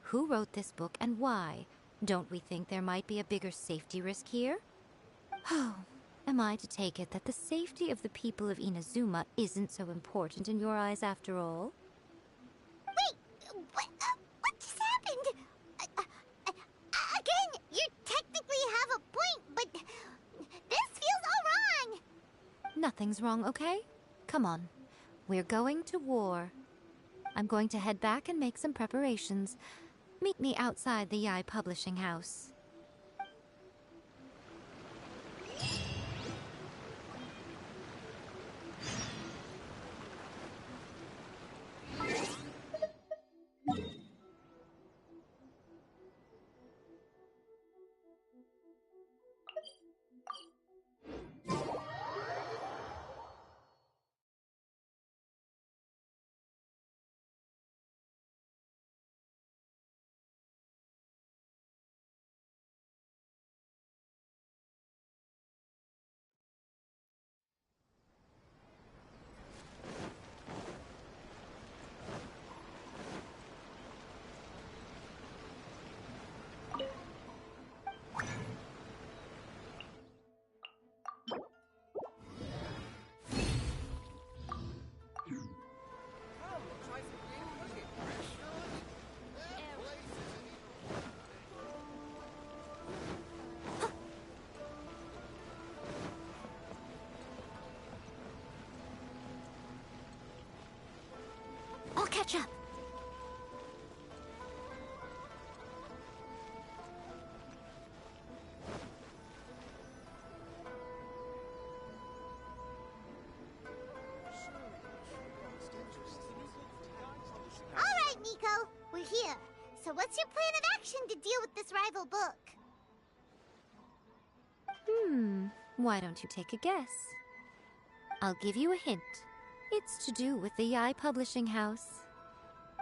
Who wrote this book and why? Don't we think there might be a bigger safety risk here? Oh, am I to take it that the safety of the people of Inazuma isn't so important in your eyes after all? Wait, what just happened? Again, you technically have a point, but this feels all wrong. Nothing's wrong, okay? Come on. We're going to war. I'm going to head back and make some preparations. Meet me outside the Yai Publishing House. I'll catch up. All right, Miko, we're here. So what's your plan of action to deal with this rival book? Why don't you take a guess? I'll give you a hint. It's to do with the Yai Publishing House.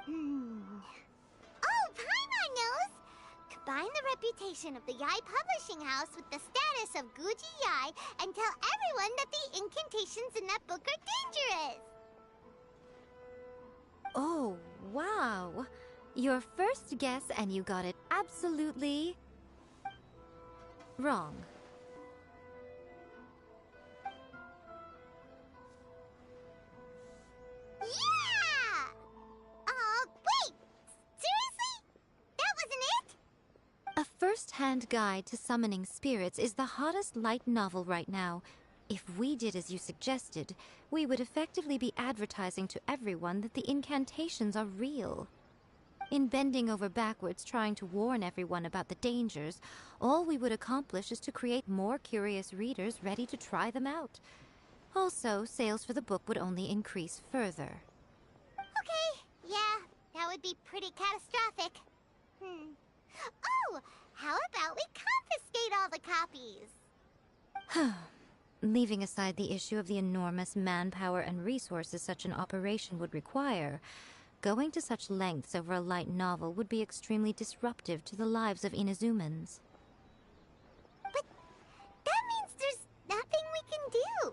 Oh, Paimon knows! Combine the reputation of the Yai Publishing House with the status of Guji Yai and tell everyone that the incantations in that book are dangerous! Oh, wow. Your first guess and you got it absolutely wrong. Yeah! Wait! Seriously? That wasn't it? A First-Hand Guide to Summoning Spirits is the hottest light novel right now. If we did as you suggested, we would effectively be advertising to everyone that the incantations are real. In bending over backwards trying to warn everyone about the dangers, all we would accomplish is to create more curious readers ready to try them out. Also, sales for the book would only increase further. Okay, yeah, that would be pretty catastrophic. Oh, copies. Leaving aside the issue of the enormous manpower and resources such an operation would require, going to such lengths over a light novel would be extremely disruptive to the lives of Inazumans. But that means there's nothing we can do.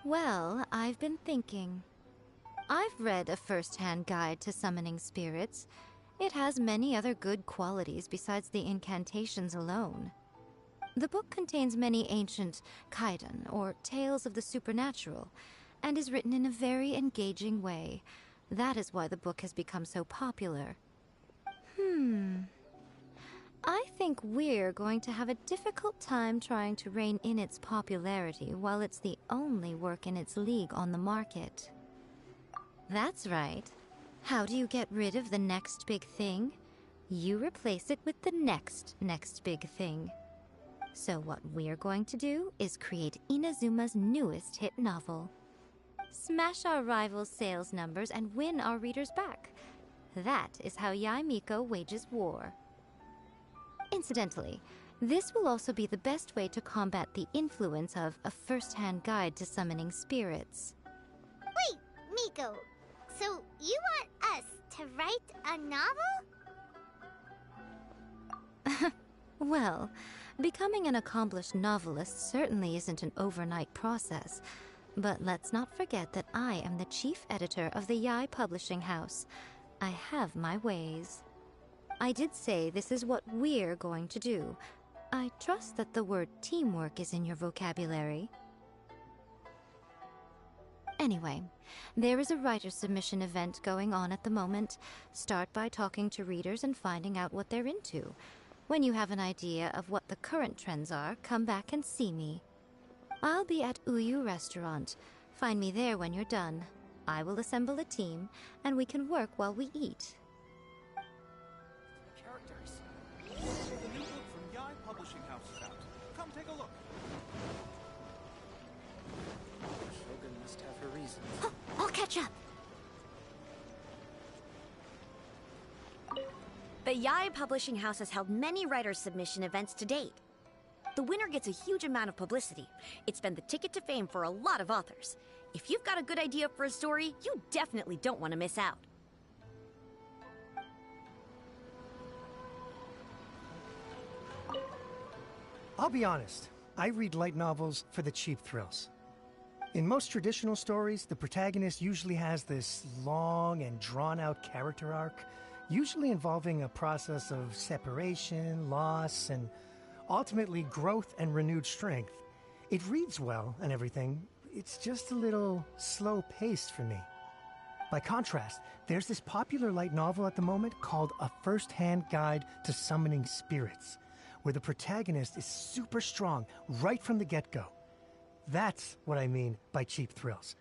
Well, I've been thinking. I've read a first-hand guide to summoning spirits. It has many other good qualities besides the incantations alone. The book contains many ancient kaidan, or tales of the supernatural, and is written in a very engaging way. That is why the book has become so popular. I think we're going to have a difficult time trying to rein in its popularity while it's the only work in its league on the market. That's right. How do you get rid of the next big thing? You replace it with the next big thing. So what we're going to do is create Inazuma's newest hit novel. Smash our rivals' sales numbers and win our readers back. That is how Yae Miko wages war. Incidentally, this will also be the best way to combat the influence of a first-hand guide to summoning spirits. Wait, Miko, so you want us to write a novel? Well, becoming an accomplished novelist certainly isn't an overnight process, but let's not forget that I am the chief editor of the Yae Publishing House. I have my ways. I did say this is what we're going to do. I trust that the word teamwork is in your vocabulary. Anyway, there is a writer submission event going on at the moment. Start by talking to readers and finding out what they're into. When you have an idea of what the current trends are, come back and see me. I'll be at Uyu Restaurant. Find me there when you're done. I will assemble a team, and we can work while we eat. Characters. The new book from Yae Publishing House is out. Come take a look. Shogun must have her reasons. I'll catch up. The Yae Publishing House has held many writers' submission events to date. The winner gets a huge amount of publicity. It's been the ticket to fame for a lot of authors. If you've got a good idea for a story, you definitely don't want to miss out. I'll be honest, I read light novels for the cheap thrills. In most traditional stories, the protagonist usually has this long and drawn-out character arc, usually involving a process of separation, loss, and ultimately growth and renewed strength. It reads well and everything, it's just a little slow-paced for me. By contrast, there's this popular light novel at the moment called A First-Hand Guide to Summoning Spirits, where the protagonist is super strong right from the get-go. That's what I mean by cheap thrills.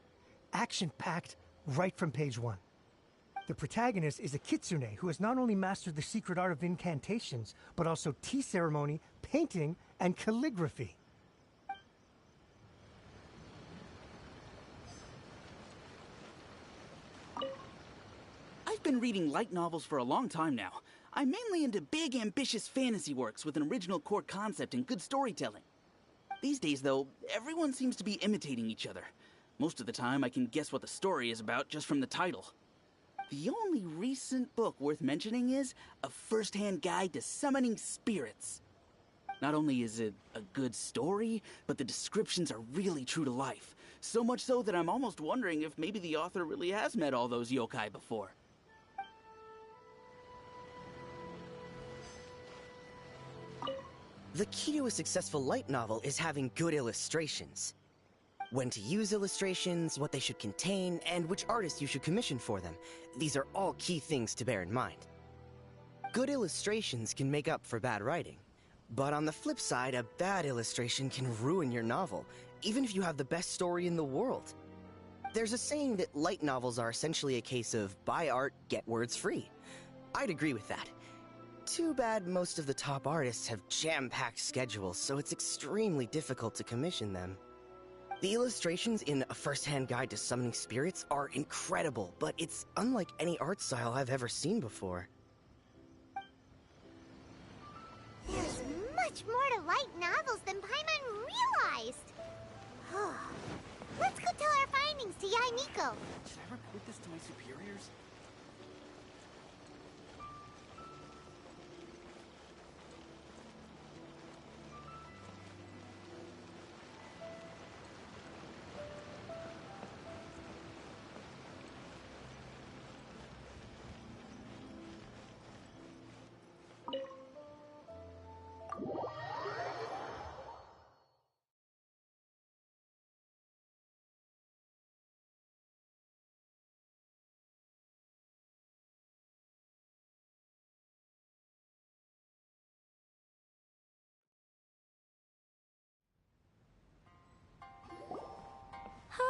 Action-packed right from page one. The protagonist is a kitsune who has not only mastered the secret art of incantations, but also tea ceremony, painting, and calligraphy. I've been reading light novels for a long time now. I'm mainly into big, ambitious fantasy works with an original core concept and good storytelling. These days, though, everyone seems to be imitating each other. Most of the time, I can guess what the story is about just from the title. The only recent book worth mentioning is A First-Hand Guide to Summoning Spirits. Not only is it a good story, but the descriptions are really true to life. So much so that I'm almost wondering if maybe the author really has met all those yokai before. The key to a successful light novel is having good illustrations. When to use illustrations, what they should contain, and which artist you should commission for them. These are all key things to bear in mind. Good illustrations can make up for bad writing. But on the flip side, a bad illustration can ruin your novel, even if you have the best story in the world. There's a saying that light novels are essentially a case of buy art, get words free. I'd agree with that. Too bad most of the top artists have jam-packed schedules, so it's extremely difficult to commission them. The illustrations in A First-Hand Guide to Summoning Spirits are incredible, but it's unlike any art style I've ever seen before. There's much more to light novels than Paimon realized. Let's go tell our findings to Yai Miko. Should I report this to my superiors?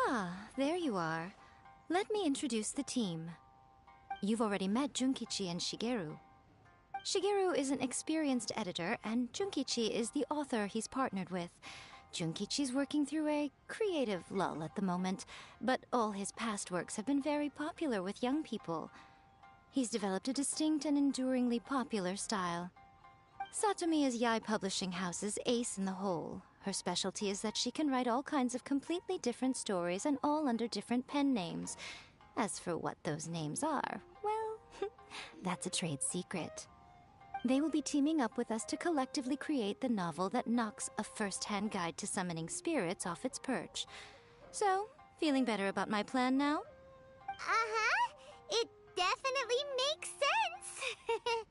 Ah, there you are. Let me introduce the team. You've already met Junkichi and Shigeru. Shigeru is an experienced editor, and Junkichi is the author he's partnered with. Junkichi's working through a creative lull at the moment, but all his past works have been very popular with young people. He's developed a distinct and enduringly popular style. Satomi is Yai Publishing House's ace in the hole. Her specialty is that she can write all kinds of completely different stories and all under different pen names. As for what those names are, well, that's a trade secret. They will be teaming up with us to collectively create the novel that knocks a first-hand guide to summoning spirits off its perch. So, feeling better about my plan now? Uh-huh. It definitely makes sense.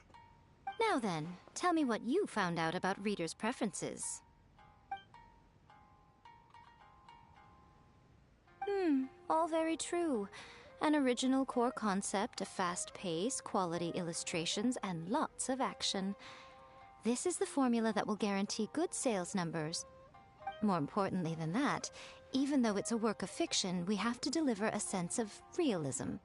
Now then, tell me what you found out about readers' preferences. All very true. An original core concept, a fast pace, quality illustrations, and lots of action. This is the formula that will guarantee good sales numbers. More importantly than that, even though it's a work of fiction, we have to deliver a sense of realism.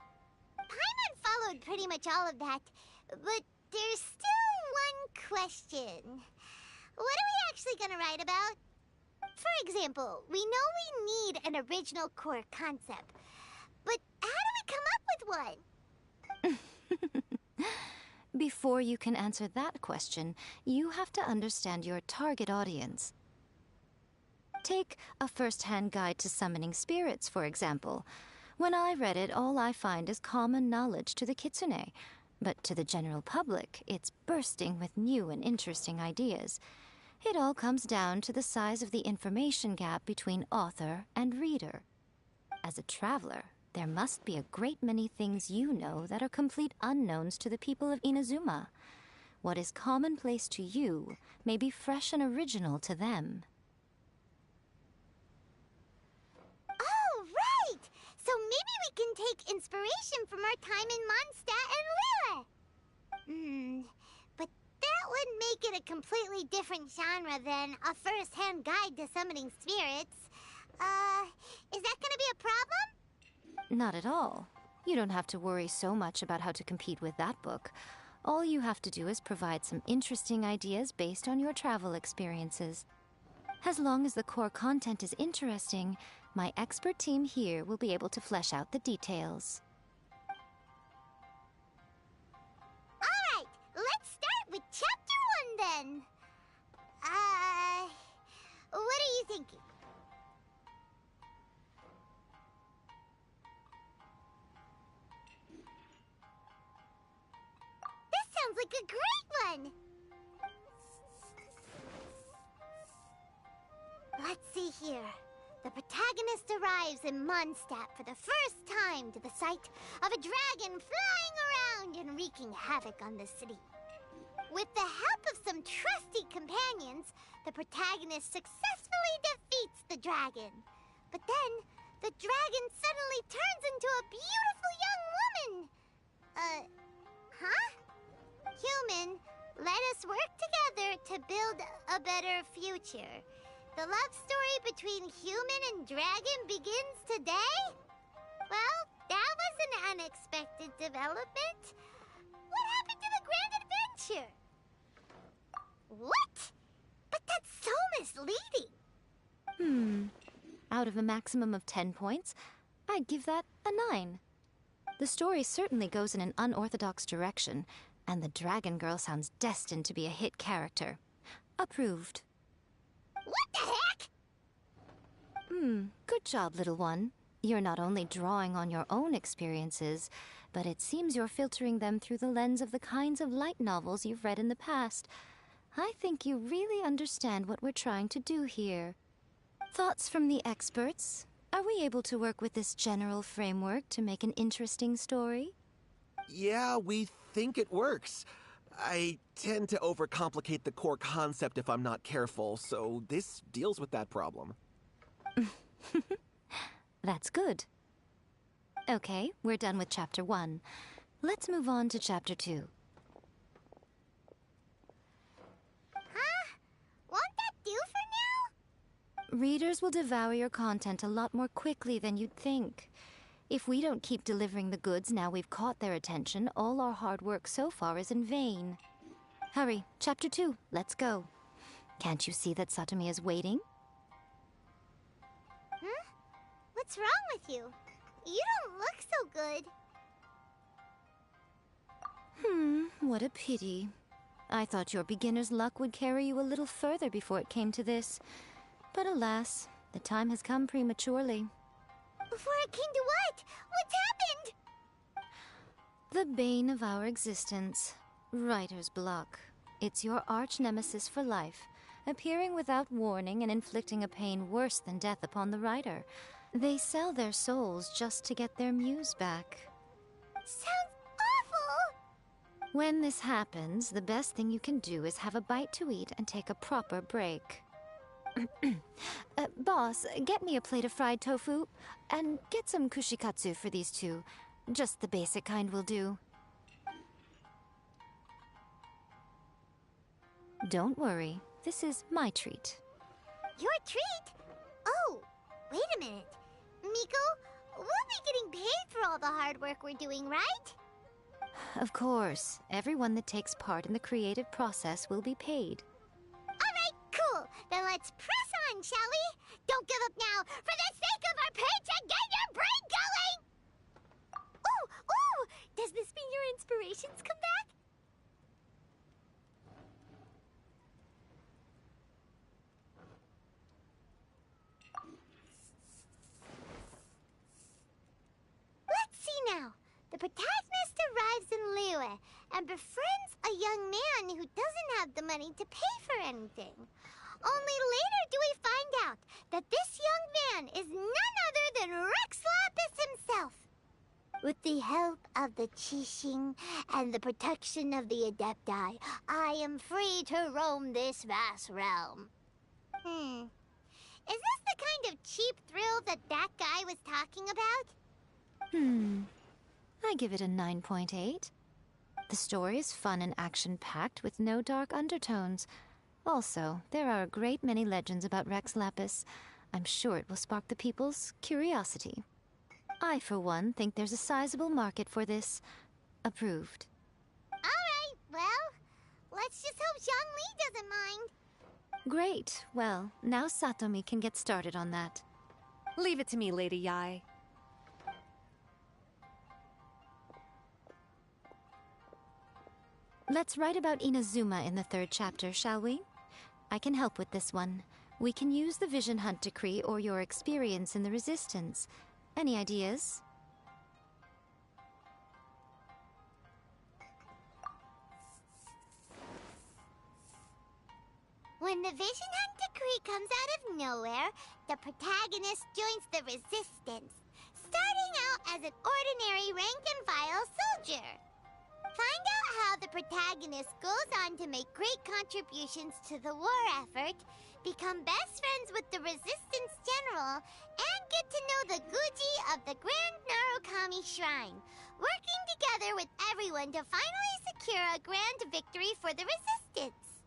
Paimon followed pretty much all of that, but there's still one question. What are we actually gonna write about? For example, we know we need an original core concept, but how do we come up with one? Before you can answer that question, you have to understand your target audience. Take A First-Hand Guide to Summoning Spirits, for example. When I read it, all I find is common knowledge to the kitsune, but to the general public, it's bursting with new and interesting ideas. It all comes down to the size of the information gap between author and reader. As a traveler, there must be a great many things you know that are complete unknowns to the people of Inazuma. What is commonplace to you may be fresh and original to them. Oh, right! So maybe we can take inspiration from our time in Mondstadt and Lille. But that would make it a completely different genre than A First-Hand Guide to Summoning Spirits. Is that gonna be a problem? Not at all. You don't have to worry so much about how to compete with that book. All you have to do is provide some interesting ideas based on your travel experiences. As long as the core content is interesting, my expert team here will be able to flesh out the details. Alright, let's start with Chapter 1 then. What are you thinking? This sounds like a great one! Let's see here. The protagonist arrives in Mondstadt for the first time to the sight of a dragon flying around and wreaking havoc on the city. With the help of some trusty companions, the protagonist successfully defeats the dragon. But then, the dragon suddenly turns into a beautiful young woman. Huh? Human, let us work together to build a better future. The love story between human and dragon begins today? Well, that was an unexpected development. What happened to the grand adventure? What? But that's so misleading. Out of a maximum of 10 points, I'd give that a 9. The story certainly goes in an unorthodox direction, and the Dragon Girl sounds destined to be a hit character. Approved. What the heck? Good job, little one. You're not only drawing on your own experiences, but it seems you're filtering them through the lens of the kinds of light novels you've read in the past. I think you really understand what we're trying to do here. Thoughts from the experts? Are we able to work with this general framework to make an interesting story? Yeah, we think it works. I tend to overcomplicate the core concept if I'm not careful, so this deals with that problem. That's good. Okay, we're done with Chapter 1. Let's move on to Chapter 2. Huh? Won't that do for now? Readers will devour your content a lot more quickly than you'd think. If we don't keep delivering the goods now we've caught their attention, all our hard work so far is in vain. Hurry, Chapter 2, let's go. Can't you see that Satomi is waiting? Huh? What's wrong with you? You don't look so good. What a pity. I thought your beginner's luck would carry you a little further before it came to this. But alas, the time has come prematurely. Before it came to what? What's happened? The bane of our existence. Writer's block. It's your arch-nemesis for life, appearing without warning and inflicting a pain worse than death upon the writer. They sell their souls just to get their muse back. Sounds awful! When this happens, the best thing you can do is have a bite to eat and take a proper break. Boss, get me a plate of fried tofu, and get some kushikatsu for these two. Just the basic kind will do. Don't worry, this is my treat. Your treat? Oh, wait a minute. Miko, we'll be getting paid for all the hard work we're doing, right? Of course, everyone that takes part in the creative process will be paid. Alright, cool. Then let's press on, shall we? Don't give up now. For the sake of our paycheck, get your brain going! Ooh! Does this mean your inspirations come back? Let's see now. The protagonist arrives in Liyue and befriends a young man who doesn't have the money to pay for anything. Only later do we find out that this young man is none other than Rex Lapis himself. With the help of the Qixing and the protection of the Adepti, I am free to roam this vast realm. Is this the kind of cheap thrill that guy was talking about? I give it a 9.8. The story is fun and action-packed with no dark undertones. Also, there are a great many legends about Rex Lapis. I'm sure it will spark the people's curiosity. I, for one, think there's a sizable market for this. Approved. Alright, well, let's just hope Zhongli doesn't mind. Great. Well, now Satomi can get started on that. Leave it to me, Lady Yai. Let's write about Inazuma in the 3rd chapter, shall we? I can help with this one. We can use the Vision Hunt Decree or your experience in the Resistance. Any ideas? When the Vision Hunt Decree comes out of nowhere, the protagonist joins the Resistance, starting out as an ordinary rank-and-file soldier. Find out how the protagonist goes on to make great contributions to the war effort, become best friends with the Resistance General, and get to know the Guji of the Grand Narukami Shrine, working together with everyone to finally secure a grand victory for the Resistance.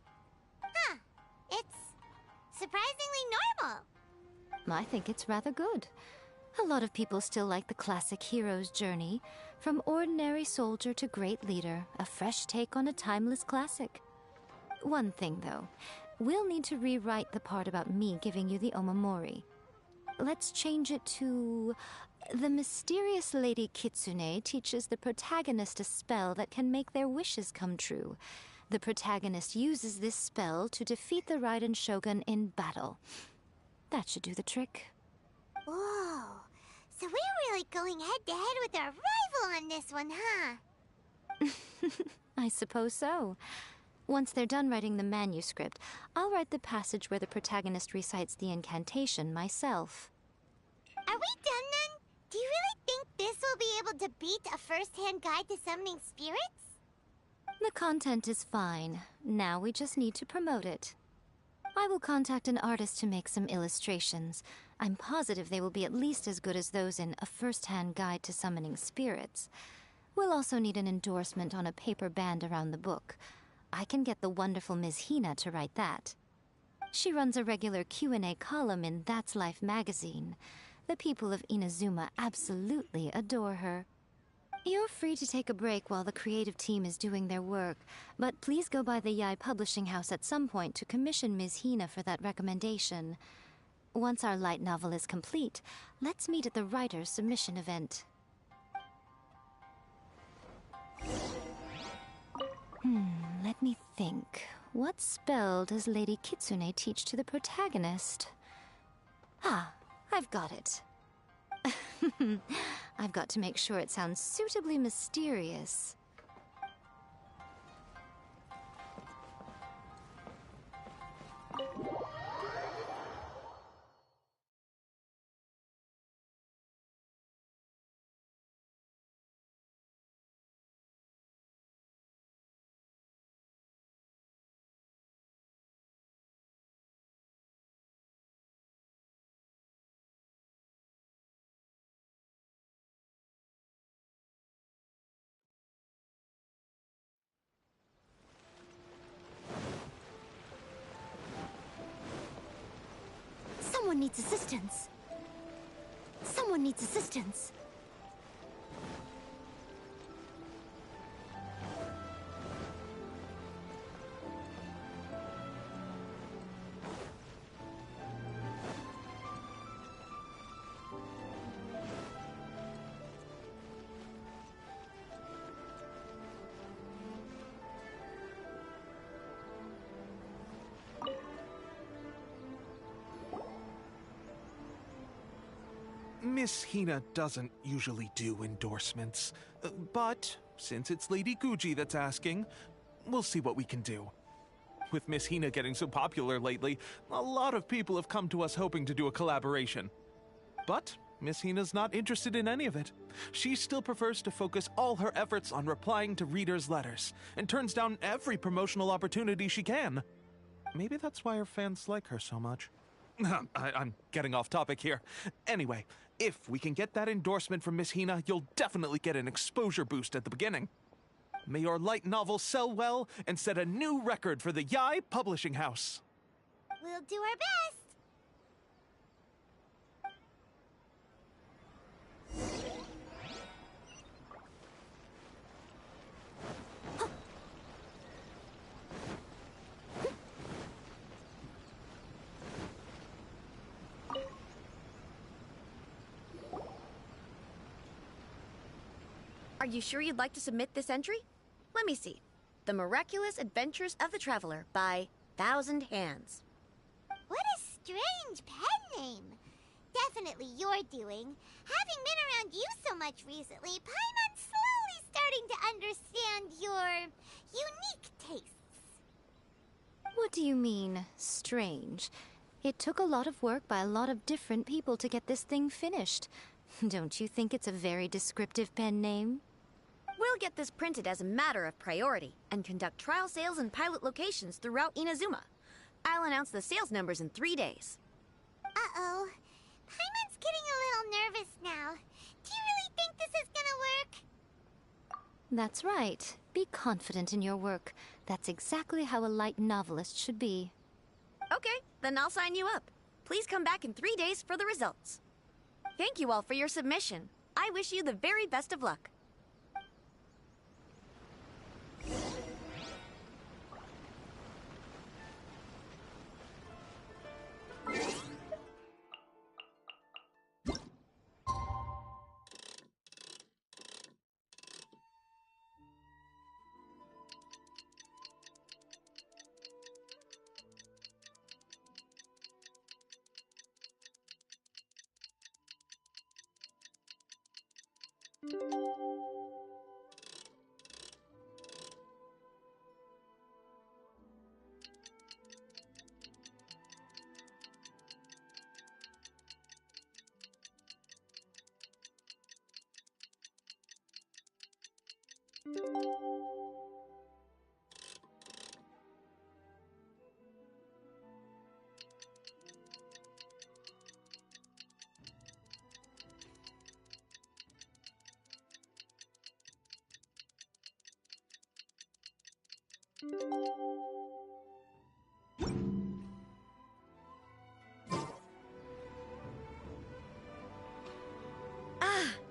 Huh. It's surprisingly normal. I think it's rather good. A lot of people still like the classic hero's journey, from ordinary soldier to great leader, a fresh take on a timeless classic. One thing, though. We'll need to rewrite the part about me giving you the Omamori. Let's change it to... The mysterious Lady Kitsune teaches the protagonist a spell that can make their wishes come true. The protagonist uses this spell to defeat the Raiden Shogun in battle. That should do the trick. Whoa. So we're really going head-to-head with our rival on this one, huh? I suppose so. Once they're done writing the manuscript, I'll write the passage where the protagonist recites the incantation myself. Are we done then? Do you really think this will be able to beat a first-hand guide to summoning spirits? The content is fine. Now we just need to promote it. I will contact an artist to make some illustrations. I'm positive they will be at least as good as those in A First-Hand Guide to Summoning Spirits. We'll also need an endorsement on a paper band around the book. I can get the wonderful Ms. Hina to write that. She runs a regular Q&A column in That's Life magazine. The people of Inazuma absolutely adore her. You're free to take a break while the creative team is doing their work, but please go by the Yae Publishing House at some point to commission Ms. Hina for that recommendation. Once our light novel is complete, let's meet at the writer's submission event. Let me think. What spell does Lady Kitsune teach to the protagonist? Ah, I've got it. I've got to make sure it sounds suitably mysterious. Someone needs assistance. Someone needs assistance. Miss Hina doesn't usually do endorsements, but since it's Lady Guji that's asking, we'll see what we can do. With Miss Hina getting so popular lately, a lot of people have come to us hoping to do a collaboration. But Miss Hina's not interested in any of it. She still prefers to focus all her efforts on replying to readers' letters, and turns down every promotional opportunity she can. Maybe that's why her fans like her so much. I'm getting off topic here. Anyway, if we can get that endorsement from Miss Hina, you'll definitely get an exposure boost at the beginning. May your light novel sell well and set a new record for the Yae Publishing House. We'll do our best. Are you sure you'd like to submit this entry? Let me see. The Miraculous Adventures of the Traveler by Thousand Hands. What a strange pen name. Definitely your doing. Having been around you so much recently, Paimon's slowly starting to understand your unique tastes. What do you mean, strange? It took a lot of work by a lot of different people to get this thing finished. Don't you think it's a very descriptive pen name? We'll get this printed as a matter of priority and conduct trial sales in pilot locations throughout Inazuma. I'll announce the sales numbers in 3 days. Uh-oh. Paimon's getting a little nervous now. Do you really think this is gonna work? That's right. Be confident in your work. That's exactly how a light novelist should be. Okay, then I'll sign you up. Please come back in 3 days for the results. Thank you all for your submission. I wish you the very best of luck.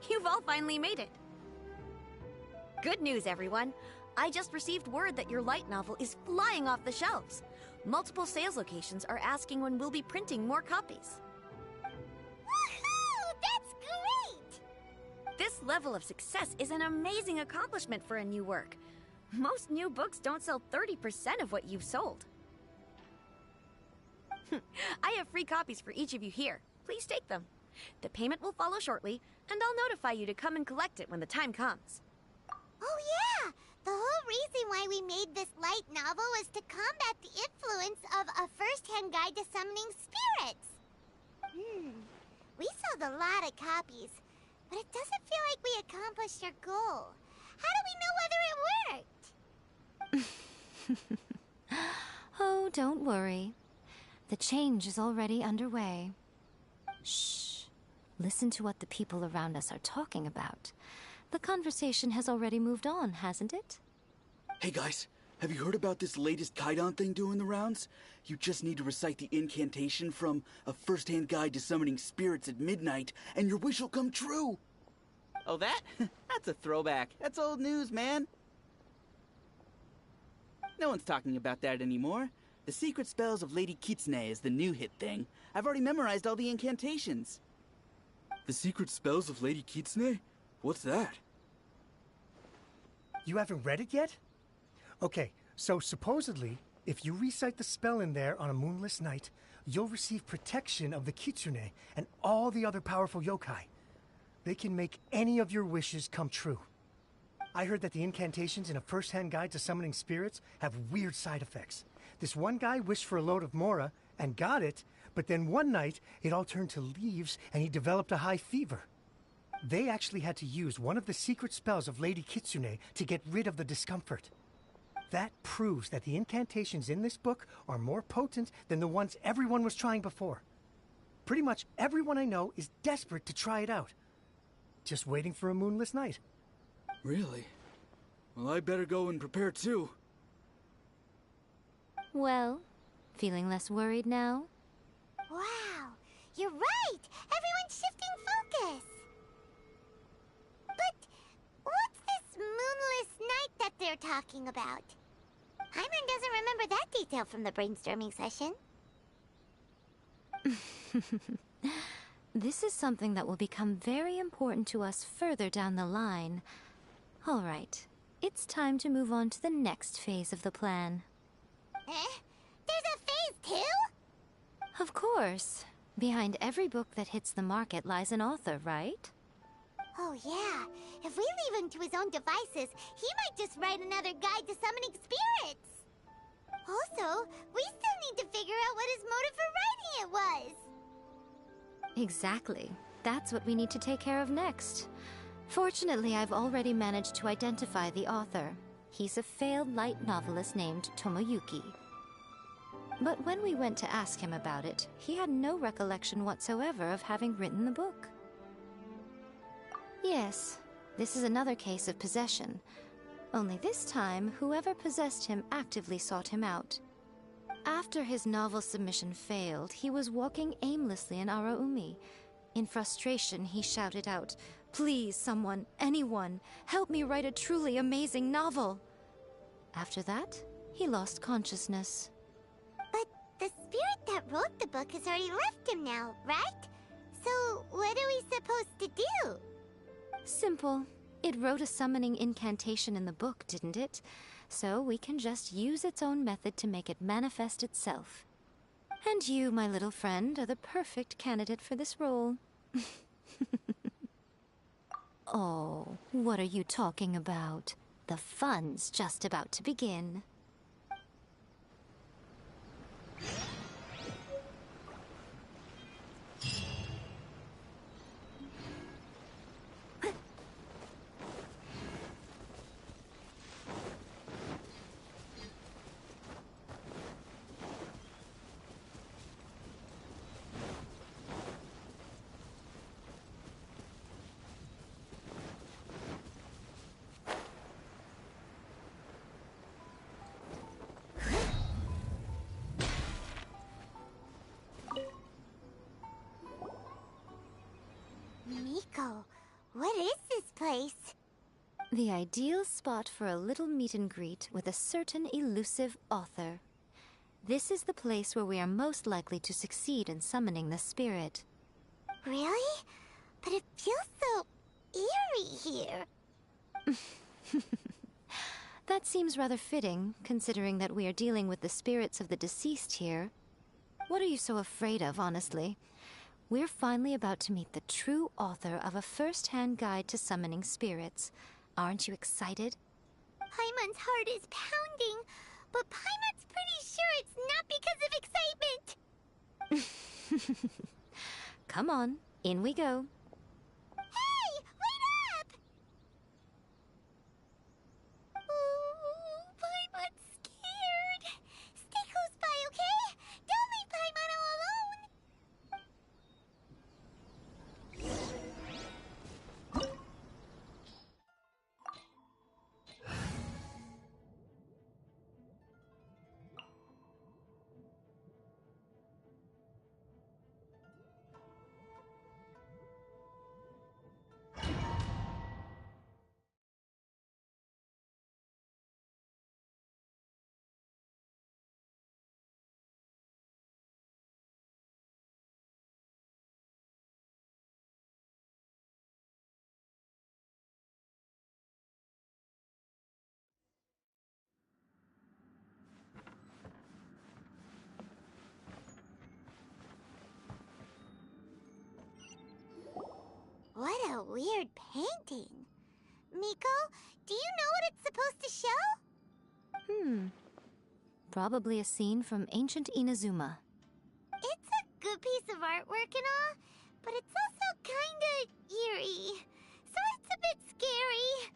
You've all finally made it. Good news, everyone. I just received word that your light novel is flying off the shelves. Multiple sales locations are asking when we'll be printing more copies. Woohoo! That's great! This level of success is an amazing accomplishment for a new work. Most new books don't sell 30% of what you've sold. I have free copies for each of you here. Please take them. The payment will follow shortly, and I'll notify you to come and collect it when the time comes. Oh yeah! The whole reason why we made this light novel was to combat the influence of a first-hand guide to summoning spirits. We sold a lot of copies, but it doesn't feel like we accomplished our goal. How do we know whether it worked? Oh, don't worry. The change is already underway. Shh. Listen to what the people around us are talking about. The conversation has already moved on, hasn't it? Hey guys, have you heard about this latest Kaidan thing doing the rounds? You just need to recite the incantation from A First-Hand Guide to Summoning Spirits at midnight, and your wish will come true! Oh, that? That's a throwback. That's old news, man. No one's talking about that anymore. The Secret Spells of Lady Kitsune is the new hit thing. I've already memorized all the incantations. The Secret Spells of Lady Kitsune? What's that? You haven't read it yet? Okay, so supposedly, if you recite the spell in there on a moonless night, you'll receive protection of the Kitsune and all the other powerful yokai. They can make any of your wishes come true. I heard that the incantations in A First-Hand Guide to Summoning Spirits have weird side effects. This one guy wished for a load of Mora and got it, but then one night it all turned to leaves and he developed a high fever. They actually had to use one of the secret spells of Lady Kitsune to get rid of the discomfort. That proves that the incantations in this book are more potent than the ones everyone was trying before. Pretty much everyone I know is desperate to try it out. Just waiting for a moonless night. Really? Well, I better go and prepare too. Well, feeling less worried now? Wow, you're right! Everyone's shifting focus! But what's this moonless night that they're talking about? Hyman doesn't remember that detail from the brainstorming session. This is something that will become very important to us further down the line. All right, it's time to move on to the next phase of the plan. There's a phase 2? Of course. Behind every book that hits the market lies an author, right? Oh yeah, if we leave him to his own devices, he might just write another guide to summoning spirits. Also, we still need to figure out what his motive for writing it was. Exactly. That's what we need to take care of next. Fortunately, I've already managed to identify the author. He's a failed light novelist named Tomoyuki. But when we went to ask him about it, he had no recollection whatsoever of having written the book. Yes, this is another case of possession. Only this time, whoever possessed him actively sought him out. After his novel submission failed, he was walking aimlessly in Araumi. In frustration, he shouted out, "Please, someone, anyone, help me write a truly amazing novel!" After that, he lost consciousness. But the spirit that wrote the book has already left him now, right? So what are we supposed to do? Simple. It wrote a summoning incantation in the book, didn't it? So we can just use its own method to make it manifest itself. And you, my little friend, are the perfect candidate for this role. Oh, what are you talking about? The fun's just about to begin. The ideal spot for a little meet and greet with a certain elusive author. This is the place where we are most likely to succeed in summoning the spirit. Really? But it feels so eerie here. That seems rather fitting, considering that we are dealing with the spirits of the deceased here. What are you so afraid of, honestly? We're finally about to meet the true author of a first-hand guide to summoning spirits. Aren't you excited? Paimon's heart is pounding, but Paimon's pretty sure it's not because of excitement. Come on, in we go. Hey, wait up! Ooh, Paimon's scared. Stay close by, okay? Don't leave Paimon all alone. What a weird painting. Miko, do you know what it's supposed to show? Probably a scene from ancient Inazuma. It's a good piece of artwork and all, but it's also kinda eerie. So it's a bit scary.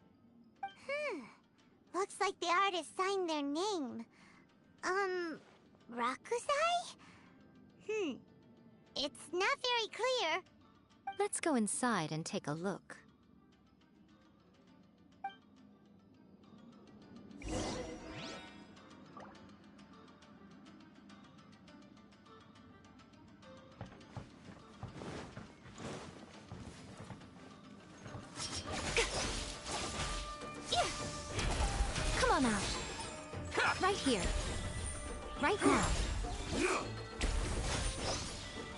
Looks like the artist signed their name. Rakusai? It's not very clear. Let's go inside and take a look. Come on out. Right here. Right now.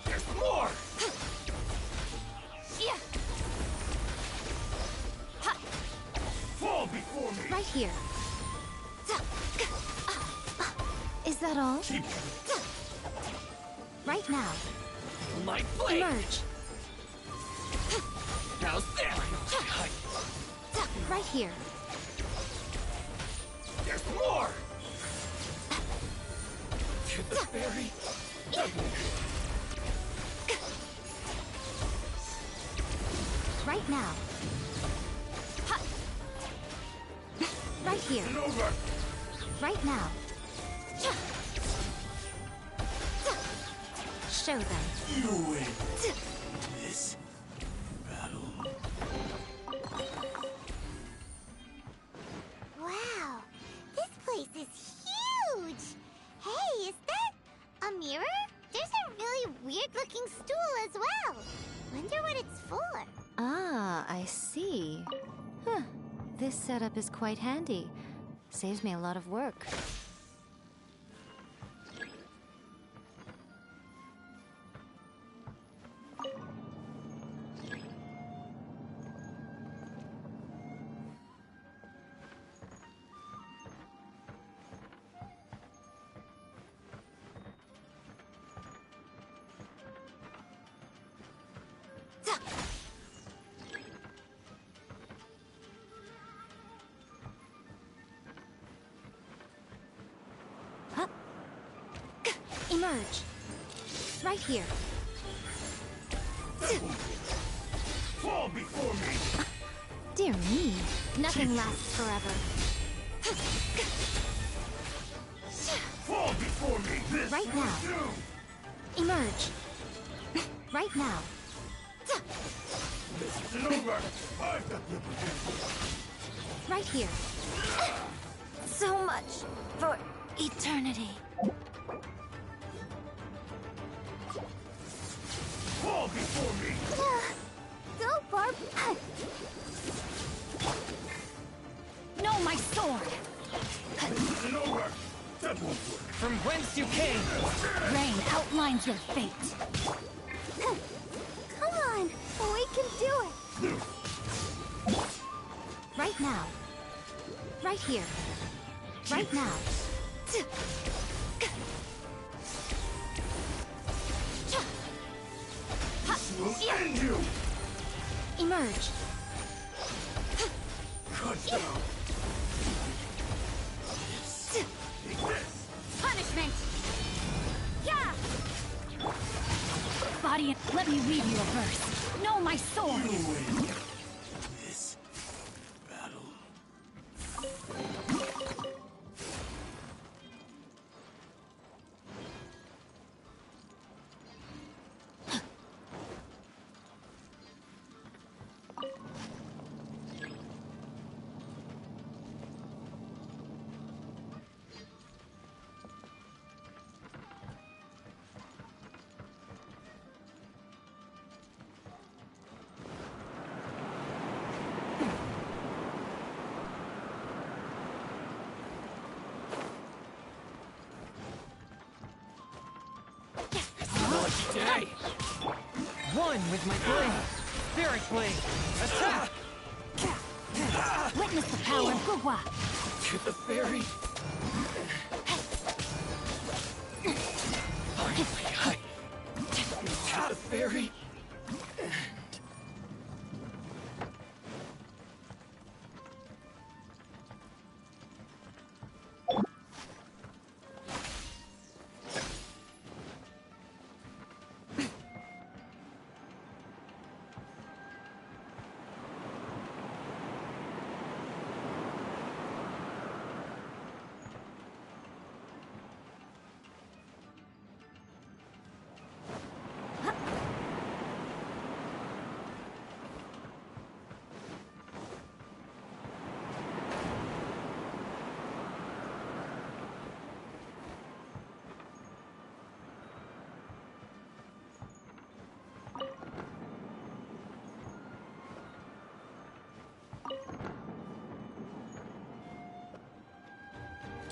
There's more! Fall before me! Right here. Is that all? Right now. My blade! Emerge. How's that? Right here. There's more! To the fairy. Right now. Right here. Over. Right now. Show them. You win this battle. Wow, this place is huge! Hey, is that a mirror? There's a really weird-looking stool as well. Wonder what it's for. Ah, I see. Huh. This setup is quite handy. Saves me a lot of work. Emerge. Right here. Fall before me! Dear me, nothing lasts forever. Fall before me! This Right now. do. Emerge. Right now. This isn't over! I've got the Right here. So much for eternity. Fall before me! So far. outlines your fate. Come on, we can do it. Right now. Right here. Right now. This will end you! Emerge. Cut down. Take this. Punishment! Yeah! Body, let me weave you a verse. Know my sword! You win this battle. Today! One with my blade! Spirit blade! Attack! Witness the power of Gugwa! To the fairy! Finally, I take me to the fairy!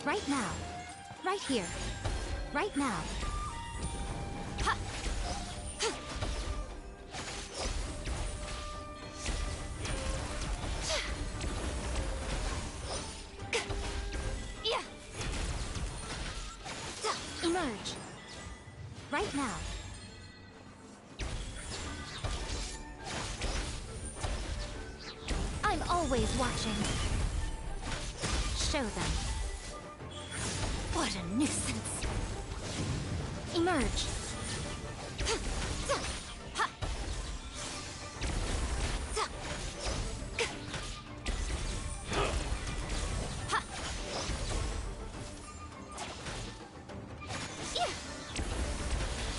Right now. Right here. Right now. Emerge. Right now. I'm always watching. Show them. What a nuisance. Emerge.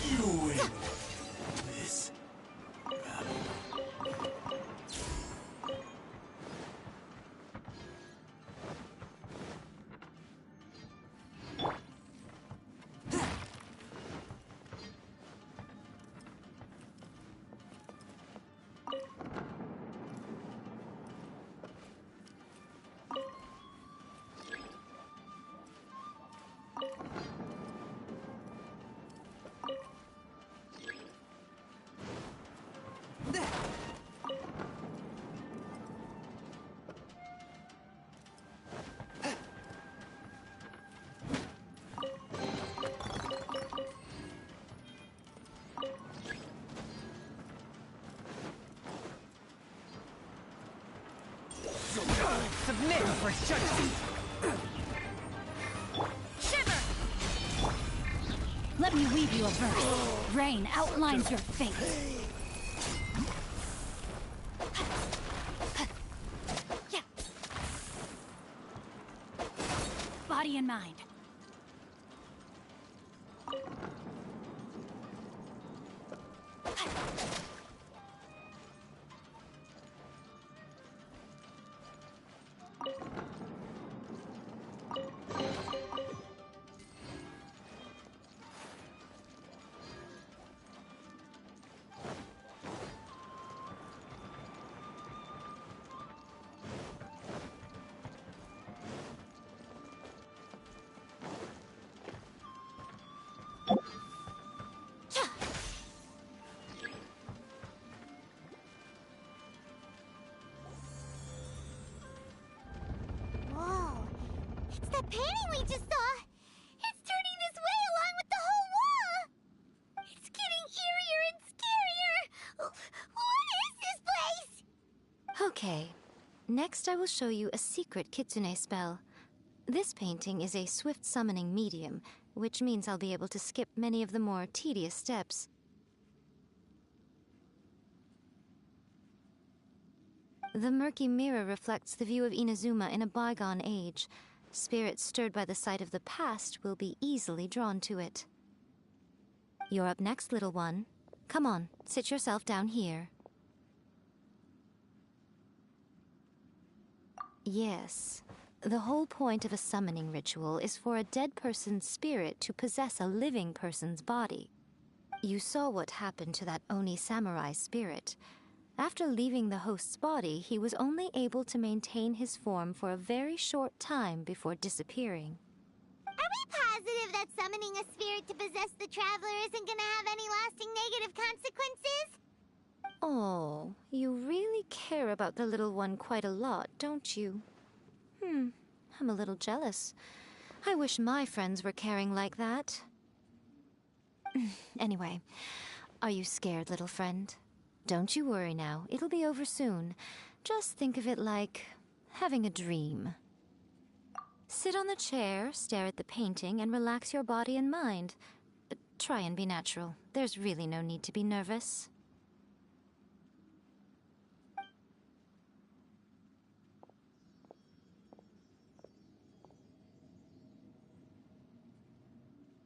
You win this battle. Submit for judgment! Shiver! Let me weave you a verse. Rain outlines your fate. Body and mind. painting we just saw, it's turning this way along with the whole wall. It's getting eerier and scarier. What is this place? Okay. Next, I will show you a secret kitsune spell. This painting is a swift summoning medium, which means I'll be able to skip many of the more tedious steps. The murky mirror reflects the view of Inazuma in a bygone age. Spirits stirred by the sight of the past will be easily drawn to it. You're up next, little one. Come on, sit yourself down here. Yes. The whole point of a summoning ritual is for a dead person's spirit to possess a living person's body. You saw what happened to that Oni samurai spirit. After leaving the host's body, he was only able to maintain his form for a very short time before disappearing. Are we positive that summoning a spirit to possess the traveler isn't gonna have any lasting negative consequences? Oh, you really care about the little one quite a lot, don't you? I'm a little jealous. I wish my friends were caring like that. Anyway, are you scared, little friend? Don't you worry now, it'll be over soon. Just think of it like having a dream. Sit on the chair, stare at the painting, and relax your body and mind. Try and be natural. There's really no need to be nervous.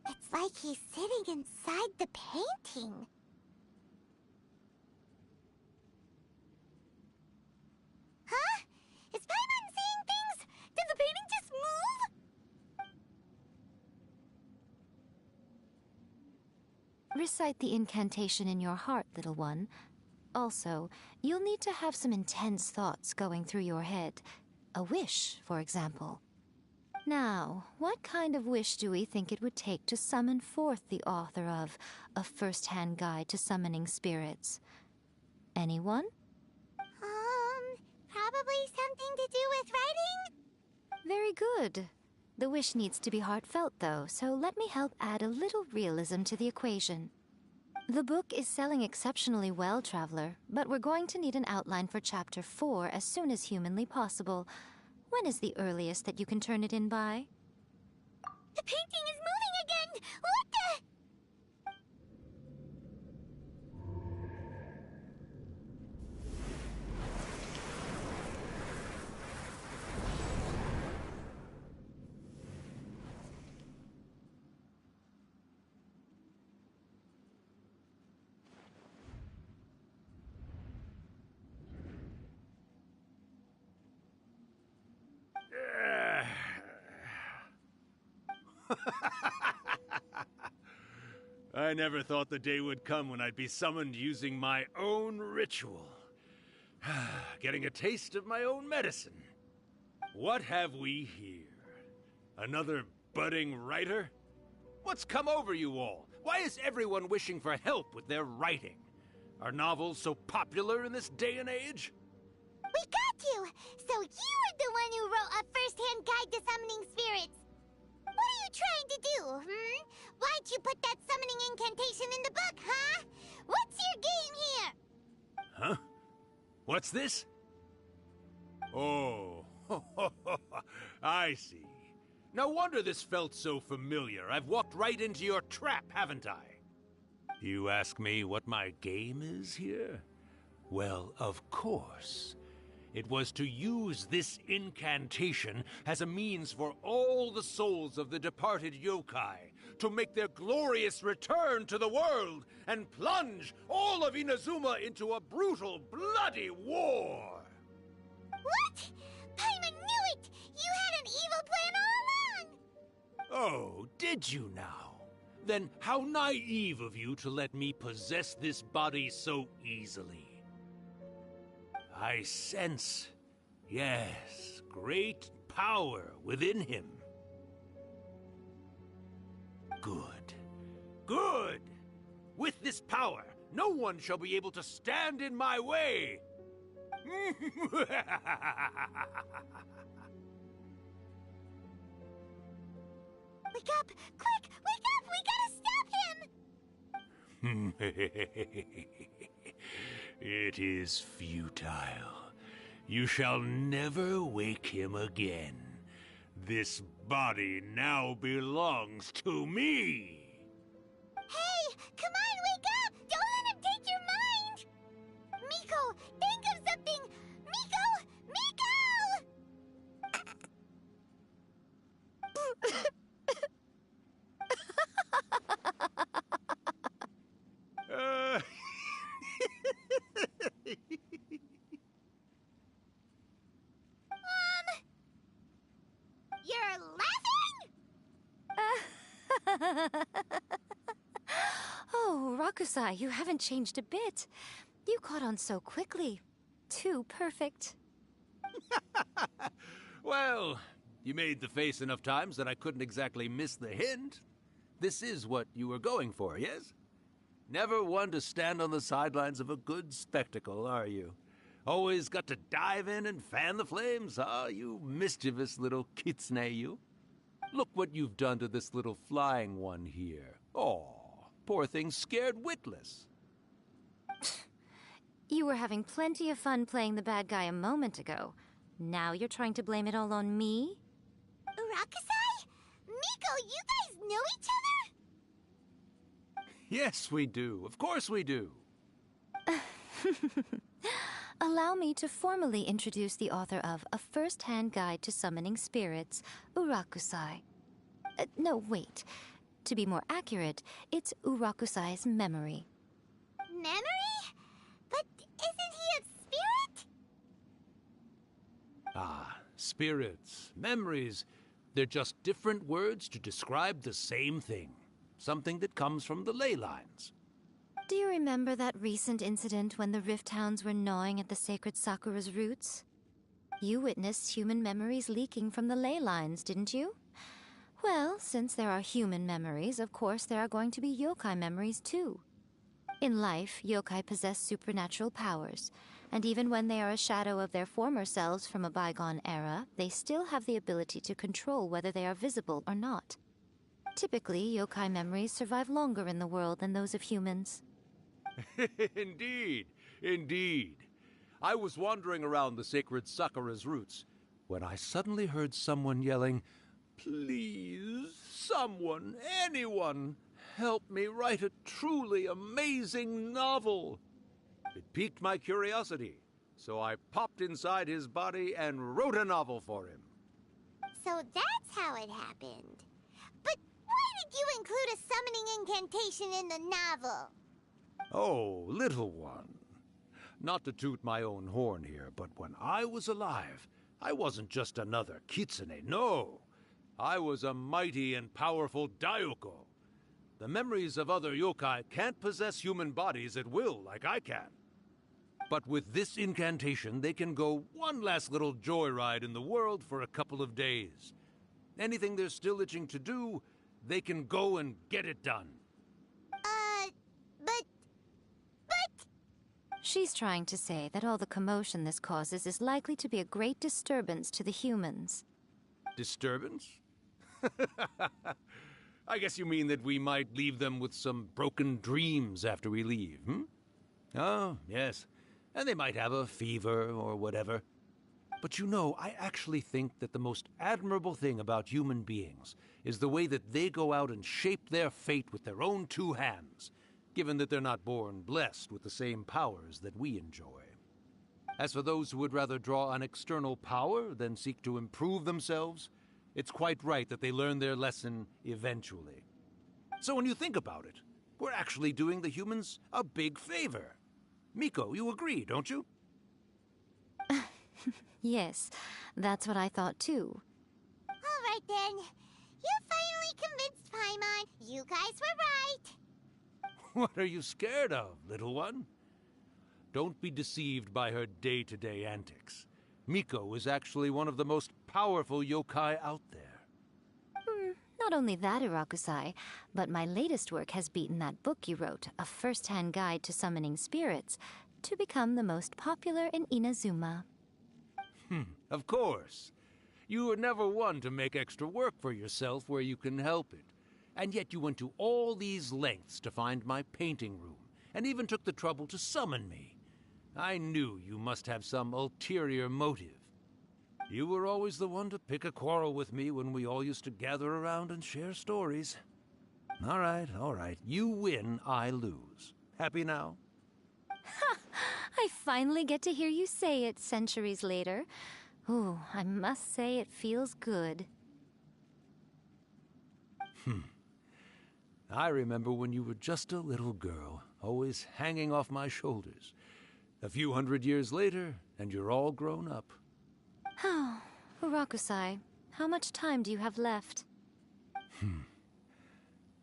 It's like he's sitting inside the painting. Huh? Is Paimon seeing things? Did the painting just move? Recite the incantation in your heart, little one. Also, you'll need to have some intense thoughts going through your head. A wish, for example. Now, what kind of wish do we think it would take to summon forth the author of A First-Hand Guide to Summoning Spirits? Anyone? Probably something to do with writing? Very good. The wish needs to be heartfelt, though, so let me help add a little realism to the equation. The book is selling exceptionally well, Traveler, but we're going to need an outline for Chapter 4 as soon as humanly possible. When is the earliest that you can turn it in by? The painting is moving again! What the... I never thought the day would come when I'd be summoned using my own ritual. Getting a taste of my own medicine. What have we here? Another budding writer? What's come over you all? Why is everyone wishing for help with their writing? Are novels so popular in this day and age? We got you! So you were the one who wrote A First-Hand Guide to Summoning Spirits! What are you trying to do, Why'd you put that summoning incantation in the book, huh? What's your game here? Huh? What's this? Oh, I see. No wonder this felt so familiar. I've walked right into your trap, haven't I? You ask me what my game is here? Well, of course. It was to use this incantation as a means for all the souls of the departed yokai to make their glorious return to the world and plunge all of Inazuma into a brutal, bloody war! What? Paimon knew it! You had an evil plan all along! Oh, did you now? Then how naive of you to let me possess this body so easily. I sense, yes, great power within him. Good. Good! With this power, no one shall be able to stand in my way! Wake up! Quick! Wake up! We gotta stop him! It is futile. You shall never wake him again. This body now belongs to me! Hey! Come on, wake up! Don't let him take your mind! Miko, think of something! Miko! Miko! You're laughing? Oh, Rakusai, you haven't changed a bit. You caught on so quickly. Too perfect. Well, you made the face enough times that I couldn't exactly miss the hint. This is what you were going for, yes? Never one to stand on the sidelines of a good spectacle, are you? Always got to dive in and fan the flames, huh? You mischievous little kitsune, you. Look what you've done to this little flying one here. Oh, poor thing scared witless. You were having plenty of fun playing the bad guy a moment ago. Now you're trying to blame it all on me? Urakusai? Miko, you guys know each other? Yes, we do. Of course we do. Allow me to formally introduce the author of A First-Hand Guide to Summoning Spirits, Urakusai. No, wait. To be more accurate, it's Urakusai's memory. Memory? But isn't he a spirit? Ah, spirits, memories. They're just different words to describe the same thing. Something that comes from the ley lines. Do you remember that recent incident when the Rift Hounds were gnawing at the sacred Sakura's roots? You witnessed human memories leaking from the ley lines, didn't you? Well, since there are human memories, of course there are going to be yokai memories too. In life, yokai possess supernatural powers, and even when they are a shadow of their former selves from a bygone era, they still have the ability to control whether they are visible or not. Typically, yokai memories survive longer in the world than those of humans. Indeed, indeed. I was wandering around the sacred Sakura's roots when I suddenly heard someone yelling, "Please, someone, anyone, help me write a truly amazing novel." It piqued my curiosity, so I popped inside his body and wrote a novel for him. So that's how it happened. But why did you include a summoning incantation in the novel? Oh, little one. Not to toot my own horn here, but when I was alive, I wasn't just another kitsune, no. I was a mighty and powerful Daioko. The memories of other yokai can't possess human bodies at will like I can. But with this incantation, they can go one last little joyride in the world for a couple of days. Anything they're still itching to do, they can go and get it done. But... She's trying to say that all the commotion this causes is likely to be a great disturbance to the humans. Disturbance? I guess you mean that we might leave them with some broken dreams after we leave, hmm? Oh, yes. And they might have a fever or whatever. But you know, I actually think that the most admirable thing about human beings is the way that they go out and shape their fate with their own two hands, given that they're not born blessed with the same powers that we enjoy. As for those who would rather draw on external power than seek to improve themselves, it's quite right that they learn their lesson eventually. So when you think about it, we're actually doing the humans a big favor. Miko, you agree, don't you? Yes, that's what I thought too. All right then. You finally convinced Paimon. You guys were right. What are you scared of, little one? Don't be deceived by her day-to-day antics. Miko is actually one of the most powerful yokai out there. Not only that, Urakusai, but my latest work has beaten that book you wrote, A First-Hand Guide to Summoning Spirits, to become the most popular in Inazuma. Of course. You were never one to make extra work for yourself where you can help it. And yet you went to all these lengths to find my painting room, and even took the trouble to summon me. I knew you must have some ulterior motive. You were always the one to pick a quarrel with me when we all used to gather around and share stories. All right. You win, I lose. Happy now? Ha! I finally get to hear you say it centuries later. Ooh, I must say it feels good. I remember when you were just a little girl, always hanging off my shoulders. A few hundred years later, and you're all grown up. Oh, Urakusai, how much time do you have left?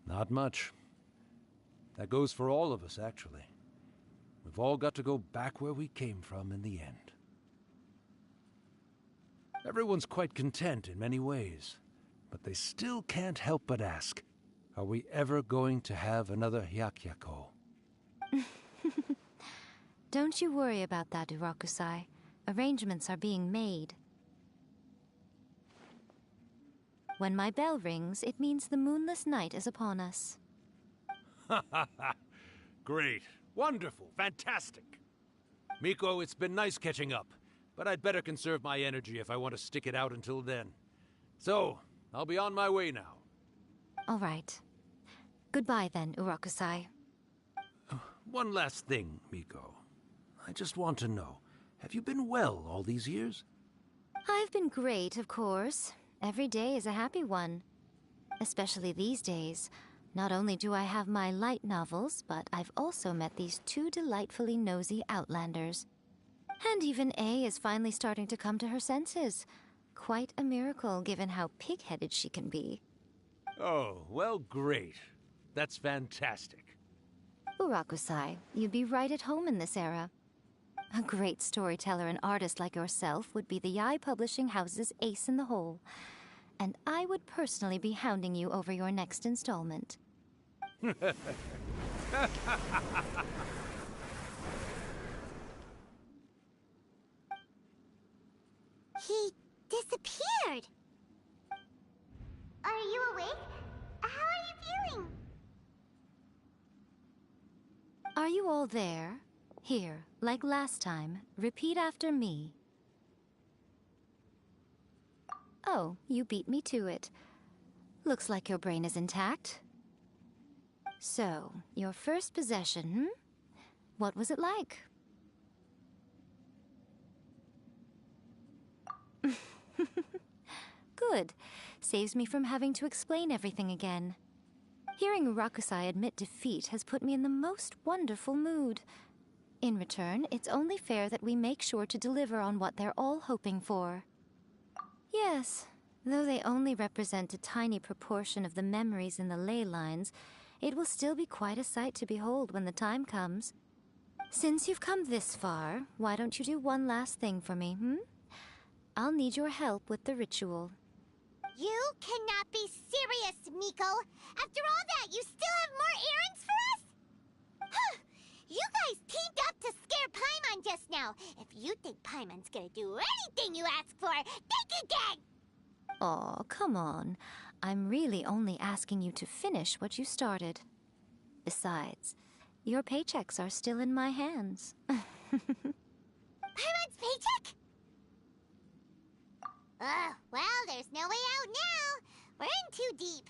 Not much. That goes for all of us, actually. We've all got to go back where we came from in the end. Everyone's quite content in many ways, but they still can't help but ask, are we ever going to have another Hyakyako? Don't you worry about that, Urakusai. Arrangements are being made. When my bell rings, it means the moonless night is upon us. Great. Wonderful. Fantastic. Miko, it's been nice catching up, but I'd better conserve my energy if I want to stick it out until then. So, I'll be on my way now. All right. Goodbye then, Urakusai. One last thing, Miko. I just want to know, have you been well all these years? I've been great, of course. Every day is a happy one. Especially these days. Not only do I have my light novels, but I've also met these two delightfully nosy outlanders. And even A is finally starting to come to her senses. Quite a miracle, given how pig-headed she can be. Oh, well, great. That's fantastic. Urakusai, you'd be right at home in this era. A great storyteller and artist like yourself would be the Yae Publishing House's ace in the hole. And I would personally be hounding you over your next installment. He disappeared. Are you awake? How are you feeling? Are you all there? Here, like last time, repeat after me. Oh, you beat me to it. Looks like your brain is intact. So, your first possession, What was it like? Good. Saves me from having to explain everything again. Hearing Urakusai admit defeat has put me in the most wonderful mood. In return, it's only fair that we make sure to deliver on what they're all hoping for. Yes, though they only represent a tiny proportion of the memories in the ley lines, it will still be quite a sight to behold when the time comes. Since you've come this far, why don't you do one last thing for me, I'll need your help with the ritual. You cannot be serious, Miko! After all that, you still have more errands for us? Huh! You guys teamed up to scare Paimon just now. If you think Paimon's gonna do anything you ask for, think again! Aw, come on. I'm really only asking you to finish what you started. Besides, your paychecks are still in my hands. Paimon's paycheck? Well, there's no way out now. We're in too deep.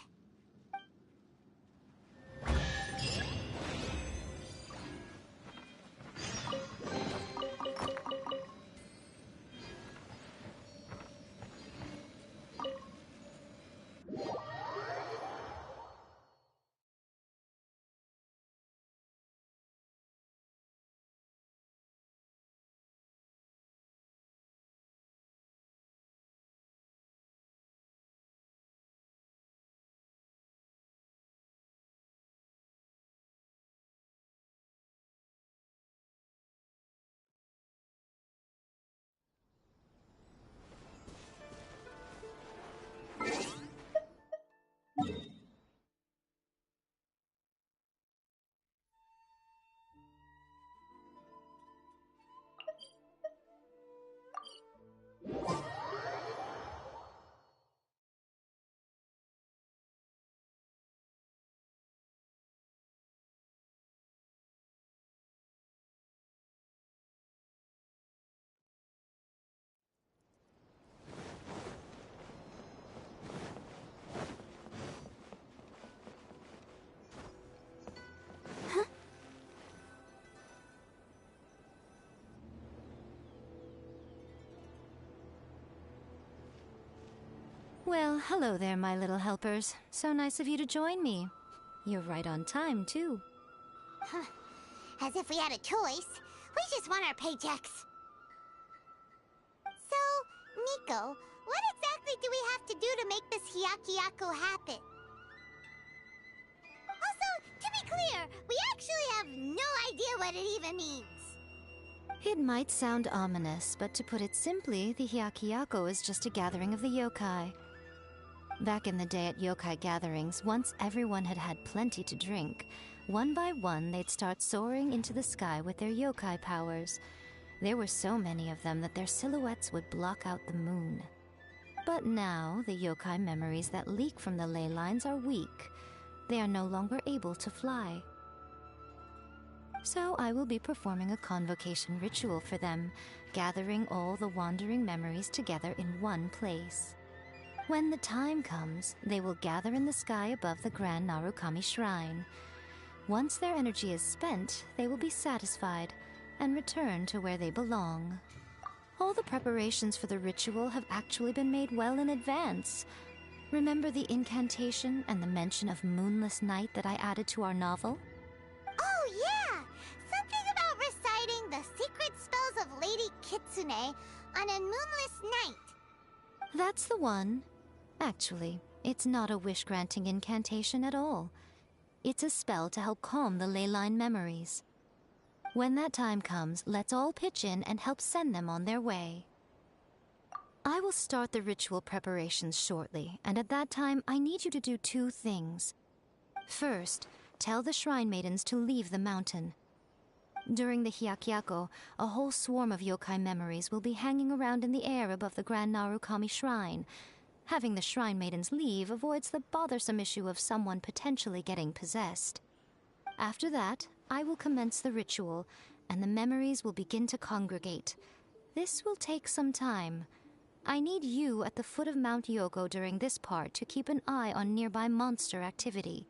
Well, hello there, my little helpers. So nice of you to join me. You're right on time, too. Huh. As if we had a choice. We just want our paychecks. So, Nico, what exactly do we have to do to make this Hyakyako happen? Also, to be clear, we actually have no idea what it even means. It might sound ominous, but to put it simply, the Hyakyako is just a gathering of the yokai. Back in the day at yokai gatherings, once everyone had had plenty to drink, one by one they'd start soaring into the sky with their yokai powers. There were so many of them that their silhouettes would block out the moon. But now, the yokai memories that leak from the ley lines are weak. They are no longer able to fly. So I will be performing a convocation ritual for them, gathering all the wandering memories together in one place. When the time comes, they will gather in the sky above the Grand Narukami Shrine. Once their energy is spent, they will be satisfied and return to where they belong. All the preparations for the ritual have actually been made well in advance. Remember the incantation and the mention of moonless night that I added to our novel? Oh, yeah! Something about reciting the secret spells of Lady Kitsune on a moonless night. That's the one. Actually, it's not a wish-granting incantation at all. It's a spell to help calm the ley line memories. When that time comes, let's all pitch in and help send them on their way. I will start the ritual preparations shortly, and at that time, I need you to do two things. First, tell the Shrine Maidens to leave the mountain. During the Hyakyako, a whole swarm of yokai memories will be hanging around in the air above the Grand Narukami Shrine. Having the Shrine Maidens leave avoids the bothersome issue of someone potentially getting possessed. After that, I will commence the ritual, and the memories will begin to congregate. This will take some time. I need you at the foot of Mount Yogo during this part to keep an eye on nearby monster activity.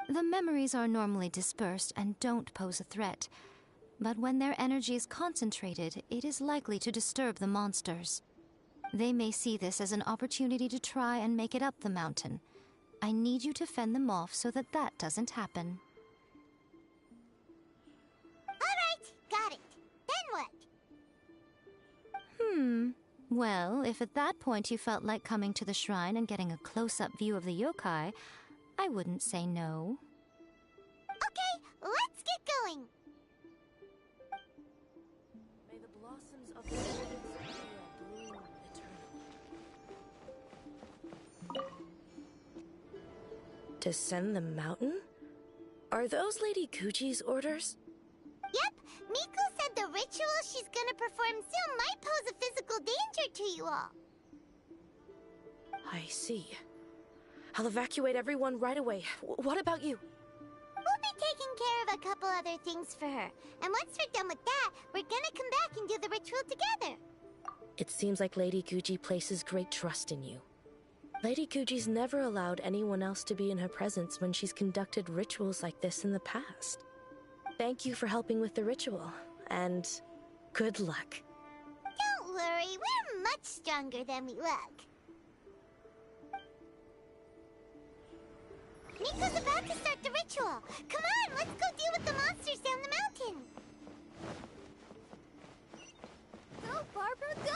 The memories are normally dispersed and don't pose a threat, but when their energy is concentrated, it is likely to disturb the monsters. They may see this as an opportunity to try and make it up the mountain. I need you to fend them off so that that doesn't happen. Alright, got it. Then what? Well, if at that point you felt like coming to the shrine and getting a close-up view of the yokai, I wouldn't say no. Okay, let's get going! May the blossoms of the bloom eternally. Descend the mountain? Are those Lady Kuji's orders? Yep, Miku said the ritual she's gonna perform soon might pose a physical danger to you all. I see. I'll evacuate everyone right away. What about you? We'll be taking care of a couple other things for her. And once we're done with that, we're gonna come back and do the ritual together. It seems like Lady Kuji places great trust in you. Lady Kuji's never allowed anyone else to be in her presence when she's conducted rituals like this in the past. Thank you for helping with the ritual, and good luck. Don't worry, we're much stronger than we look. Nico's about to start the ritual. Come on, let's go deal with the monsters down the mountain. Go, Barbara, go!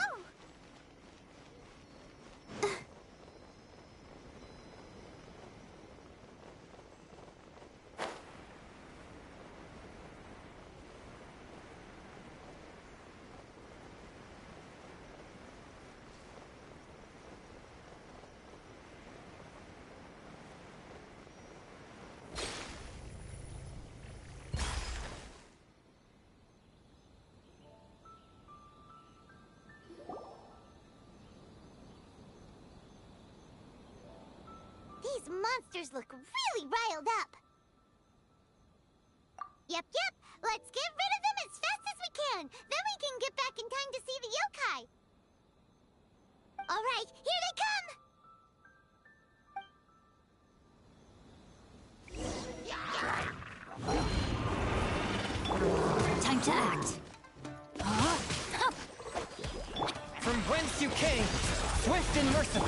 These monsters look really riled up. Yep. Let's get rid of them as fast as we can. Then we can get back in time to see the yokai. All right, here they come. Time to act. From whence you came, swift and merciful,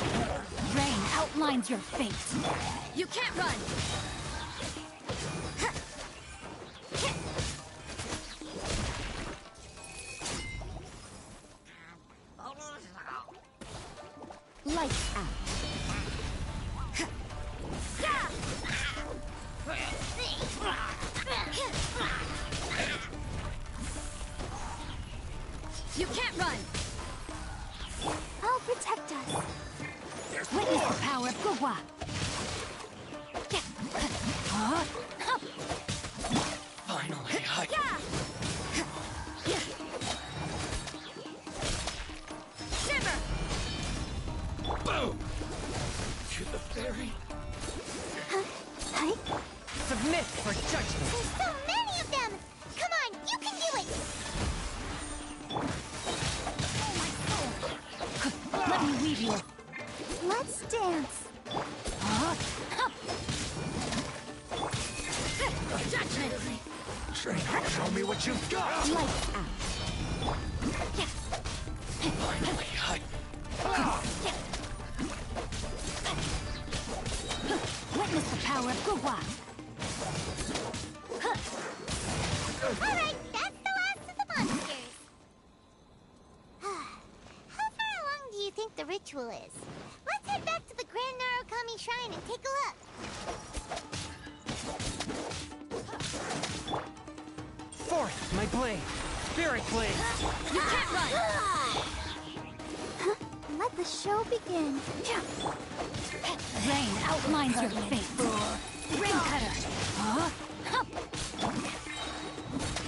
Rain outlines your fate. You can't run! Lights out. You can't run! I'll protect us. Witness the power of Gugwa. Finally, Shiver! Boom! To the fairy. Submit for judgment. There's so many of them! Come on, you can do it! Let me weave you. Let's dance. Judgment! Trainer, show me what you've got! Lights out. Finally, Witness the power of Gugwa. Alright, that's the last of the monsters. How far along do you think the ritual is? Let's head back to the Grand Narukami Shrine and take a look. Forth, my blade! Spirit blade! You can't run! Let the show begin. Rain outlines your fate. Ring cutter.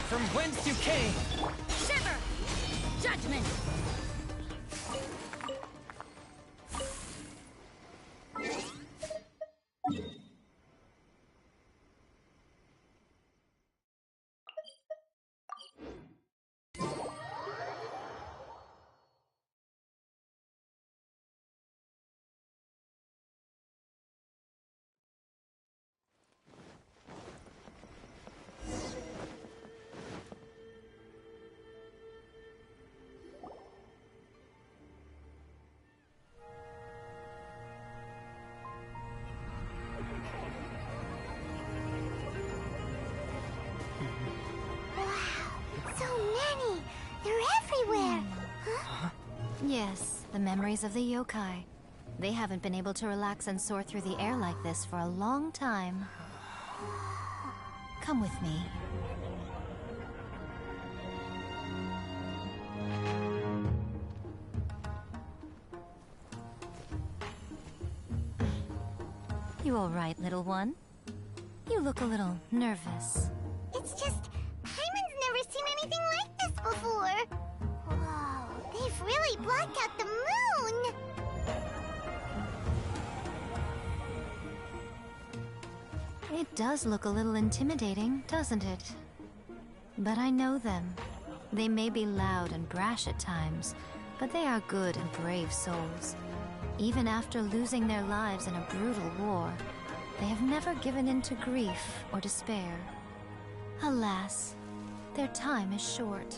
From whence you came! Shiver! Judgment! So many! They're everywhere! Huh? Yes, the memories of the yokai. They haven't been able to relax and soar through the air like this for a long time. Come with me. You all right, little one? You look a little nervous. It's just, Hyman's never seen anything like this before. Whoa, they've really blacked out the moon! It does look a little intimidating, doesn't it? But I know them. They may be loud and brash at times, but they are good and brave souls. Even after losing their lives in a brutal war, they have never given in to grief or despair. Alas, their time is short.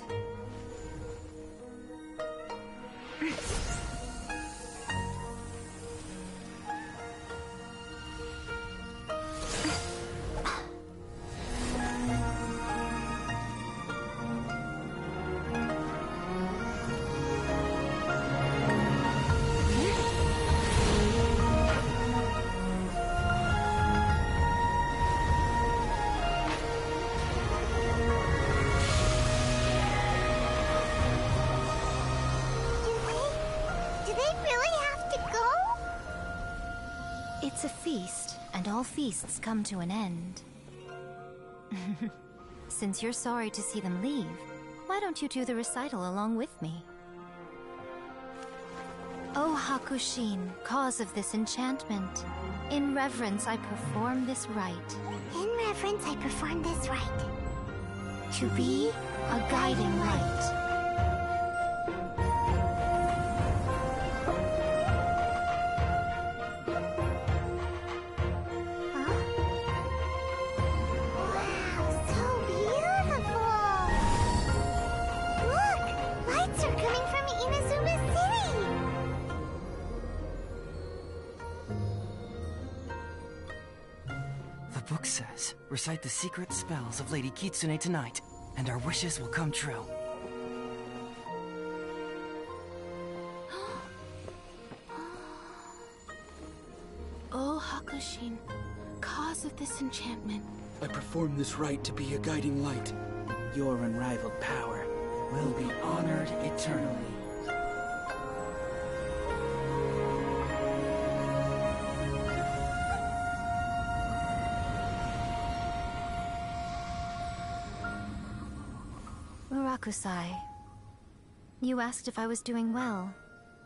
Do they really have to go? It's a feast, and all feasts come to an end. Since you're sorry to see them leave, why don't you do the recital along with me? O Hakushin, cause of this enchantment, in reverence I perform this rite. In reverence, I perform this rite. To be a guiding light. Wow, so beautiful! Look! Lights are coming from Inazuma City! recite the secret spells of Lady Kitsune tonight, and our wishes will come true. Oh, Hakushin, cause of this enchantment. I perform this rite to be a guiding light. Your unrivaled power will be honored eternally. Murakusai, you asked if I was doing well.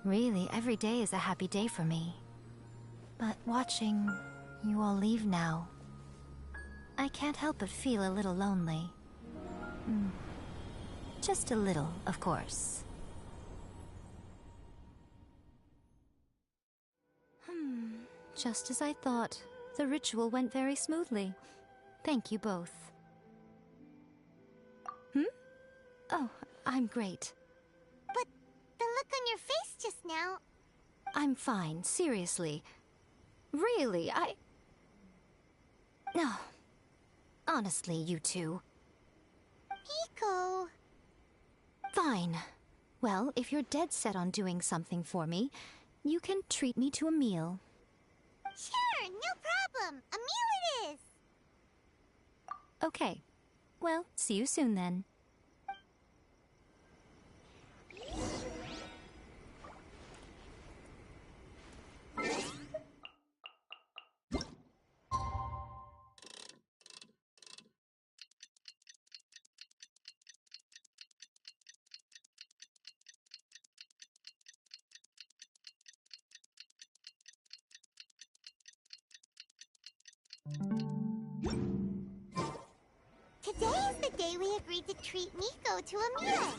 Really, every day is a happy day for me. But watching you all leave now, I can't help but feel a little lonely. Just a little, of course. Just as I thought. The ritual went very smoothly. Thank you both. Oh, I'm great. But the look on your face just now... I'm fine, seriously. Really, No. Honestly, you two. Miko... Fine. Well, if you're dead set on doing something for me, you can treat me to a meal. Sure, no problem. A meal it is. Okay. Well, see you soon then. Today is the day we agreed to treat Miko to a meal.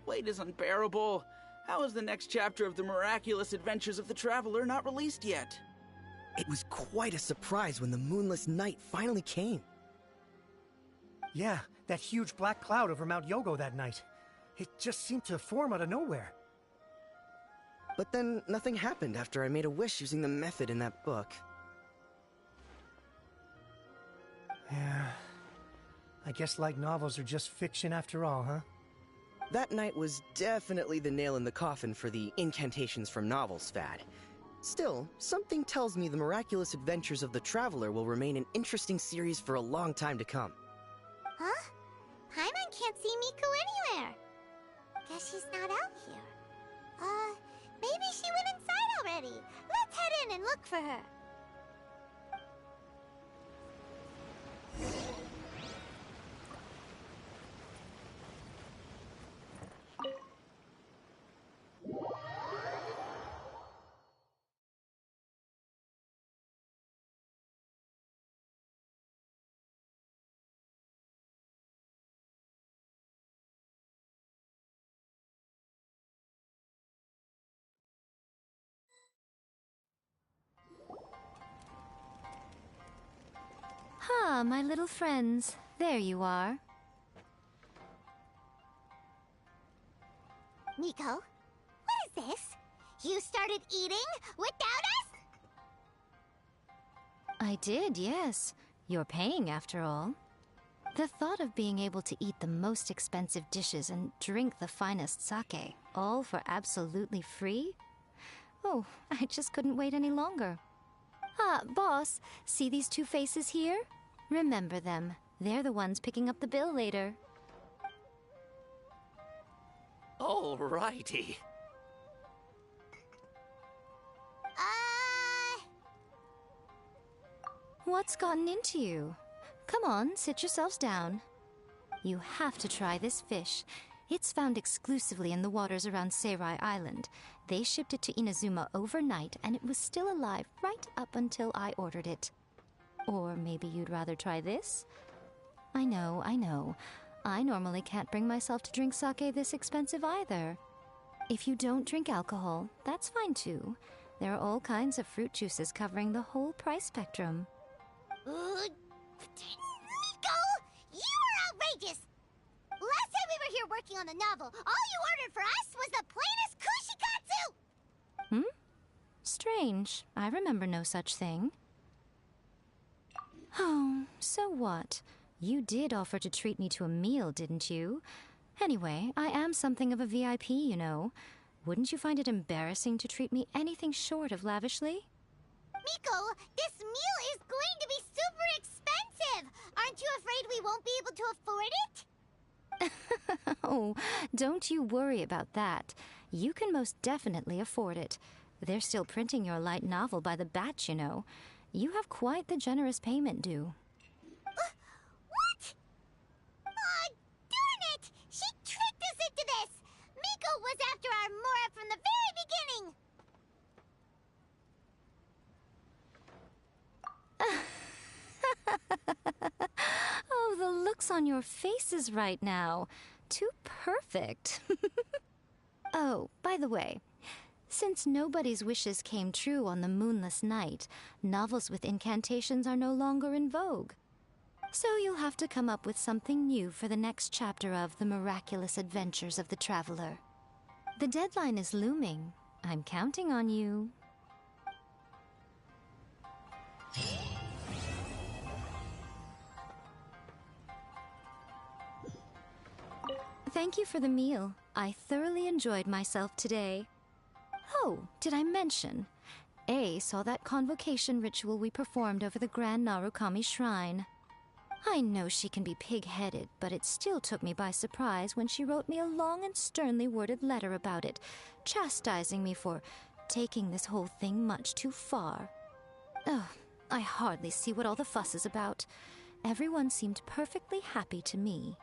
Wait is unbearable. How is the next chapter of the miraculous adventures of the Traveler not released yet? It was quite a surprise when the moonless night finally came. Yeah, that huge black cloud over Mount Yogo that night. It just seemed to form out of nowhere. But then nothing happened after I made a wish using the method in that book. Yeah. I guess light novels are just fiction after all, huh? That night was definitely the nail in the coffin for the incantations from novels fad. Still, something tells me the miraculous adventures of the Traveler will remain an interesting series for a long time to come. Huh? Paimon can't see Miko anywhere. Guess she's not out here. Maybe she went for her. Ah, my little friends. There you are. Miko, what is this? You started eating without us? I did, yes. You're paying after all. The thought of being able to eat the most expensive dishes and drink the finest sake, all for absolutely free? Oh, I just couldn't wait any longer. Ah, boss, see these two faces here? Remember them. They're the ones picking up the bill later. Alrighty. What's gotten into you? Come on, sit yourselves down. You have to try this fish. It's found exclusively in the waters around Seirai Island. They shipped it to Inazuma overnight, and it was still alive right up until I ordered it. Or maybe you'd rather try this? I know, I know. I normally can't bring myself to drink sake this expensive either. If you don't drink alcohol, that's fine too. There are all kinds of fruit juices covering the whole price spectrum. Miko! You are outrageous! Last time we were here working on the novel, all you ordered for us was the plainest kushikatsu! Strange. I remember no such thing. Oh, so what? You did offer to treat me to a meal, didn't you? Anyway, I am something of a VIP, you know. Wouldn't you find it embarrassing to treat me anything short of lavishly? Miko, this meal is going to be super expensive! Aren't you afraid we won't be able to afford it? Oh, don't you worry about that. You can most definitely afford it. They're still printing your light novel by the batch, you know. You have quite the generous payment due. What? Aw, darn it! She tricked us into this! Miko was after our Mora from the very beginning! Oh, the looks on your faces right now. Too perfect. Oh, by the way, since nobody's wishes came true on the moonless night, novels with incantations are no longer in vogue. So you'll have to come up with something new for the next chapter of The Miraculous Adventures of the Traveler. The deadline is looming. I'm counting on you. Thank you for the meal. I thoroughly enjoyed myself today. Oh, did I mention? A saw that convocation ritual we performed over the Grand Narukami Shrine. I know she can be pig-headed, but it still took me by surprise when she wrote me a long and sternly worded letter about it, chastising me for taking this whole thing much too far. Oh, I hardly see what all the fuss is about. Everyone seemed perfectly happy to me.